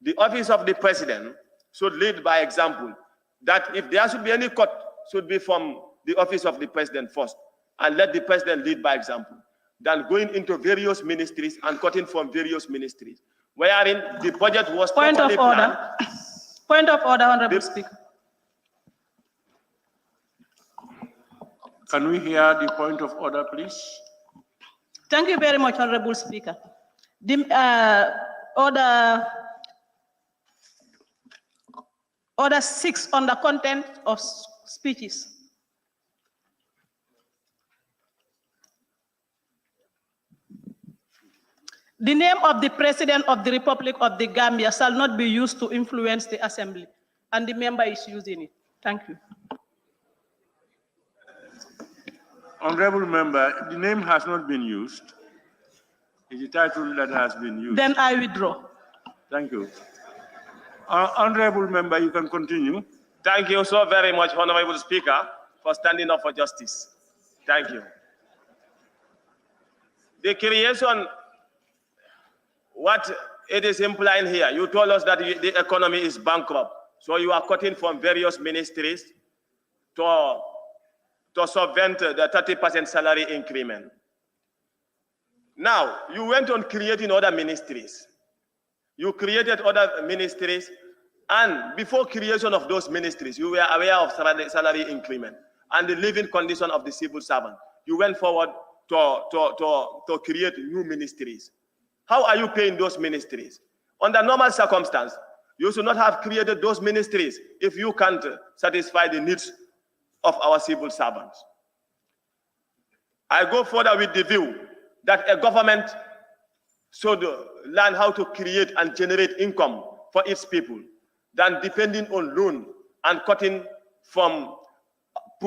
The office of the president should lead by example. That if there should be any cut, should be from the office of the president first, and let the president lead by example, than going into various ministries and cutting from various ministries, wherein the budget was Point of properly order. planned. Point of order, Honorable Speaker. Can we hear the point of order, please? Thank you very much, Honorable Speaker. The order 6 on the content of speeches. The name of the President of the Republic of the Gambia shall not be used to influence the Assembly, and the member is using it. Thank you. Honorable member, the name has not been used. It's the title that has been used. Then I withdraw. Thank you. Honorable member, you can continue. Thank you so very much, Honorable Speaker, for standing up for justice. Thank you. The creation, what it is implying here, you told us that the economy is bankrupt, so you are cutting from various ministries to subvent the 30% salary increment. Now, you went on creating other ministries. You created other ministries, and before creation of those ministries, you were aware of salary increment and the living condition of the civil servant. You went forward to create new ministries. How are you paying those ministries? Under normal circumstance, you should not have created those ministries if you can't satisfy the needs of our civil servants. I go further with the view that a government should learn how to create and generate income for its people than depending on loan and cutting from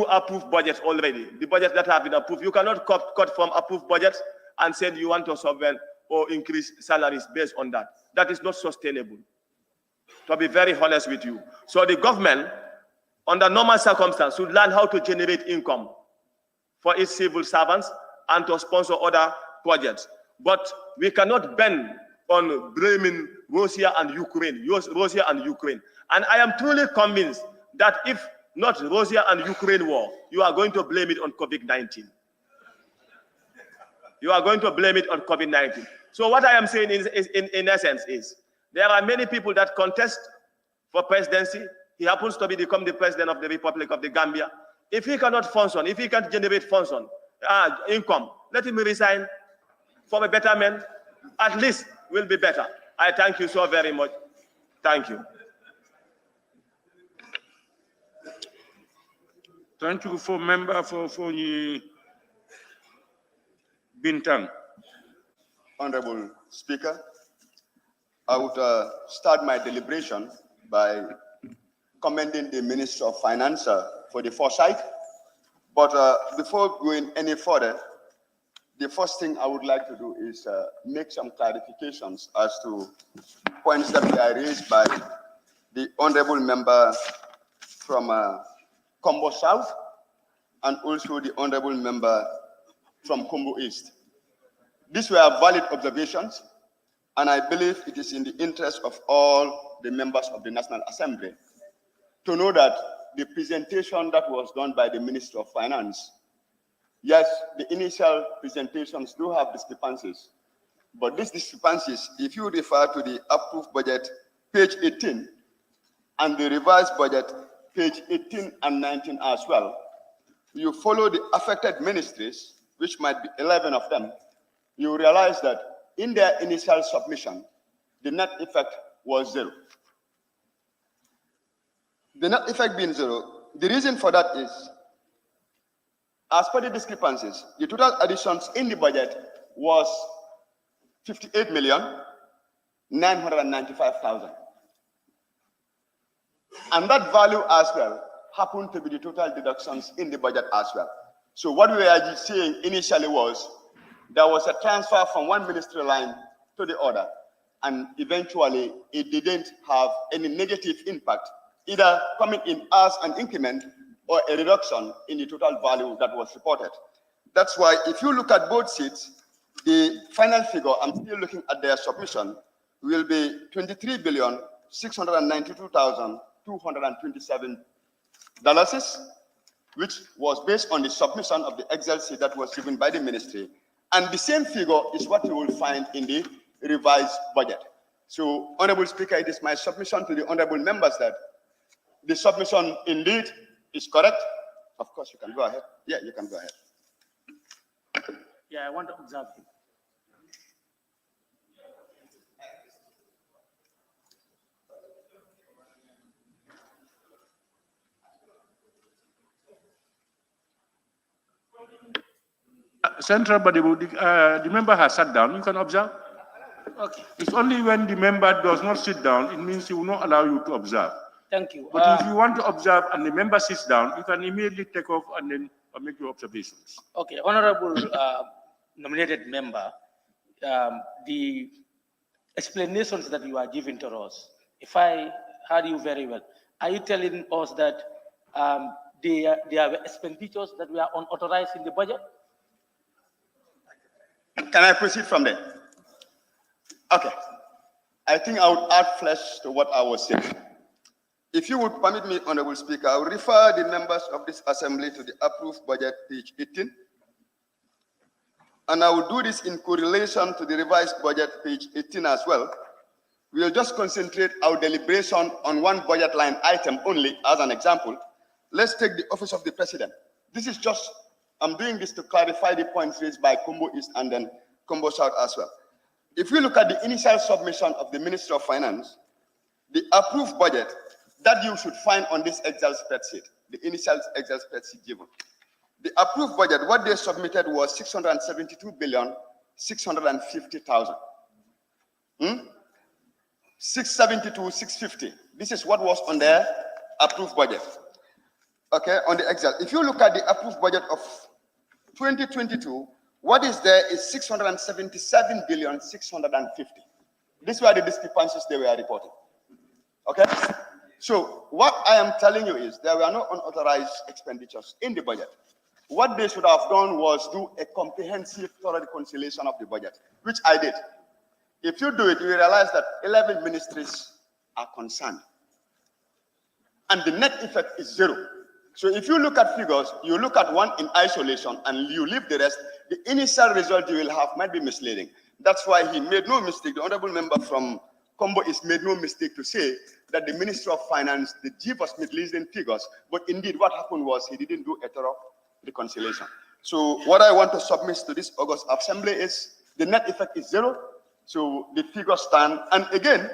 approved budgets already. The budgets that have been approved, you cannot cut from approved budgets and say you want to subvent or increase salaries based on that. That is not sustainable, to be very honest with you. So the government, under normal circumstances, should learn how to generate income for its civil servants and to sponsor other projects. But we cannot bend on blaming Russia and Ukraine. And I am truly convinced that if not Russia and Ukraine war, you are going to blame it on COVID-19. You are going to blame it on COVID-19. So what I am saying is in essence is, there are many people that contest for presidency. He happens to become the president of the Republic of the Gambia. If he cannot function, if he can't generate function, income, let him resign for a betterment. At least will be better. I thank you so very much. Thank you. Thank you for member for Bintang. Honorable Speaker, I would start my deliberation by commending the Minister of Finance for the foresight. But before going any further, the first thing I would like to do is make some clarifications as to points that were raised by the honorable member from Combo South and also the honorable member from Combo East. These were valid observations, and I believe it is in the interest of all the members of the National Assembly to know that the presentation that was done by the Minister of Finance, yes, the initial presentations do have discrepancies, but these discrepancies, if you refer to the approved budget, page 18, and the revised budget, page 18 and 19 as well, you follow the affected ministries, which might be 11 of them, you realize that in their initial submission, the net effect was 0. The net effect being 0, the reason for that is, as per the discrepancies, the total additions in the budget was 58,995,000. And that value as well happened to be the total deductions in the budget as well. So what we were saying initially was, there was a transfer from one ministry line to the other, and eventually it didn't have any negative impact, either coming in as an increment or a reduction in the total value that was reported. That's why if you look at both sheets, the final figure, I'm still looking at their submission, will be $23,692,227, which was based on the submission of the Excel sheet that was given by the ministry. And the same figure is what you will find in the revised budget. So, Honorable Speaker, it is my submission to the honorable members that the submission indeed is correct. Of course, you can go ahead. Yeah, you can go ahead. Yeah, I want to observe it. Central body, the member has sat down. You can observe. Okay. It's only when the member does not sit down, it means he will not allow you to observe. Thank you. But if you want to observe and the member sits down, you can immediately take off and then make your observations. Okay, honorable nominated member, the explanations that you are giving to us, if I heard you very well, are you telling us that there are expenditures that were unauthorized in the budget? Can I proceed from there? Okay. I think I would add flesh to what I was saying. If you would permit me, Honorable Speaker, I will refer the members of this assembly to the approved budget, page 18. And I will do this in correlation to the revised budget, page 18 as well. We will just concentrate our deliberation on one budget line item only as an example. Let's take the Office of the President. This is just, I'm doing this to clarify the points raised by Combo East and then Combo South as well. If we look at the initial submission of the Minister of Finance, the approved budget that you should find on this Excel spreadsheet, the initial Excel spreadsheet given. The approved budget, what they submitted was 672,650,000. 672,650. This is what was on their approved budget. Okay, on the Excel. If you look at the approved budget of 2022, what is there is 677,650,000. These were the discrepancies they were reporting. Okay? So what I am telling you is there were no unauthorized expenditures in the budget. What they should have done was do a comprehensive thorough reconciliation of the budget, which I did. If you do it, you realize that 11 ministries are concerned. And the net effect is 0. So if you look at figures, you look at one in isolation and you leave the rest, the initial result you will have might be misleading. That's why he made no mistake. The honorable member from Combo is made no mistake to say that the Minister of Finance did give us misleading figures, but indeed what happened was he didn't do a thorough reconciliation. So what I want to submit to this August Assembly is the net effect is 0. So the figures stand. And again,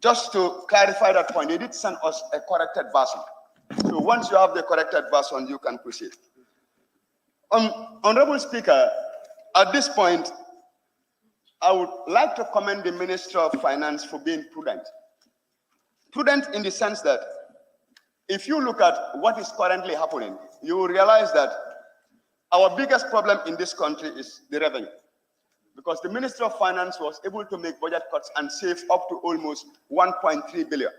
just to clarify that point, they did send us a corrected version. So once you have the corrected version, you can proceed. Honorable Speaker, at this point, I would like to commend the Minister of Finance for being prudent. Prudent in the sense that if you look at what is currently happening, you will realize that our biggest problem in this country is the revenue. Because the Minister of Finance was able to make budget cuts and save up to almost 1.3 billion.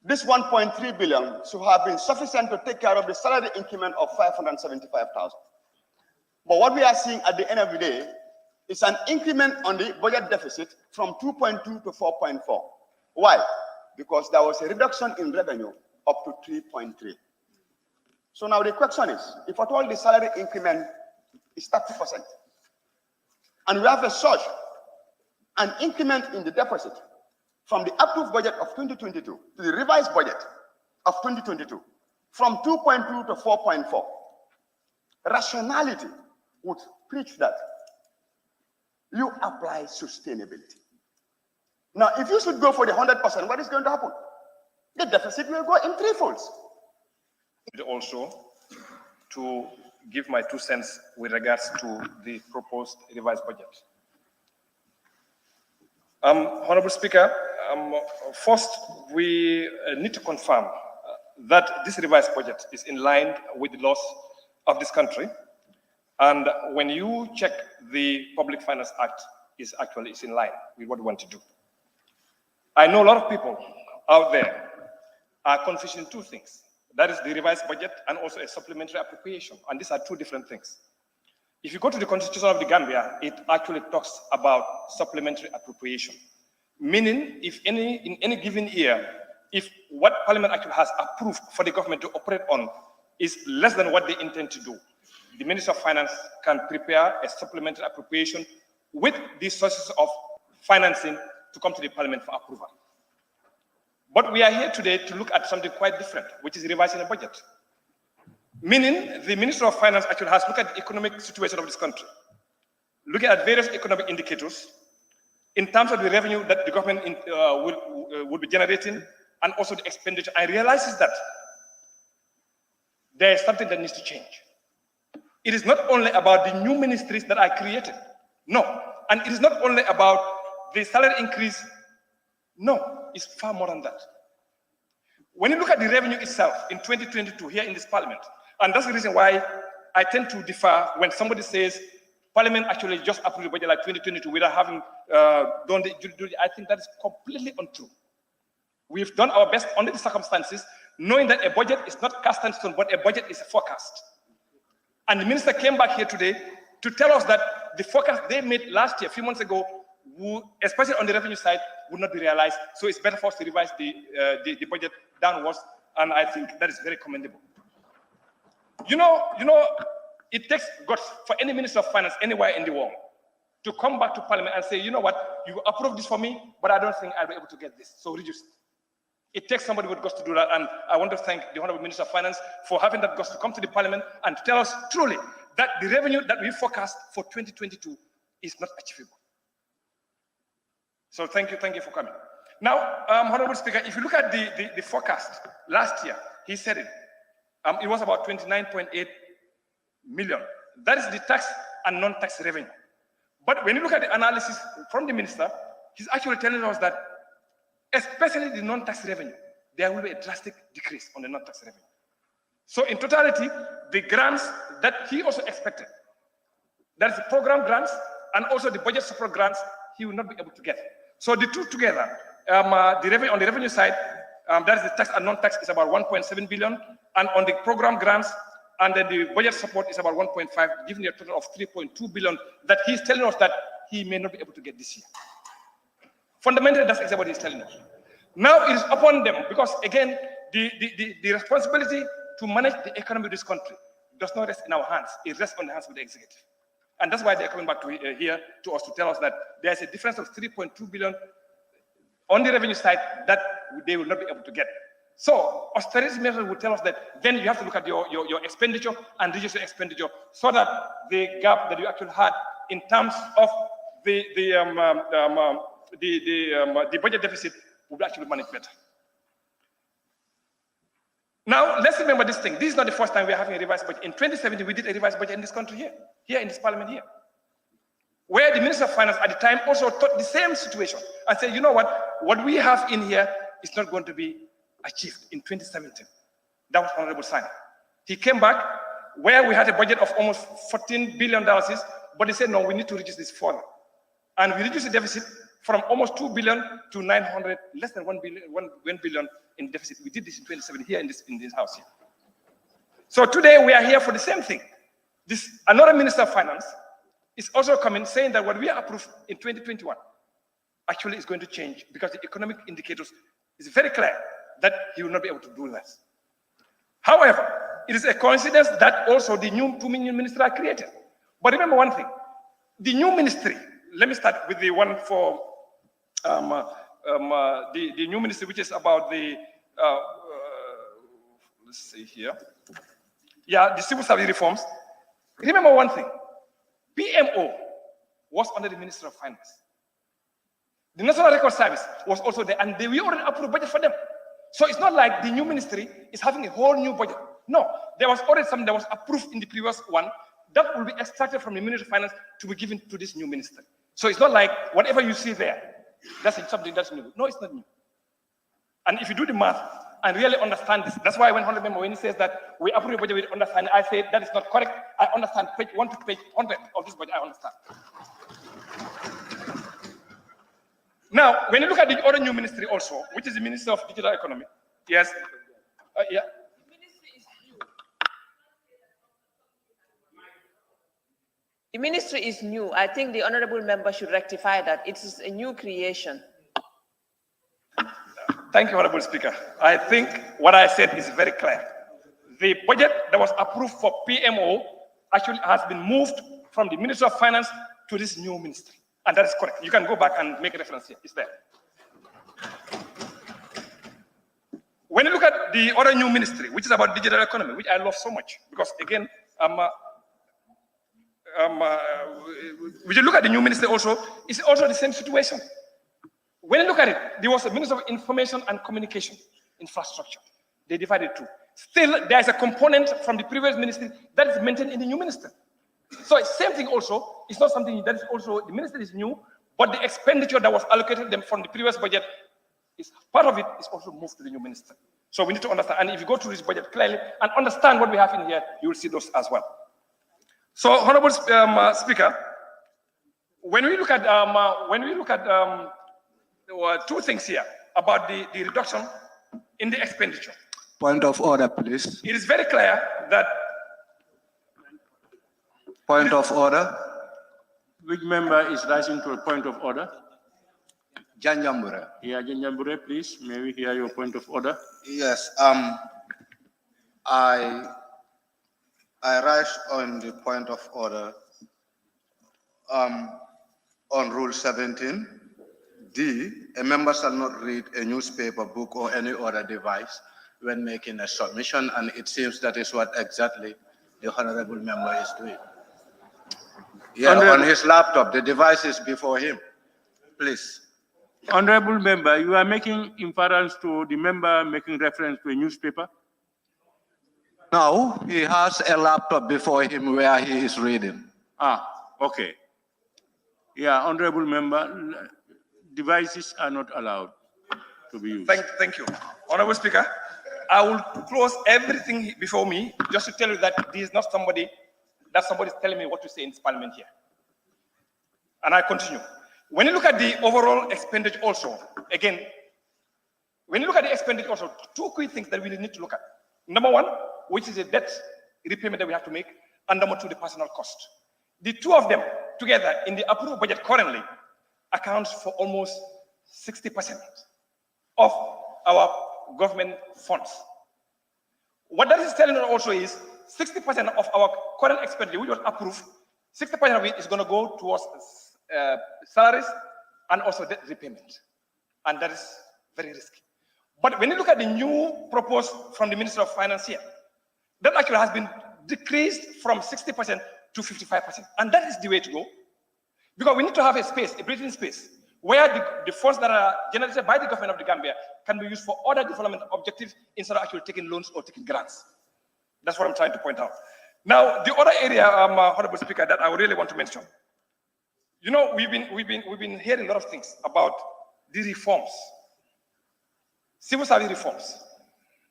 This 1.3 billion should have been sufficient to take care of the salary increment of 575,000. But what we are seeing at the end of the day is an increment on the budget deficit from 2.2 to 4.4. Why? Because there was a reduction in revenue up to 3.3. So now the question is, if at all the salary increment is 30%, and we have a surge, an increment in the deficit from the approved budget of 2022 to the revised budget of 2022, from 2.2 to 4.4, rationality would preach that you apply sustainability. Now, if you should go for the 100%, what is going to happen? The deficit will go in threefolds. Also, to give my 2 cents with regards to the proposed revised budget. Honorable Speaker, first, we need to confirm that this revised budget is in line with the laws of this country. And when you check the Public Finance Act, is in line with what we want to do. I know a lot of people out there are confusing two things. That is the revised budget and also a supplementary appropriation. And these are two different things. If you go to the Constitution of the Gambia, it actually talks about supplementary appropriation. Meaning, if in any given year, if what Parliament actually has approved for the government to operate on is less than what they intend to do, the Minister of Finance can prepare a supplementary appropriation with the sources of financing to come to the Parliament for approval. But we are here today to look at something quite different, which is revising the budget. Meaning, the Minister of Finance actually has looked at the economic situation of this country, looking at various economic indicators in terms of the revenue that the government will be generating and also the expenditure, and realizes that there is something that needs to change. It is not only about the new ministries that are created. No. And it is not only about the salary increase. No, it's far more than that. When you look at the revenue itself in 2022 here in this Parliament, and that's the reason why I tend to differ when somebody says Parliament actually just approved the budget like 2022 without having done the due diligence. I think that is completely untrue. We've done our best under the circumstances, knowing that a budget is not cast in stone, but a budget is a forecast. And the minister came back here today to tell us that the forecast they made last year, a few months ago, especially on the revenue side, would not be realized. So it's better for us to revise the budget downwards, and I think that is very commendable. You know, it takes guts for any minister of finance anywhere in the world to come back to Parliament and say, you know what, you approve this for me, but I don't think I'll be able to get this, so reduce it. It takes somebody with guts to do that, and I want to thank the Honorable Minister of Finance for having that guts to come to the Parliament and to tell us truly that the revenue that we forecast for 2022 is not achievable. So thank you for coming. Now, Honorable Speaker, if you look at the forecast last year, he said it. It was about 29.8 million. That is the tax and non-tax revenue. But when you look at the analysis from the minister, he's actually telling us that especially the non-tax revenue, there will be a drastic decrease on the non-tax revenue. So in totality, the grants that he also expected, that is the program grants and also the budget support grants, he will not be able to get. So the two together, the revenue on the revenue side, that is the tax and non-tax, is about 1.7 billion, and on the program grants and then the budget support is about 1.5, giving a total of 3.2 billion that he's telling us that he may not be able to get this year. Fundamentally, that's exactly what he's telling us. Now it is upon them, because again, the responsibility to manage the economy of this country does not rest in our hands. It rests on the hands of the executive. And that's why they're coming back to here to us to tell us that there's a difference of 3.2 billion on the revenue side that they will not be able to get. So austerity measures will tell us that then you have to look at your expenditure and reduce your expenditure so that the gap that you actually had in terms of the budget deficit will be actually managed better. Now, let's remember this thing. This is not the first time we are having a revised budget. In 2017, we did a revised budget in this country here in this Parliament here, where the Minister of Finance at the time also thought the same situation and said, you know what we have in here is not going to be achieved in 2017. That was Honorable Sani. He came back where we had a budget of almost $14 billion, but he said, no, we need to reduce this further. And we reduced the deficit from almost 2 billion to 900, less than 1 billion in deficit. We did this in 2017 here in this house here. So today we are here for the same thing. Another Minister of Finance is also coming saying that what we approved in 2021 actually is going to change because the economic indicators is very clear that he will not be able to do that. However, it is a coincidence that also the two new ministries are created. But remember one thing, the new ministry, let me start with the one for the new ministry, which is about the, let's see here. Yeah, the civil service reforms. Remember one thing, PMO was under the Ministry of Finance. The National Record Service was also there, and we already approved budget for them. So it's not like the new ministry is having a whole new budget. No, there was already something that was approved in the previous one that will be extracted from the Ministry of Finance to be given to this new ministry. So it's not like whatever you see there, that's something that's new. No, it's not new. And if you do the math and really understand this, that's why when he says that we approve the budget with understanding, I say that is not correct. I understand page 1 to page 100 of this budget, I understand. Now, when you look at the other new ministry also, which is the Ministry of Digital Economy, yes, yeah. The ministry is new. I think the honorable member should rectify that. It is a new creation. Thank you, Honorable Speaker. I think what I said is very clear. The budget that was approved for PMO actually has been moved from the Ministry of Finance to this new ministry. And that is correct. You can go back and make a reference here. It's there. When you look at the other new ministry, which is about digital economy, which I love so much, because again, when you look at the new ministry also, it's also the same situation. When you look at it, there was a Minister of Information and Communication Infrastructure. They divided two. Still, there is a component from the previous ministry that is maintained in the new ministry. So it's same thing also. It's not something that is also, the ministry is new, but the expenditure that was allocated them from the previous budget, is part of it is also moved to the new ministry. So we need to understand. And if you go through this budget clearly and understand what we have in here, you will see those as well. So, Honorable Speaker, when we look at two things here about the reduction in the expenditure. Point of order, please. It is very clear that. Point of order. Which member is rising to a point of order? Janjambure. Yeah, Janjambure, please. May we hear your point of order? Yes. I rise on the point of order on Rule 17. D, a member shall not read a newspaper, book, or any other device when making a submission, and it seems that is what exactly the honorable member is doing. Yeah, on his laptop, the device is before him. Please. Honorable member, you are making inference to the member making reference to a newspaper? No, he has a laptop before him where he is reading. Ah, okay. Yeah, honorable member, devices are not allowed to be used. Thank you. Honorable Speaker, I will close everything before me just to tell you that this is not somebody is telling me what to say in this parliament here. And I continue. When you look at the overall expenditure also, again, when you look at the expenditure also, two key things that we need to look at. Number one, which is a debt repayment that we have to make, and number two, the personal cost. The two of them together in the approved budget currently accounts for almost 60% of our government funds. What that is telling us also is 60% of our current expenditure, which was approved, 60% of it is going to go towards salaries and also debt repayment. And that is very risky. But when you look at the new proposed from the Minister of Finance here, that actually has been decreased from 60% to 55%. And that is the way to go. Because we need to have a space, a breathing space, where the funds that are generated by the government of the Gambia can be used for other development objectives instead of actually taking loans or taking grants. That's what I'm trying to point out. Now, the other area, Honorable Speaker, that I really want to mention. You know, we've been hearing a lot of things about the reforms, civil service reforms.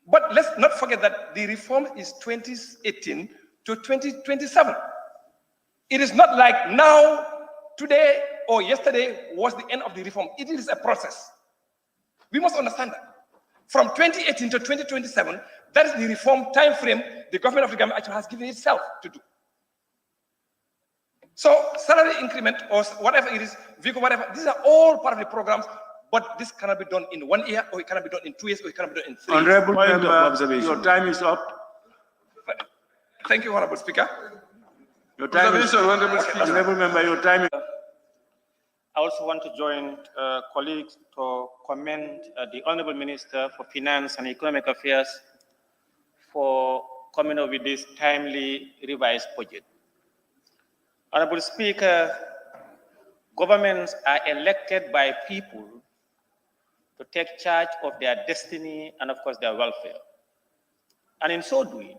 But let's not forget that the reform is 2018 to 2027. It is not like now, today, or yesterday was the end of the reform. It is a process. We must understand that. From 2018 to 2027, that is the reform time frame the government of the Gambia actually has given itself to do. So salary increment or whatever it is, vehicle, whatever, these are all part of the programs, but this cannot be done in 1 year, or it cannot be done in 2 years, or it cannot be done in 3 years. Honorable member, your time is up. Thank you, Honorable Speaker. Your time is up. Honorable member, your time is up. I also want to join colleagues to commend the Honorable Minister for Finance and Economic Affairs for coming up with this timely revised budget. Honorable Speaker, governments are elected by people to take charge of their destiny and, of course, their welfare. And in so doing,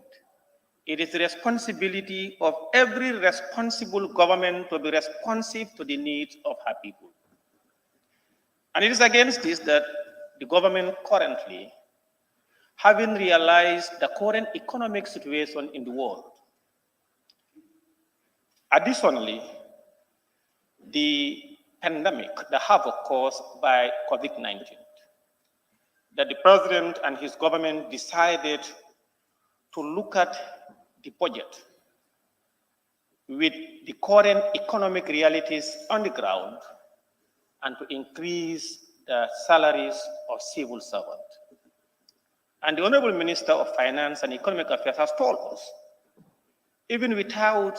it is the responsibility of every responsible government to be responsive to the needs of her people. And it is against this that the government currently, having realized the current economic situation in the world, additionally, the pandemic, the havoc caused by COVID-19, that the president and his government decided to look at the budget with the current economic realities on the ground and to increase the salaries of civil servants. And the Honorable Minister of Finance and Economic Affairs has told us, even without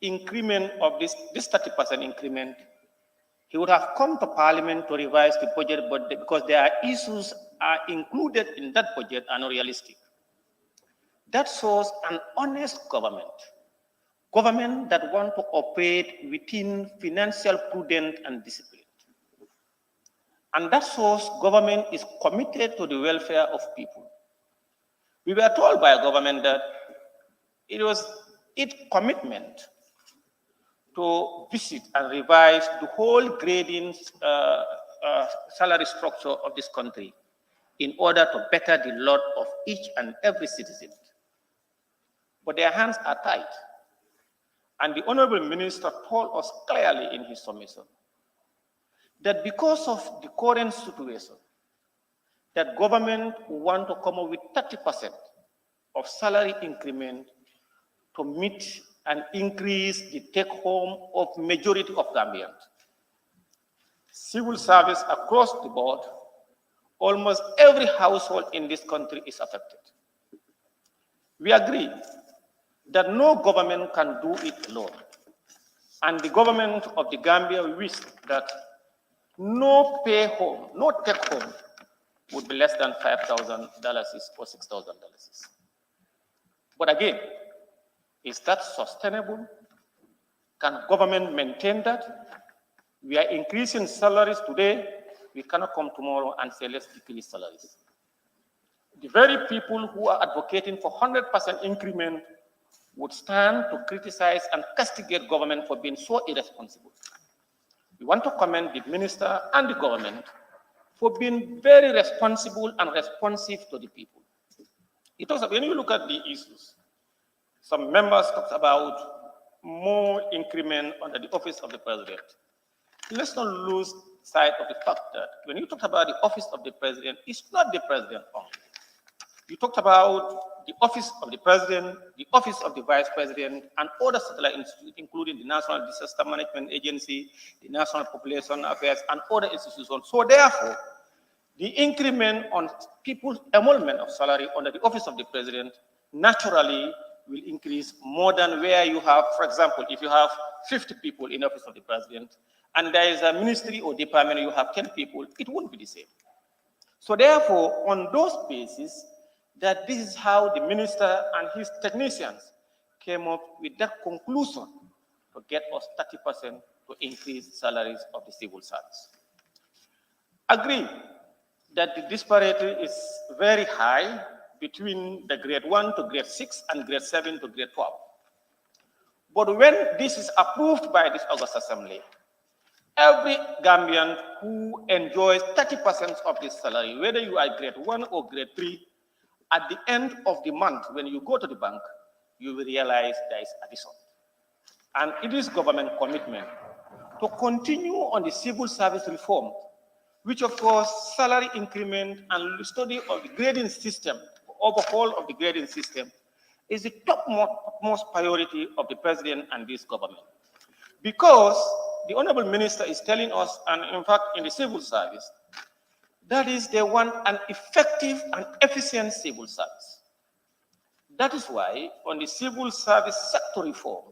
increment of this 30% increment, he would have come to Parliament to revise the budget, but because there are issues are included in that budget are not realistic. That shows an honest government that want to operate within financial prudence and discipline. And that shows government is committed to the welfare of people. We were told by a government that it was its commitment to visit and revise the whole grading salary structure of this country in order to better the lot of each and every citizen. But their hands are tied. And the Honorable Minister told us clearly in his submission that because of the current situation, that government want to come up with 30% of salary increment to meet and increase the take-home of majority of Gambians. Civil service across the board, almost every household in this country is affected. We agree that no government can do it alone. And the government of the Gambia wished that no pay-home, no take-home would be less than $5,000 or $6,000. But again, is that sustainable? Can government maintain that? We are increasing salaries today. We cannot come tomorrow and say, let's decrease salaries. The very people who are advocating for 100% increment would stand to criticize and castigate government for being so irresponsible. We want to commend the minister and the government for being very responsible and responsive to the people. It also, when you look at the issues, some members talked about more increment under the office of the president. Let's not lose sight of the fact that when you talk about the office of the president, it's not the president only. You talked about the office of the president, the office of the vice president, and other satellite institutes, including the National Disaster Management Agency, the National Population Affairs, and other institutions. So therefore, the increment on people's emolument of salary under the office of the president naturally will increase more than where you have, for example, if you have 50 people in the office of the president, and there is a ministry or department, you have 10 people, it won't be the same. So therefore, on those bases, that this is how the minister and his technicians came up with that conclusion to get us 30% to increase salaries of the civil service. Agree that the disparity is very high between the grade 1 to grade 6 and grade 7 to grade 12. But when this is approved by this August Assembly, every Gambian who enjoys 30% of this salary, whether you are grade 1 or grade 3, at the end of the month, when you go to the bank, you will realize there is addition. And it is government commitment to continue on the civil service reform, which of course, salary increment and study of the grading system, overhaul of the grading system, is the topmost priority of the president and this government. Because the Honorable Minister is telling us, and in fact in the civil service, that is they want an effective and efficient civil service. That is why on the civil service sector reform,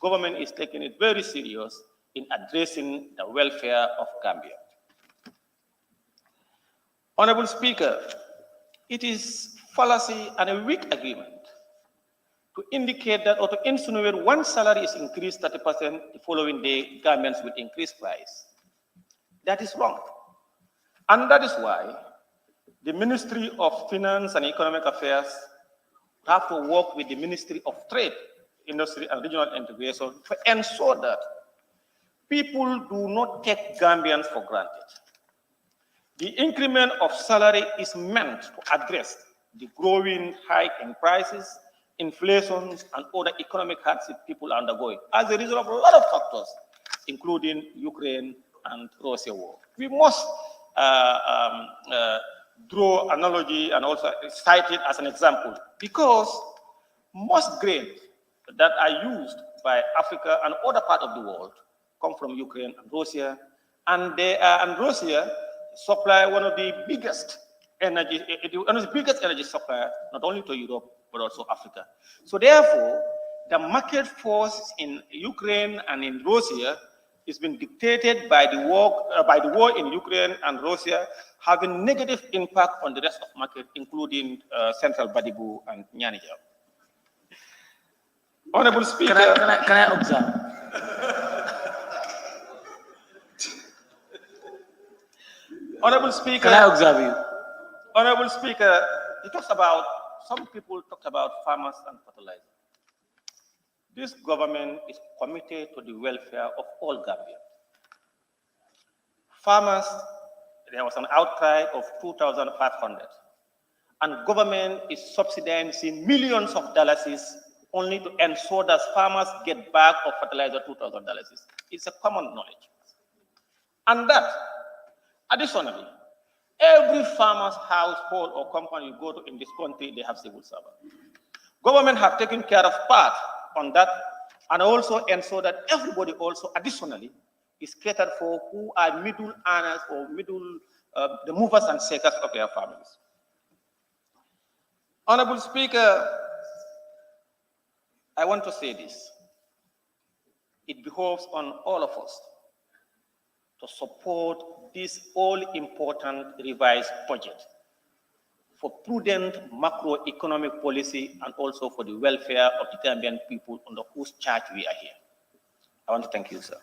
government is taking it very serious in addressing the welfare of Gambia. Honorable Speaker, it is fallacy and a weak agreement to indicate that or to insinuate one salary is increased 30%, the following day Gambians will increase price. That is wrong. And that is why the Ministry of Finance and Economic Affairs have to work with the Ministry of Trade, Industry and Regional Integration to ensure that people do not take Gambians for granted. The increment of salary is meant to address the growing hike in prices, inflation, and other economic hardship people are undergoing as a result of a lot of factors, including Ukraine and Russia war. We must draw analogy and also cite it as an example because most grains that are used by Africa and other parts of the world come from Ukraine and Russia, and Russia supply one of the biggest energy supplier, not only to Europe, but also Africa. So therefore, the market force in Ukraine and in Russia is being dictated by the war in Ukraine and Russia, having negative impact on the rest of market, including Central Badibu and Nyanija. Honorable Speaker. Can I observe? Honorable Speaker. Can I observe you? Honorable Speaker, some people talked about farmers and fertilizer. This government is committed to the welfare of all Gambians. Farmers, there was an outcry of 2,500, and government is subsidizing millions of dollars only to ensure that farmers get back of fertilizer $2,000. It's a common knowledge. And that, additionally, every farmer's household or company you go to in this country, they have civil servants. Government have taken care of part on that and also ensure that everybody also additionally is catered for who are middle earners or the movers and shakers of their families. Honorable Speaker, I want to say this. It behoves on all of us to support this all-important revised budget for prudent macroeconomic policy and also for the welfare of the Gambian people under whose charge we are here. I want to thank you, sir.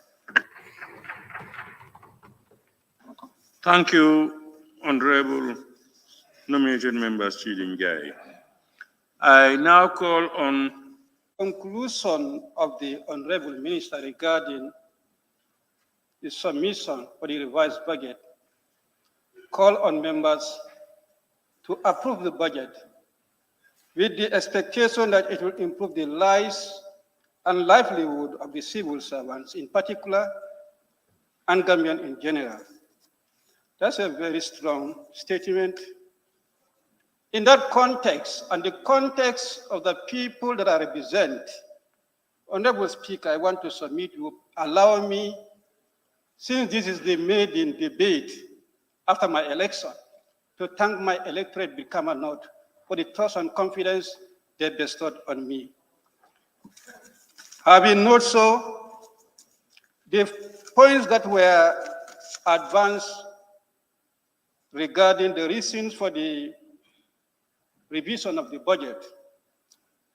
Thank you, Honorable nominated member Chidin Gai. I now call on conclusion of the Honorable Minister regarding the submission for the revised budget. Call on members to approve the budget with the expectation that it will improve the lives and livelihood of the civil servants in particular and Gambian in general. That's a very strong statement. In that context, and the context of the people that I represent, Honorable Speaker, I want to submit you, allow me, since this is the maiden debate after my election, to thank my electorate, Brikama North, for the trust and confidence they bestowed on me. Having noted so, the points that were advanced regarding the reasons for the revision of the budget,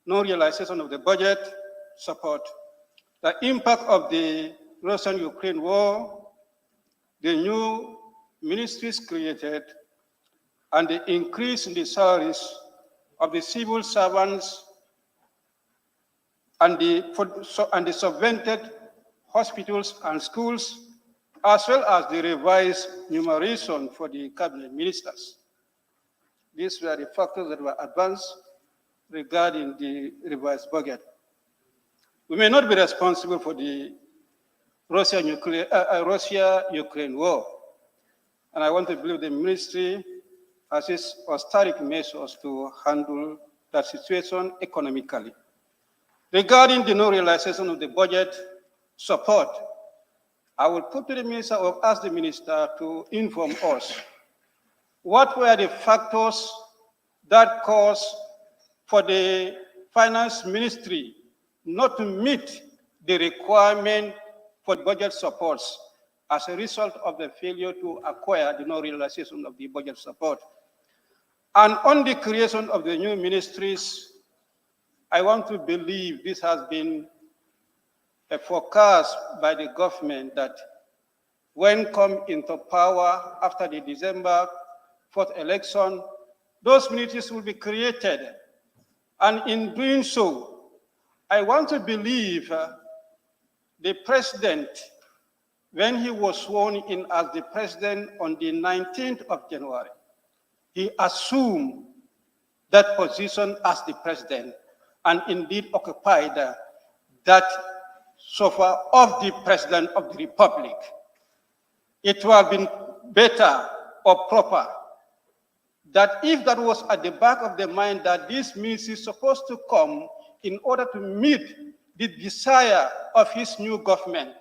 no realization of the budget, support, the impact of the Russian-Ukraine war, the new ministries created, and the increase in the salaries of the civil servants and the subvented hospitals and schools, as well as the revised numeration for the cabinet ministers. These were the factors that were advanced regarding the revised budget. We may not be responsible for the Russia-Ukraine war, and I want to believe the ministry has its austeric measures to handle that situation economically. Regarding the no realization of the budget, support, I will put to the minister or ask the minister to inform us what were the factors that caused for the finance ministry not to meet the requirement for budget supports as a result of the failure to acquire the no-realization of the budget support. And on the creation of the new ministries, I want to believe this has been a forecast by the government that when come into power after the December 4th election, those ministries will be created. And in doing so, I want to believe the president, when he was sworn in as the president on the 19th of January, he assumed that position as the president and indeed occupied that sofa of the president of the republic. It would have been better or proper that if that was at the back of the mind that this ministry is supposed to come in order to meet the desire of his new government,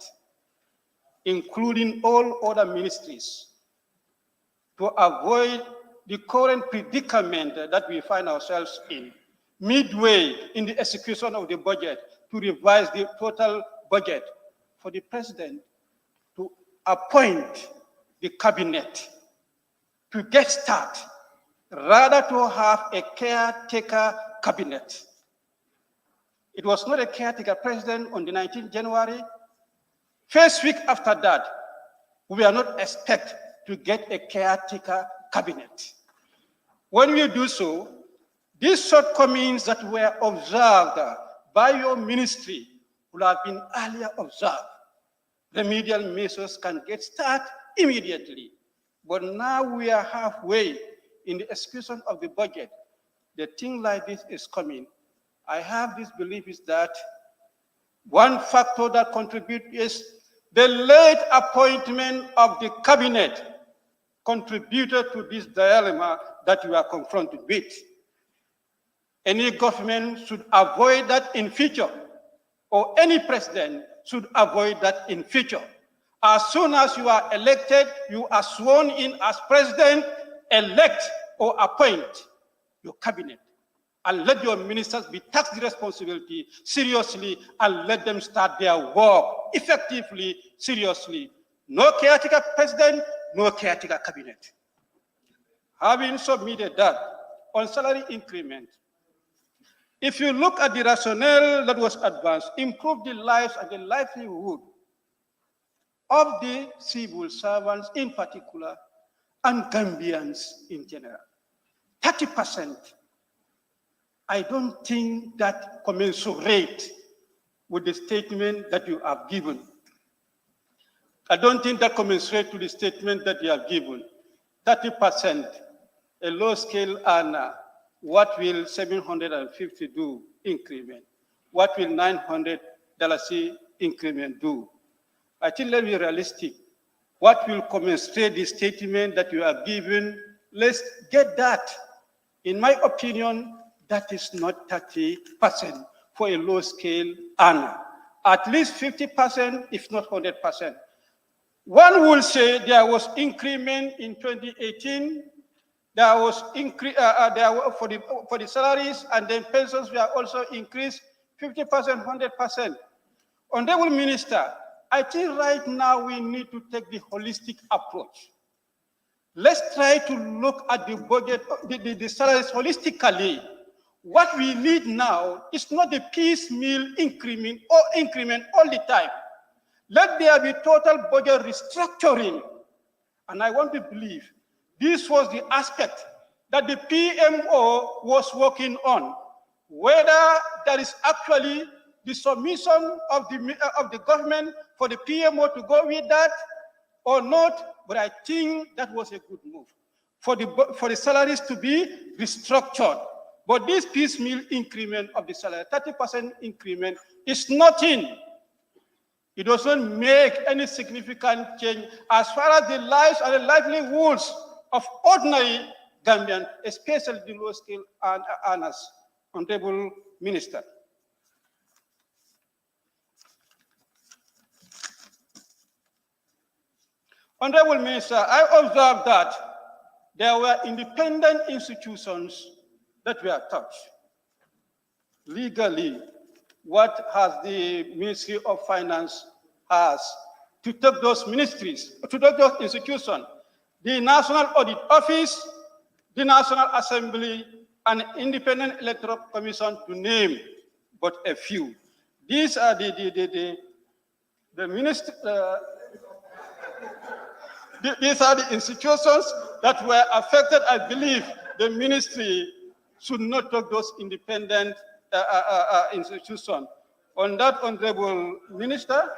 including all other ministries, to avoid the current predicament that we find ourselves in, midway in the execution of the budget, to revise the total budget, for the president to appoint the cabinet to get started, rather to have a caretaker cabinet. It was not a caretaker president on the 19th January. First week after that, we are not expected to get a caretaker cabinet. When we do so, these shortcomings that were observed by your ministry will have been earlier observed. Remedial measures can get started immediately. But now we are halfway in the execution of the budget. The thing like this is coming. I have this belief is that one factor that contributes is the late appointment of the cabinet contributed to this dilemma that we are confronted with. Any government should avoid that in future, or any president should avoid that in future. As soon as you are elected, you are sworn in as president, elect or appoint your cabinet, and let your ministers be taxed the responsibility seriously and let them start their work effectively, seriously. No caretaker president, no caretaker cabinet. Having submitted that on salary increment, if you look at the rationale that was advanced, improve the lives and the livelihood of the civil servants in particular and Gambians in general. 30%, I don't think that commensurate with the statement that you have given. I don't think that commensurate to the statement that you have given. 30%, a low-scale earner, what will 750 do increment? What will $900 increment do? I think let's be realistic. What will commensurate the statement that you have given? Let's get that. In my opinion, that is not 30% for a low-scale earner. At least 50%, if not 100%. One will say there was increment in 2018. There was increase for the salaries, and then pensions were also increased 50%, 100%. Honorable Minister, I think right now we need to take the holistic approach. Let's try to look at the budget, the salaries holistically. What we need now is not the piecemeal increment all the time. Let there be total budget restructuring. And I want to believe this was the aspect that the PMO was working on, whether there is actually the submission of the government for the PMO to go with that or not, but I think that was a good move for the salaries to be restructured. But this piecemeal increment of the salary, 30% increment, is nothing. It doesn't make any significant change as far as the lives and the livelihoods of ordinary Gambians, especially the low-scale earners. Honorable Minister. Honorable Minister, I observed that there were independent institutions that were touched. Legally, what has the Ministry of Finance has to take those ministries, to take those institutions? The National Audit Office, the National Assembly, and Independent Electoral Commission, to name but a few. These are these are the institutions that were affected. I believe the ministry should not take those independent institutions. On that, Honorable Minister,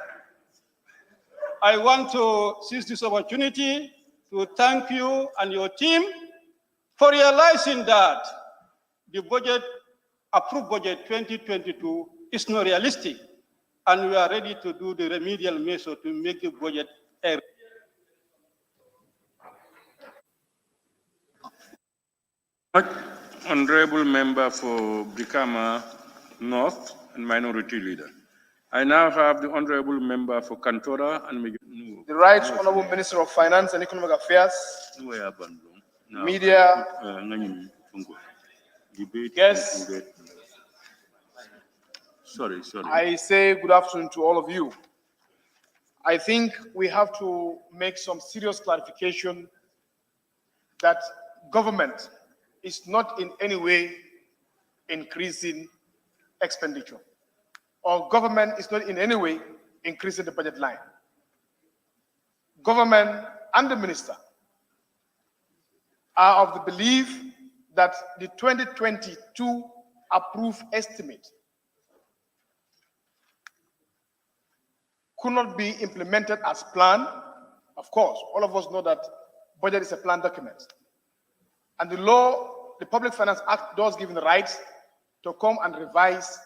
I want to seize this opportunity to thank you and your team for realizing that the budget, approved budget 2022 is not realistic, and we are ready to do the remedial measure to make the budget a Honorable Member for Brikama North and Minority Leader. I now have the Honorable Member for Kantora and the Right Honorable Minister of Finance and Economic Affairs, Media, guests. Sorry. I say good afternoon to all of you. I think we have to make some serious clarification that government is not in any way increasing expenditure, or government is not in any way increasing the budget line. Government and the minister are of the belief that the 2022 approved estimate could not be implemented as planned. Of course, all of us know that budget is a planned document. And the law, the Public Finance Act, does give the right to come and revise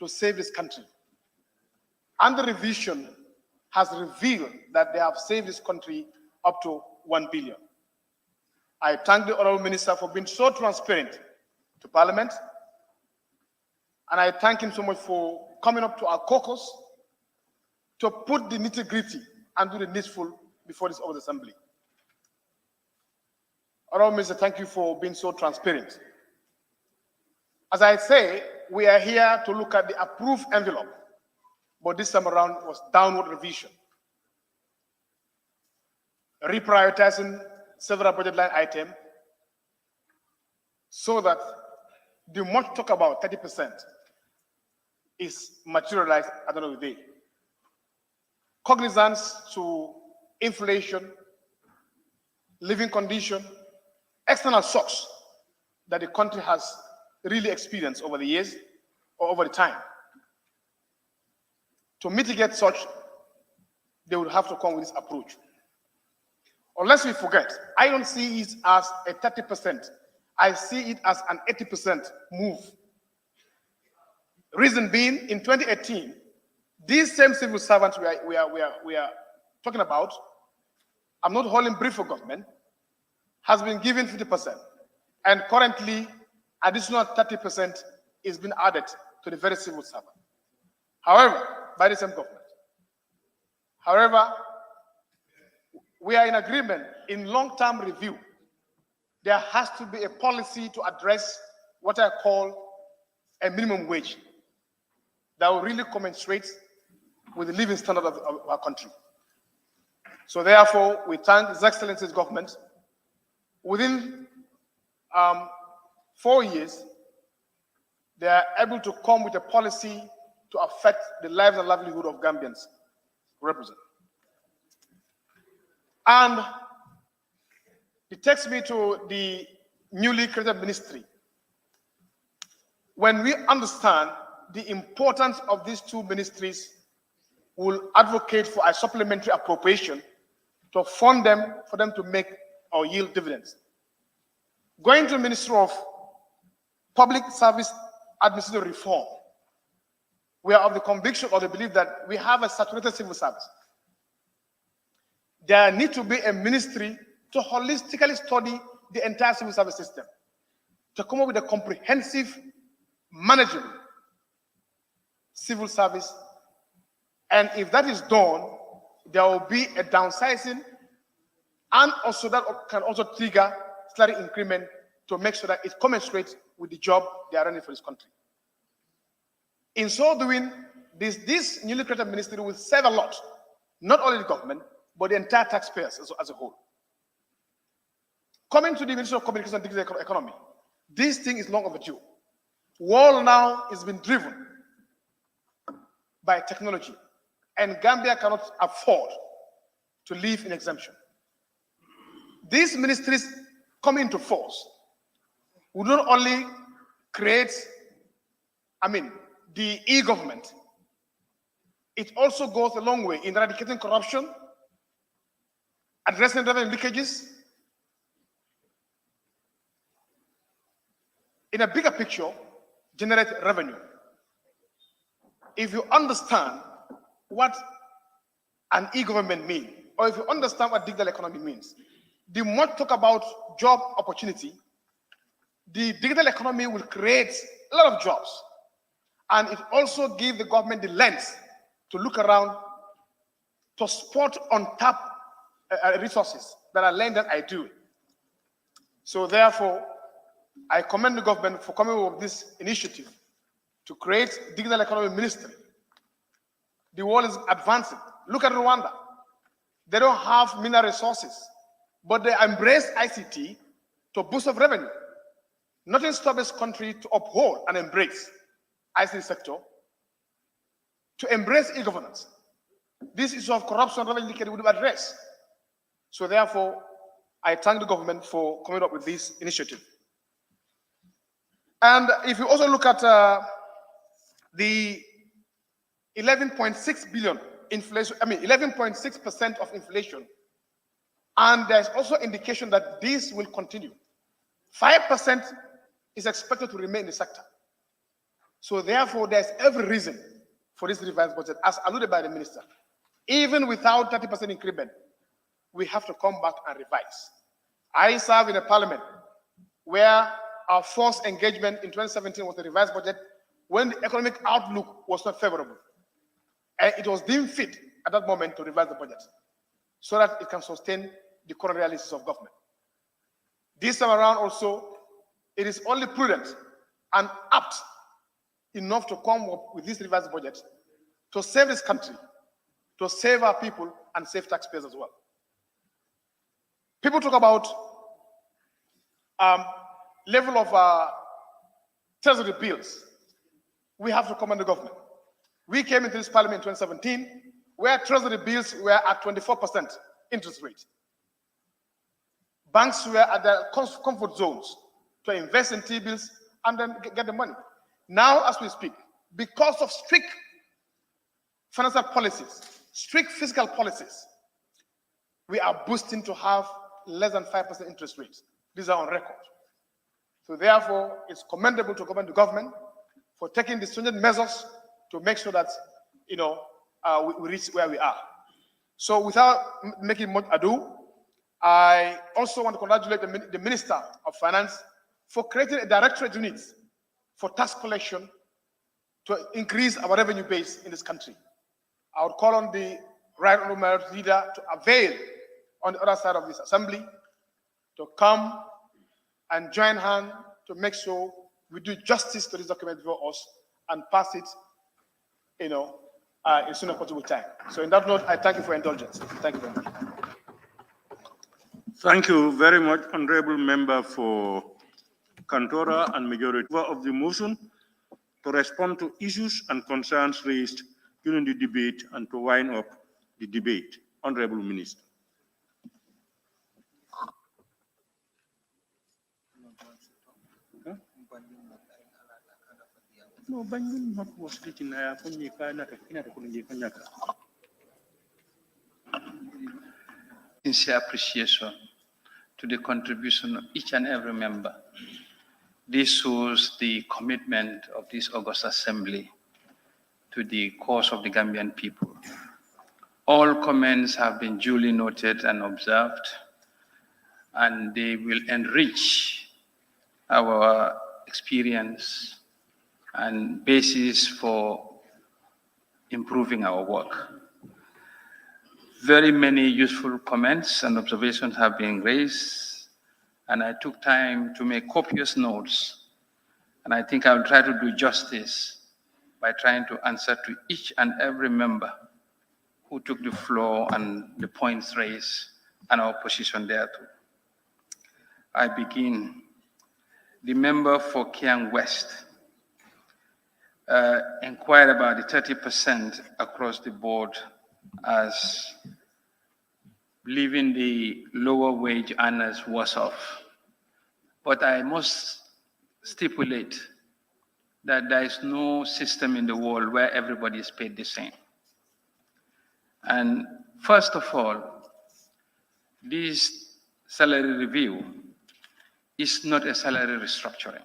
to save this country. And the revision has revealed that they have saved this country up to 1 billion. I thank the Honorable Minister for being so transparent to Parliament. And I thank him so much for coming up to our caucus to put the nitty-gritty and do the needful before this House Assembly. Honorable Minister, thank you for being so transparent. As I say, we are here to look at the approved envelope, but this time around was downward revision, reprioritizing several budget line items so that the much talk about 30% is materialized at the end of the day. Cognizance to inflation, living condition, external shocks that the country has really experienced over the years or over the time. To mitigate such, they would have to come with this approach. Unless we forget, I don't see it as a 30%. I see it as an 80% move. Reason being, in 2018, these same civil servants we are talking about, I'm not holding brief for government, has been given 50%. And currently, additional 30% is being added to the very civil servant. However, by the same government. However, we are in agreement in long-term review. There has to be a policy to address what I call a minimum wage that will really commensurate with the living standard of our country. So therefore, we thank His Excellency's government. Within 4 years, they are able to come with a policy to affect the lives and livelihood of Gambians represent. And it takes me to the newly created ministry. When we understand the importance of these two ministries, we'll advocate for a supplementary appropriation to fund them, for them to make or yield dividends. Going to the Ministry of Public Service Administrative Reform, we are of the conviction or the belief that we have a saturated civil service. There needs to be a ministry to holistically study the entire civil service system, to come up with a comprehensive, manageable civil service. And if that is done, there will be a downsizing And also that can also trigger salary increment to make sure that it commensurates with the job they are running for this country. In so doing, this newly created ministry will save a lot, not only the government, but the entire taxpayers as a whole. Coming to the Ministry of Communication and Digital Economy, this thing is long overdue. World now is being driven by technology, and Gambia cannot afford to live in exemption. These ministries come into force will not only create, the e-government, it also goes a long way in eradicating corruption, addressing revenue leakages. In a bigger picture, generate revenue. If you understand what an e-government means, or if you understand what digital economy means, the more talk about job opportunity, the digital economy will create a lot of jobs. And it also gives the government the lens to look around to spot on tap resources that are landed ideally. So therefore, I commend the government for coming up with this initiative to create digital economy ministry. The world is advancing. Look at Rwanda. They don't have mineral resources, but they embrace ICT to boost up revenue. Nothing stops this country to uphold and embrace ICT sector, to embrace e-governance. This issue of corruption revenue leakage will be addressed. So therefore, I thank the government for coming up with this initiative. And if you also look at the 11.6 billion inflation, 11.6% of inflation, and there's also indication that this will continue. 5% is expected to remain in the sector. So therefore, there's every reason for this revised budget, as alluded by the minister. Even without 30% increment, we have to come back and revise. I serve in a parliament where our first engagement in 2017 was the revised budget when the economic outlook was not favorable. And it was deemed fit at that moment to revise the budget so that it can sustain the current realities of government. This time around also, it is only prudent and apt enough to come up with this revised budget to save this country, to save our people and save taxpayers as well. People talk about level of treasury bills. We have to commend the government. We came into this parliament in 2017 where treasury bills were at 24% interest rate. Banks were at their comfort zones to invest in T-bills and then get the money. Now, as we speak, because of strict financial policies, strict fiscal policies, we are boosting to have less than 5% interest rates. These are on record. So therefore, it's commendable to commend the government for taking the stringent measures to make sure that we reach where we are. So without making much ado, I also want to congratulate the Minister of Finance for creating a directorate unit for tax collection to increase our revenue base in this country. I would call on the right honorable leader to avail on the other side of this assembly to come and join hands to make sure we do justice to this document before us and pass it, in soon as possible time. So in that note, I thank you for your indulgence. Thank you very much. Thank you very much, Honorable Member for Kantora and Majority of the motion to respond to issues and concerns raised during the debate and to wind up the debate. Honorable Minister. No, not was written. Sincere appreciation to the contribution of each and every member. This shows the commitment of this August Assembly to the cause of the Gambian people. All comments have been duly noted and observed, and they will enrich our experience and basis for improving our work. Very many useful comments and observations have been raised, and I took time to make copious notes. And I think I will try to do justice by trying to answer to each and every member who took the floor and the points raised and our position thereto. I begin. The member for Kiang West inquired about the 30% across the board as leaving the lower wage earners worse off. But I must stipulate that there is no system in the world where everybody is paid the same. And first of all, this salary review is not a salary restructuring.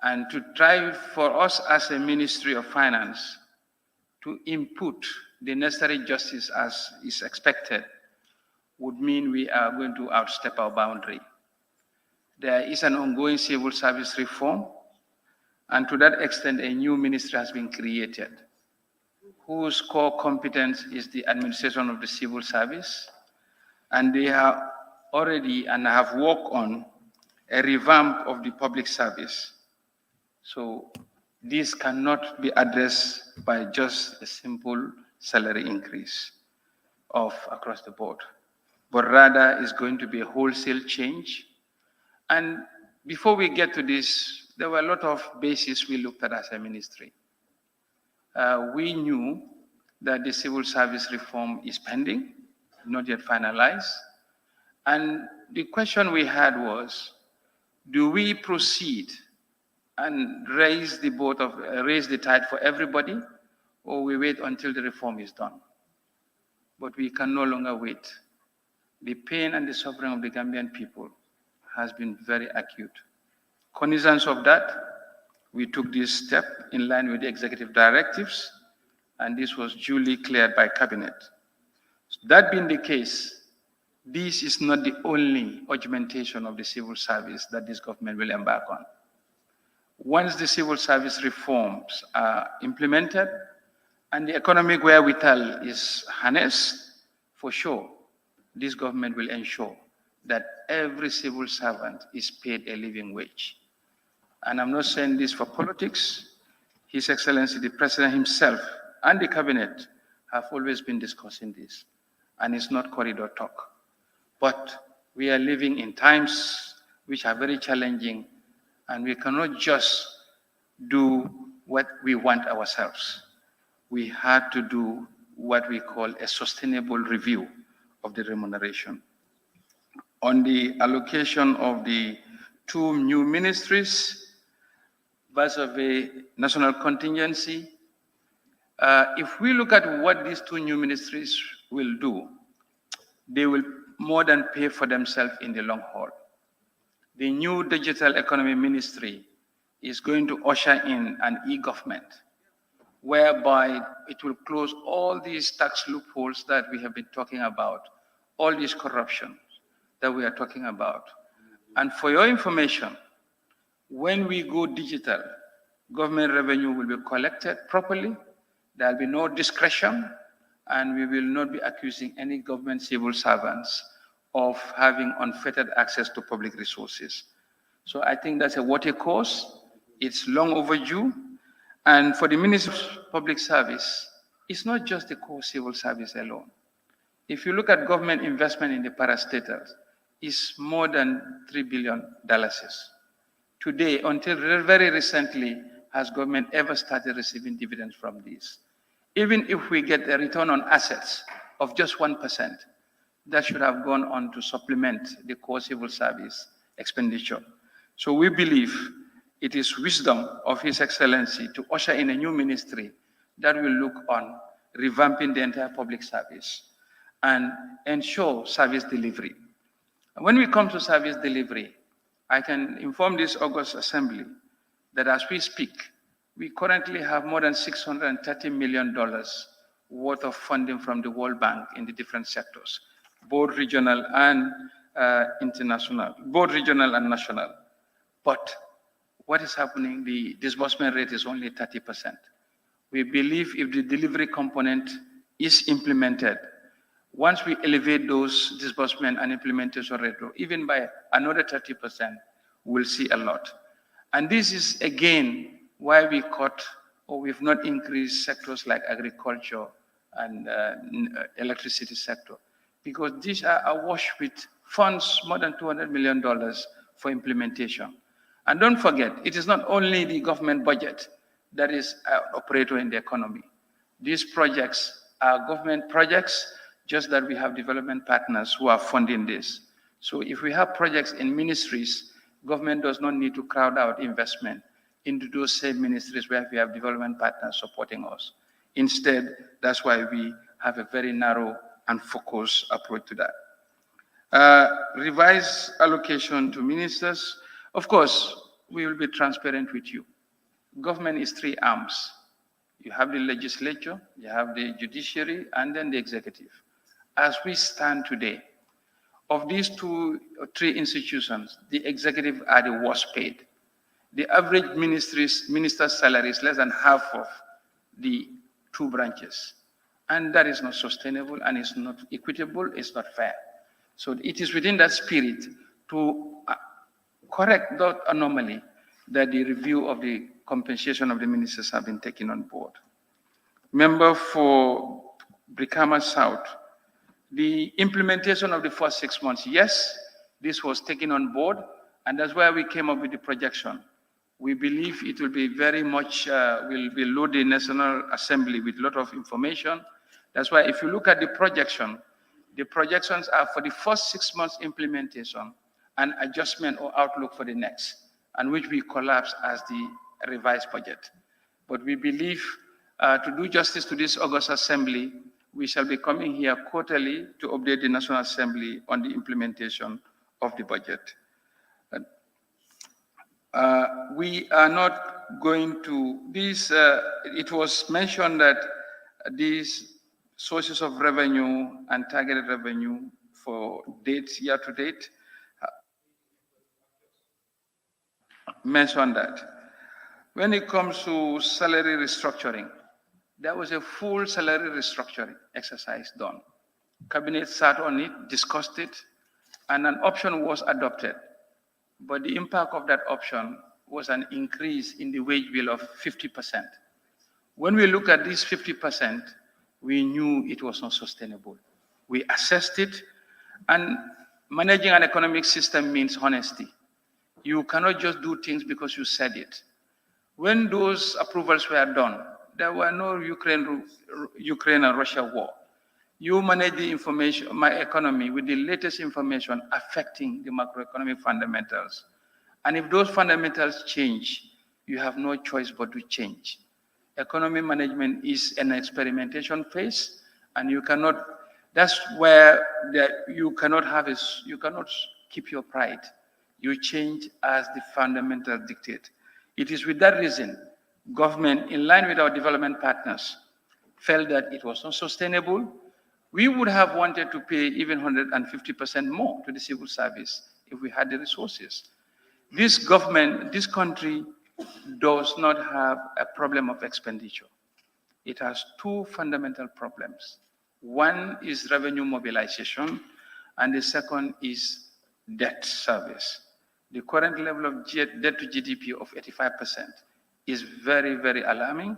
And to try for us as a Ministry of Finance to input the necessary justice as is expected would mean we are going to outstep our boundary. There is an ongoing civil service reform, and to that extent, a new ministry has been created, whose core competence is the administration of the civil service, and they have already and have worked on a revamp of the public service. So this cannot be addressed by just a simple salary increase of across the board, but rather is going to be a wholesale change. And before we get to this, there were a lot of bases we looked at as a ministry. We knew that the civil service reform is pending, not yet finalized. And the question we had was, do we proceed and raise the tide for everybody, or we wait until the reform is done? But we can no longer wait. The pain and the suffering of the Gambian people has been very acute. Cognizance of that, we took this step in line with the executive directives, and this was duly cleared by cabinet. That being the case, this is not the only augmentation of the civil service that this government will embark on. Once the civil service reforms are implemented and the economic wherewithal is harnessed, for sure, this government will ensure that every civil servant is paid a living wage. And I'm not saying this for politics. His Excellency, the President himself and the cabinet have always been discussing this, and it's not corridor talk. But we are living in times which are very challenging, and we cannot just do what we want ourselves. We had to do what we call a sustainable review of the remuneration. On the allocation of the 2 new ministries versus a national contingency, if we look at what these 2 new ministries will do, they will more than pay for themselves in the long haul. The new digital economy ministry is going to usher in an e-government, whereby it will close all these tax loopholes that we have been talking about, all this corruption that we are talking about. And for your information, when we go digital, government revenue will be collected properly, there will be no discretion, and we will not be accusing any government civil servants of having unfettered access to public resources. So I think that's a worthy cause. It's long overdue. And for the Ministry of Public Service, it's not just the core civil service alone. If you look at government investment in the parastatals, it's more than $3 billion. Today, until very recently, has government ever started receiving dividends from these? Even if we get a return on assets of just 1%, that should have gone on to supplement the core civil service expenditure. So we believe it is wisdom of His Excellency to usher in a new ministry that will look on revamping the entire public service and ensure service delivery. When we come to service delivery, I can inform this August Assembly that as we speak, we currently have more than $630 million worth of funding from the World Bank in the different sectors, both regional and international, both regional and national. But what is happening? The disbursement rate is only 30%. We believe if the delivery component is implemented, once we elevate those disbursement and implementation rate, even by another 30%, we'll see a lot. And this is, again, why we cut or we've not increased sectors like agriculture and electricity sector, because these are awash with funds, more than $200 million for implementation. And don't forget, it is not only the government budget that is an operator in the economy. These projects are government projects, just that we have development partners who are funding this. So if we have projects in ministries, government does not need to crowd out investment into those same ministries where we have development partners supporting us. Instead, that's why we have a very narrow and focused approach to that. Revised allocation to ministers. Of course, we will be transparent with you. Government is three arms. You have the legislature, you have the judiciary, and then the executive. As we stand today, of these two or three institutions, the executive are the worst paid. The average minister's salary is less than half of the two branches. And that is not sustainable, and it's not equitable, it's not fair. So it is within that spirit to correct that anomaly that the review of the compensation of the ministers have been taken on board. Member for Brikama South, the implementation of the first 6 months, yes, this was taken on board, and that's why we came up with the projection. We believe it will be very much, will load the National Assembly with a lot of information. That's why if you look at the projections are for the first 6 months implementation and adjustment or outlook for the next, and which we collapse as the revised budget. But we believe to do justice to this August Assembly, we shall be coming here quarterly to update the National Assembly on the implementation of the budget. We are not going to, it was mentioned that these sources of revenue and targeted revenue for dates year to date, mentioned that. When it comes to salary restructuring, there was a full salary restructuring exercise done. Cabinet sat on it, discussed it, and an option was adopted. But the impact of that option was an increase in the wage bill of 50%. When we look at this 50%, we knew it was not sustainable. We assessed it, and managing an economic system means honesty. You cannot just do things because you said it. When those approvals were done, there were no Ukraine and Russia war. You manage the information, my economy, with the latest information affecting the macroeconomic fundamentals. And if those fundamentals change, you have no choice but to change. Economy management is an experimentation phase, and you cannot, that's where you cannot keep your pride. You change as the fundamentals dictate. It is with that reason, government, in line with our development partners, felt that it was not sustainable. We would have wanted to pay even 150% more to the civil service if we had the resources. This government, this country does not have a problem of expenditure. It has two fundamental problems. One is revenue mobilization, and the second is debt service. The current level of debt to GDP of 85% is very, very alarming.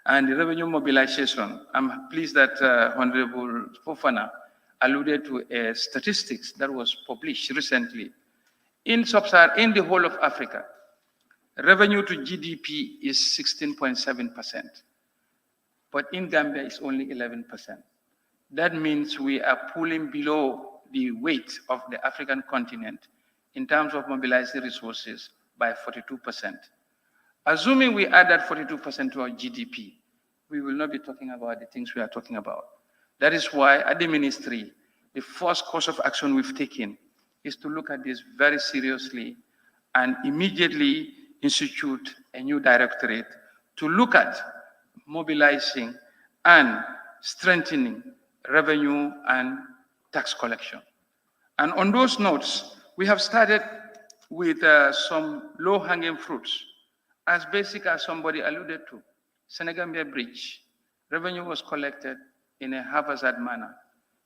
And the revenue mobilization, I'm pleased that Honorable Fofana alluded to a statistics that was published recently. In the whole of Africa, revenue to GDP is 16.7%, but in Gambia it's only 11%. That means we are pulling below the weight of the African continent in terms of mobilizing resources by 42%. Assuming we add that 42% to our GDP, we will not be talking about the things we are talking about. That is why at the ministry, the first course of action we've taken is to look at this very seriously and immediately institute a new directorate to look at mobilizing and strengthening revenue and tax collection. And on those notes, we have started with some low-hanging fruits, as basic as somebody alluded to. Senegambia Bridge, revenue was collected in a haphazard manner.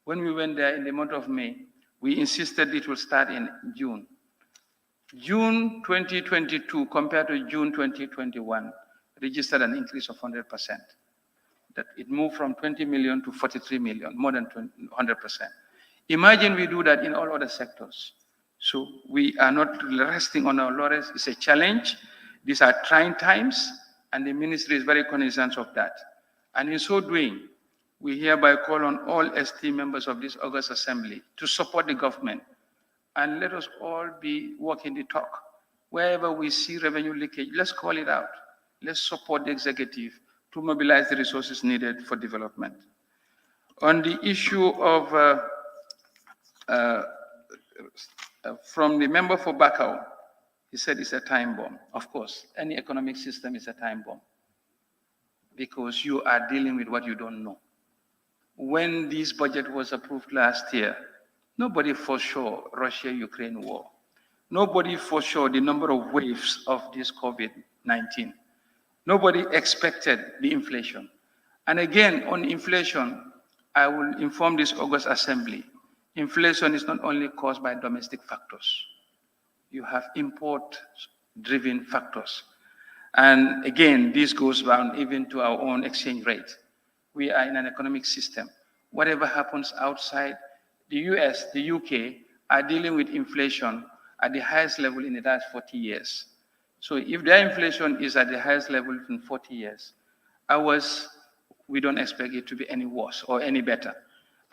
When we went there in the month of May, we insisted it will start in June. June 2022 compared to June 2021 registered an increase of 100%. That it moved from 20 million to 43 million, more than 100%. Imagine we do that in all other sectors. So we are not resting on our laurels. It's a challenge. These are trying times, and the ministry is very cognizant of that. And in so doing, we hereby call on all ST members of this August Assembly to support the government, and let us all be walking the talk. Wherever we see revenue leakage, let's call it out. Let's support the executive to mobilize the resources needed for development. On the issue of, from the member for Bakau, he said it's a time bomb. Of course, any economic system is a time bomb because you are dealing with what you don't know. When this budget was approved last year, nobody foresaw Russia-Ukraine war. Nobody foresaw the number of waves of this COVID-19. Nobody expected the inflation. And again, on inflation, I will inform this August Assembly. Inflation is not only caused by domestic factors. You have import-driven factors. And again, this goes down even to our own exchange rate. We are in an economic system. Whatever happens outside, the US, the UK are dealing with inflation at the highest level in the last 40 years. So if their inflation is at the highest level in 40 years, ours, we don't expect it to be any worse or any better.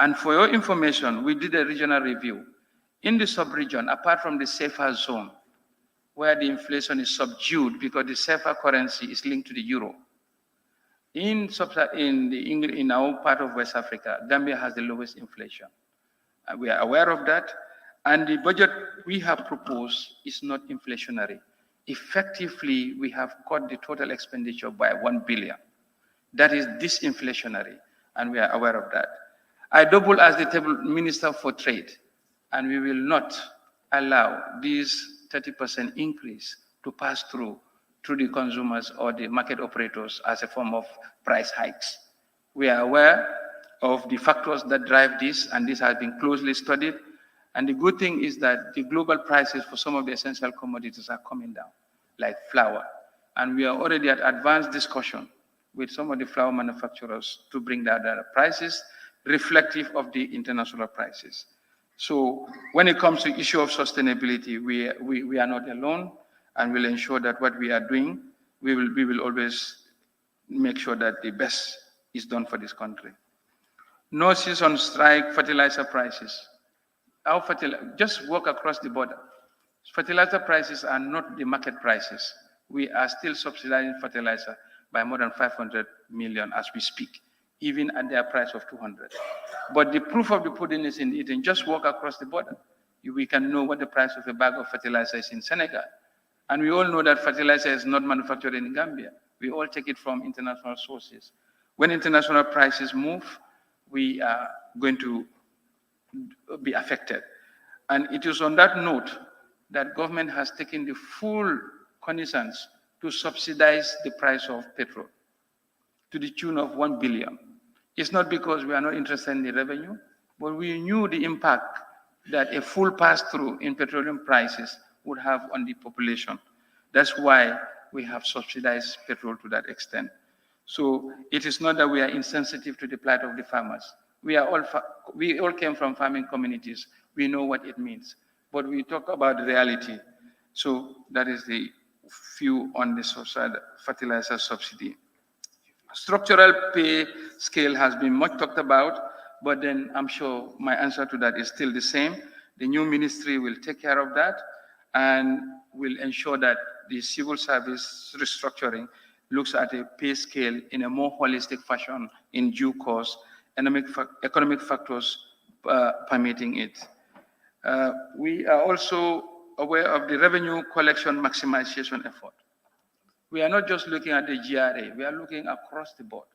And for your information, we did a regional review. In the sub-region, apart from the safer zone, where the inflation is subdued because the safer currency is linked to the euro, in our part of West Africa, Gambia has the lowest inflation. We are aware of that. And the budget we have proposed is not inflationary. Effectively, we have cut the total expenditure by 1 billion. That is disinflationary, and we are aware of that. I double as the table Minister for Trade, and we will not allow this 30% increase to pass through to the consumers or the market operators as a form of price hikes. We are aware of the factors that drive this, and this has been closely studied. And the good thing is that the global prices for some of the essential commodities are coming down, like flour. And we are already at advanced discussion with some of the flour manufacturers to bring down their prices reflective of the international prices. So when it comes to issue of sustainability, we are not alone, and we'll ensure that what we are doing, we will always make sure that the best is done for this country. No cease on strike fertilizer prices. Just walk across the border. Fertilizer prices are not the market prices. We are still subsidizing fertilizer by more than 500 million as we speak, even at their price of 200. But the proof of the pudding is in eating. Just walk across the border. We can know what the price of a bag of fertilizer is in Senegal. And we all know that fertilizer is not manufactured in Gambia. We all take it from international sources. When international prices move, we are going to be affected. And it is on that note that government has taken the full cognizance to subsidize the price of petrol to the tune of 1 billion. It's not because we are not interested in the revenue, but we knew the impact that a full pass-through in petroleum prices would have on the population. That's why we have subsidized petrol to that extent. So it is not that we are insensitive to the plight of the farmers. We all came from farming communities. We know what it means, but we talk about the reality. So that is the view on the fertilizer subsidy. Structural pay scale has been much talked about, but then I'm sure my answer to that is still the same. The new ministry will take care of that and will ensure that the civil service restructuring looks at a pay scale in a more holistic fashion in due course, economic factors permitting it. We are also aware of the revenue collection maximization effort. We are not just looking at the GRA, we are looking across the board,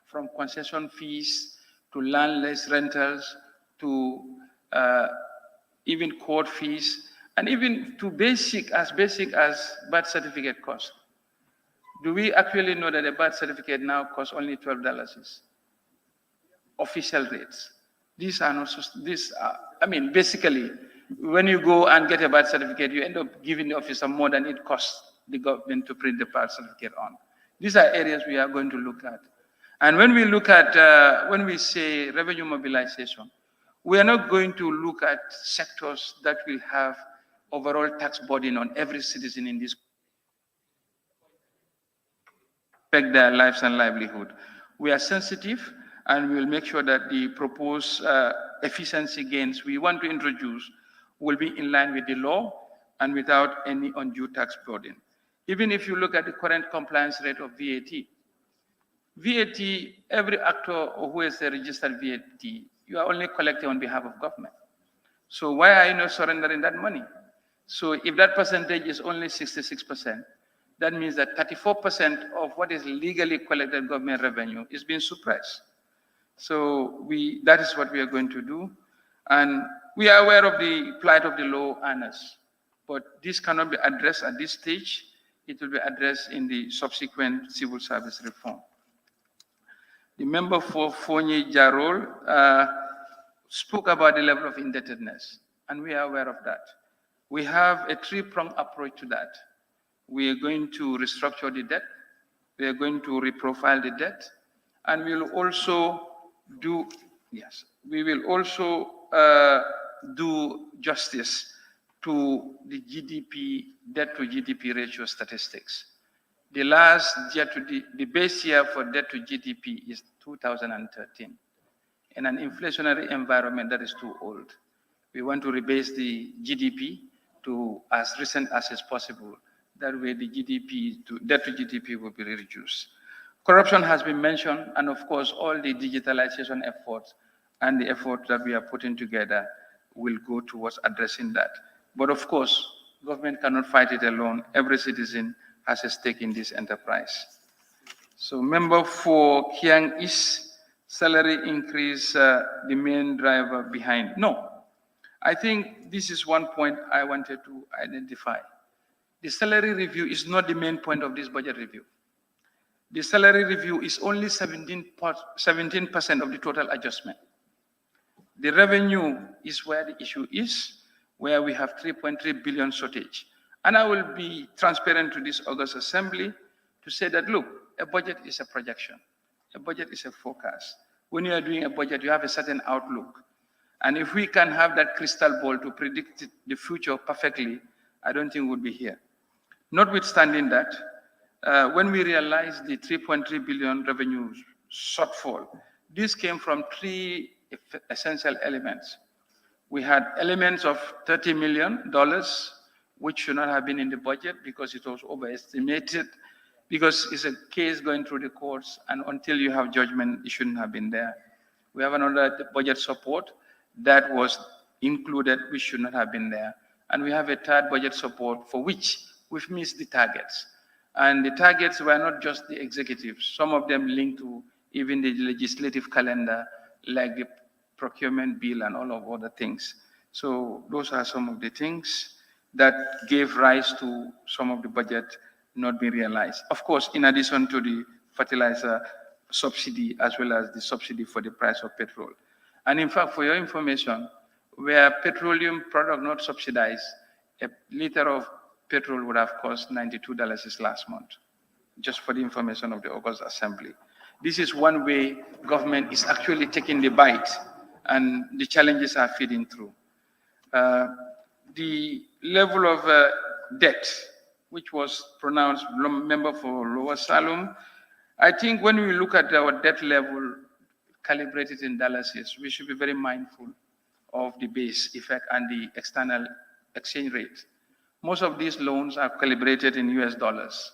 from concession fees to landless rentals to even court fees, and even to basic as birth certificate cost. Do we actually know that a birth certificate now costs only $12? official rates. These are not, I mean, basically, when you go and get a birth certificate, you end up giving the officer more than it costs the government to print the birth certificate on. These are areas we are going to look at. And when we look at, when we say revenue mobilization, we are not going to look at sectors that will have overall tax burden on every citizen in this, affect their lives and livelihood. We are sensitive, and we will make sure that the proposed efficiency gains we want to introduce will be in line with the law and without any undue tax burden. Even if you look at the current compliance rate of VAT, every actor who is a registered VAT, you are only collecting on behalf of government. So why are you not surrendering that money? So if that percentage is only 66%, that means that 34% of what is legally collected government revenue is being suppressed. So that is what we are going to do. And we are aware of the plight of the law earners, but this cannot be addressed at this stage. It will be addressed in the subsequent civil service reform. The member for Fonyi Jarol spoke about the level of indebtedness, and we are aware of that. We have a three-pronged approach to that. We are going to restructure the debt, we are going to reprofile the debt, and we will also do, do justice to the GDP, debt to GDP ratio statistics. The the base year for debt to GDP is 2013. In an inflationary environment that is too old, we want to rebase the GDP to as recent as is possible. That way the debt to GDP will be reduced. Corruption has been mentioned, and of course, all the digitalization efforts and the effort that we are putting together will go towards addressing that. But of course, government cannot fight it alone. Every citizen has a stake in this enterprise. So member for Kiang East, salary increase the main driver behind. No, I think this is one point I wanted to identify. The salary review is not the main point of this budget review. The salary review is only 17% of the total adjustment. The revenue is where the issue is, where we have 3.3 billion shortage. And I will be transparent to this August Assembly to say that, look, a budget is a projection. A budget is a forecast. When you are doing a budget, you have a certain outlook. And if we can have that crystal ball to predict the future perfectly, I don't think we'll be here. Notwithstanding that, when we realized the 3.3 billion revenue shortfall, this came from three essential elements. We had elements of $30 million, which should not have been in the budget because it was overestimated, because it's a case going through the courts, and until you have judgment, it shouldn't have been there. We have another budget support that was included, which should not have been there. And we have a third budget support for which we've missed the targets. And the targets were not just the executives. Some of them linked to even the legislative calendar, like the procurement bill and all of other things. So those are some of the things that gave rise to some of the budget not being realized. Of course, in addition to the fertilizer subsidy, as well as the subsidy for the price of petrol. And in fact, for your information, where petroleum product not subsidized, a liter of petrol would have cost $92 this last month, just for the information of the August Assembly. This is one way government is actually taking the bite, and the challenges are feeding through. The level of debt, which was pronounced member for Lower Salem, I think when we look at our debt level calibrated in dollars, we should be very mindful of the base effect and the external exchange rate. Most of these loans are calibrated in US dollars.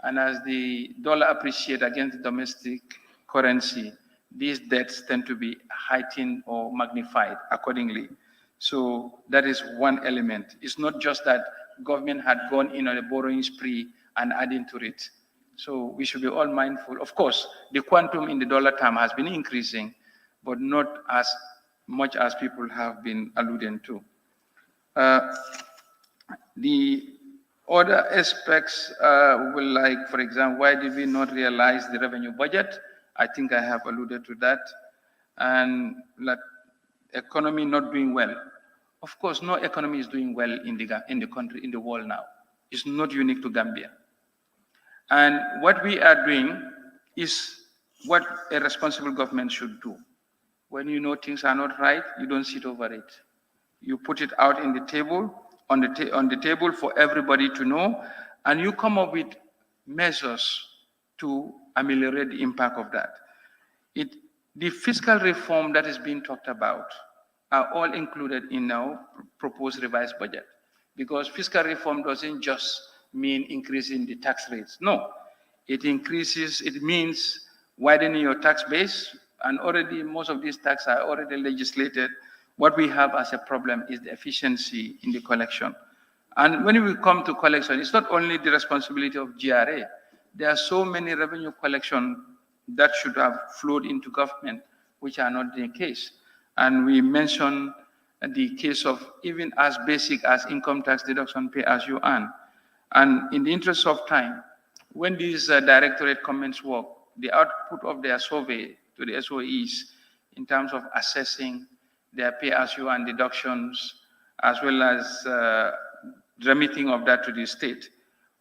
And as the dollar appreciates against the domestic currency, these debts tend to be heightened or magnified accordingly. So that is one element. It's not just that government had gone in on a borrowing spree and adding to it. So we should be all mindful. Of course, the quantum in the dollar term has been increasing, but not as much as people have been alluding to. The other aspects will, like, for example, why did we not realize the revenue budget? I think I have alluded to that. and like economy not doing well. Of course, no economy is doing well in the country, in the world now. It's not unique to Gambia. And what we are doing is what a responsible government should do. When you know things are not right, you don't sit over it. You put it out in the table, on the table for everybody to know, and you come up with measures to ameliorate the impact of that. The fiscal reform that is being talked about are all included in our proposed revised budget, because fiscal reform doesn't just mean increasing the tax rates. No, it means widening your tax base, and already most of these taxes are already legislated. What we have as a problem is the efficiency in the collection. And when we come to collection, it's not only the responsibility of GRA. There are so many revenue collection that should have flowed into government, which are not the case. And we mentioned the case of even as basic as income tax deduction pay as you earn. And in the interest of time, when these directorate comments work, the output of their survey to the SOEs in terms of assessing their pay as you earn deductions, as well as remitting of that to the state,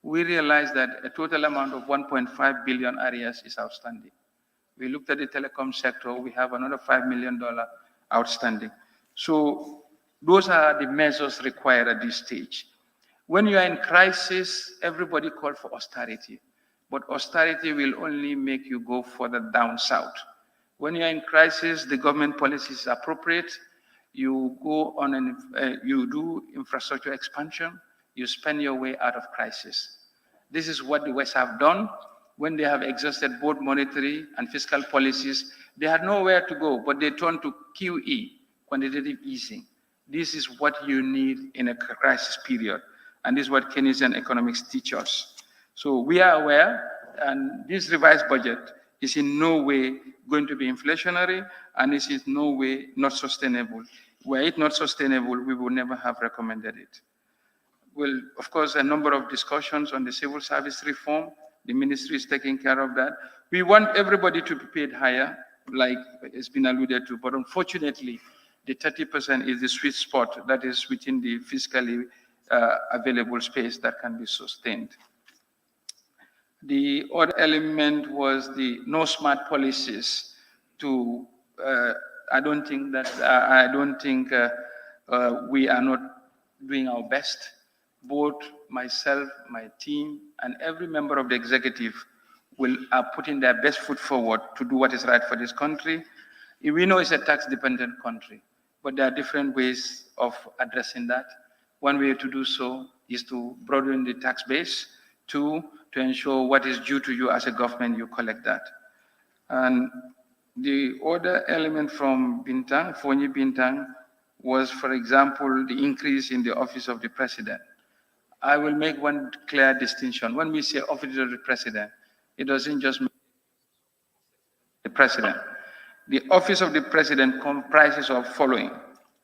we realized that a total amount of 1.5 billion arrears is outstanding. We looked at the telecom sector, we have another $5 million outstanding. So those are the measures required at this stage. When you are in crisis, everybody calls for austerity, but austerity will only make you go further down south. When you are in crisis, the government policy is appropriate. You go on you do infrastructure expansion, you spend your way out of crisis. This is what the West have done. When they have exhausted both monetary and fiscal policies, they had nowhere to go, but they turned to QE, quantitative easing. This is what you need in a crisis period. And this is what Keynesian economics teach us. So we are aware, and this revised budget is in no way going to be inflationary, and is in no way not sustainable. Were it not sustainable, we would never have recommended it. Well, of course, a number of discussions on the civil service reform. The ministry is taking care of that. We want everybody to be paid higher, like it's been alluded to, but unfortunately, the 30% is the sweet spot that is within the fiscally available space that can be sustained. The other element was the no smart policies to, I don't think we are not doing our best. Both myself, my team, and every member of the executive are putting their best foot forward to do what is right for this country. We know it's a tax-dependent country, but there are different ways of addressing that. One way to do so is to broaden the tax base. Two, to ensure what is due to you as a government, you collect that. And the other element from Bintang, Fonyi Bintang, was, for example, the increase in the office of the president. I will make one clear distinction. When we say office of the president, it doesn't just mean the president. The office of the president comprises of following: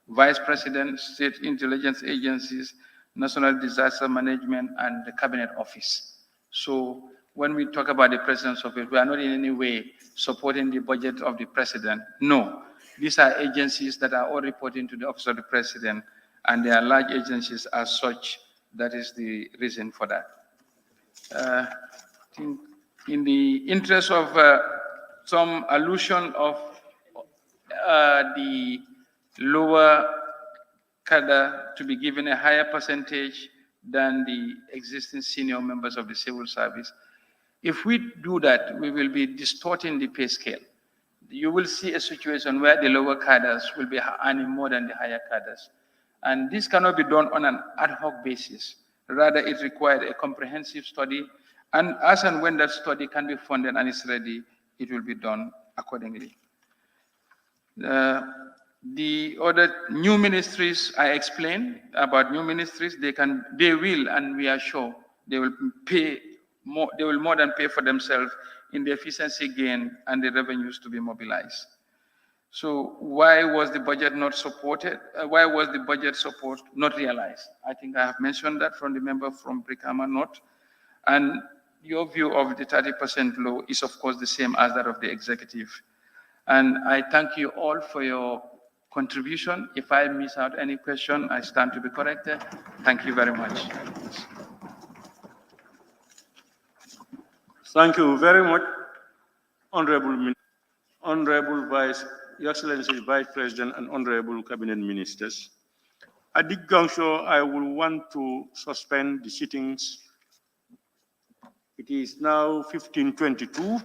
vice president, state intelligence agencies, national disaster management, and the cabinet office. So when we talk about the president's office, we are not in any way supporting the budget of the president. No, these are agencies that are all reporting to the office of the president, and they are large agencies as such. That is the reason for that. In the interest of some allusion of the lower cadre to be given a higher percentage than the existing senior members of the civil service, if we do that, we will be distorting the pay scale. You will see a situation where the lower cadres will be earning more than the higher cadres. And this cannot be done on an ad hoc basis. Rather, it requires a comprehensive study. And as and when that study can be funded and is ready, it will be done accordingly. The other new ministries, I explained about new ministries. They will, and we are sure, they will pay more. They will more than pay for themselves in the efficiency gain and the revenues to be mobilized. So why was the budget not supported? Why was the budget support not realized? I think I have mentioned that from the member from Brikama North. And your view of the 30% law is, of course, the same as that of the executive. And I thank you all for your contribution. If I miss out any question, I stand to be corrected. Thank you very much. Thank you very much, Honorable Your Excellency Vice President and Honorable Cabinet Ministers. At this juncture, I will want to suspend the sittings. It is now 15:22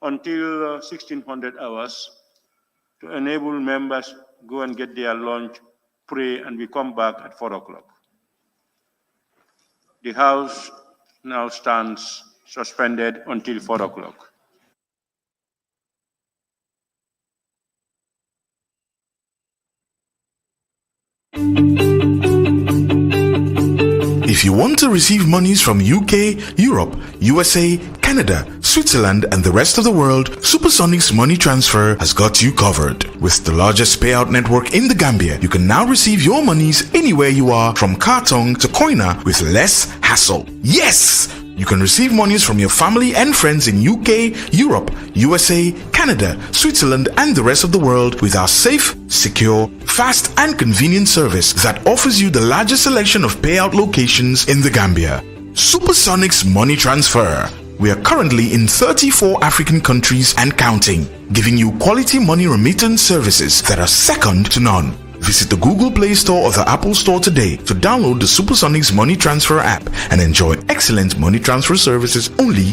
until 1600 hours to enable members go and get their lunch, pray, and we come back at 4 o'clock. The House now stands suspended until 4 o'clock. If you want to receive monies from UK, Europe, USA, Canada, Switzerland, and the rest of the world, Supersonics Money Transfer has got you covered. With the largest payout network in the Gambia, you can now receive your monies anywhere you are, from Kartong to Koina, with less hassle. Yes! You can receive monies from your family and friends in UK, Europe, USA, Canada, Switzerland, and the rest of the world with our safe, secure, fast, and convenient service that offers you the largest selection of payout locations in the Gambia. Supersonics Money Transfer. We are currently in 34 African countries and counting, giving you quality money remittance services that are second to none. Visit the Google Play Store or the Apple Store today to download the Supersonics Money Transfer app and enjoy excellent money transfer services only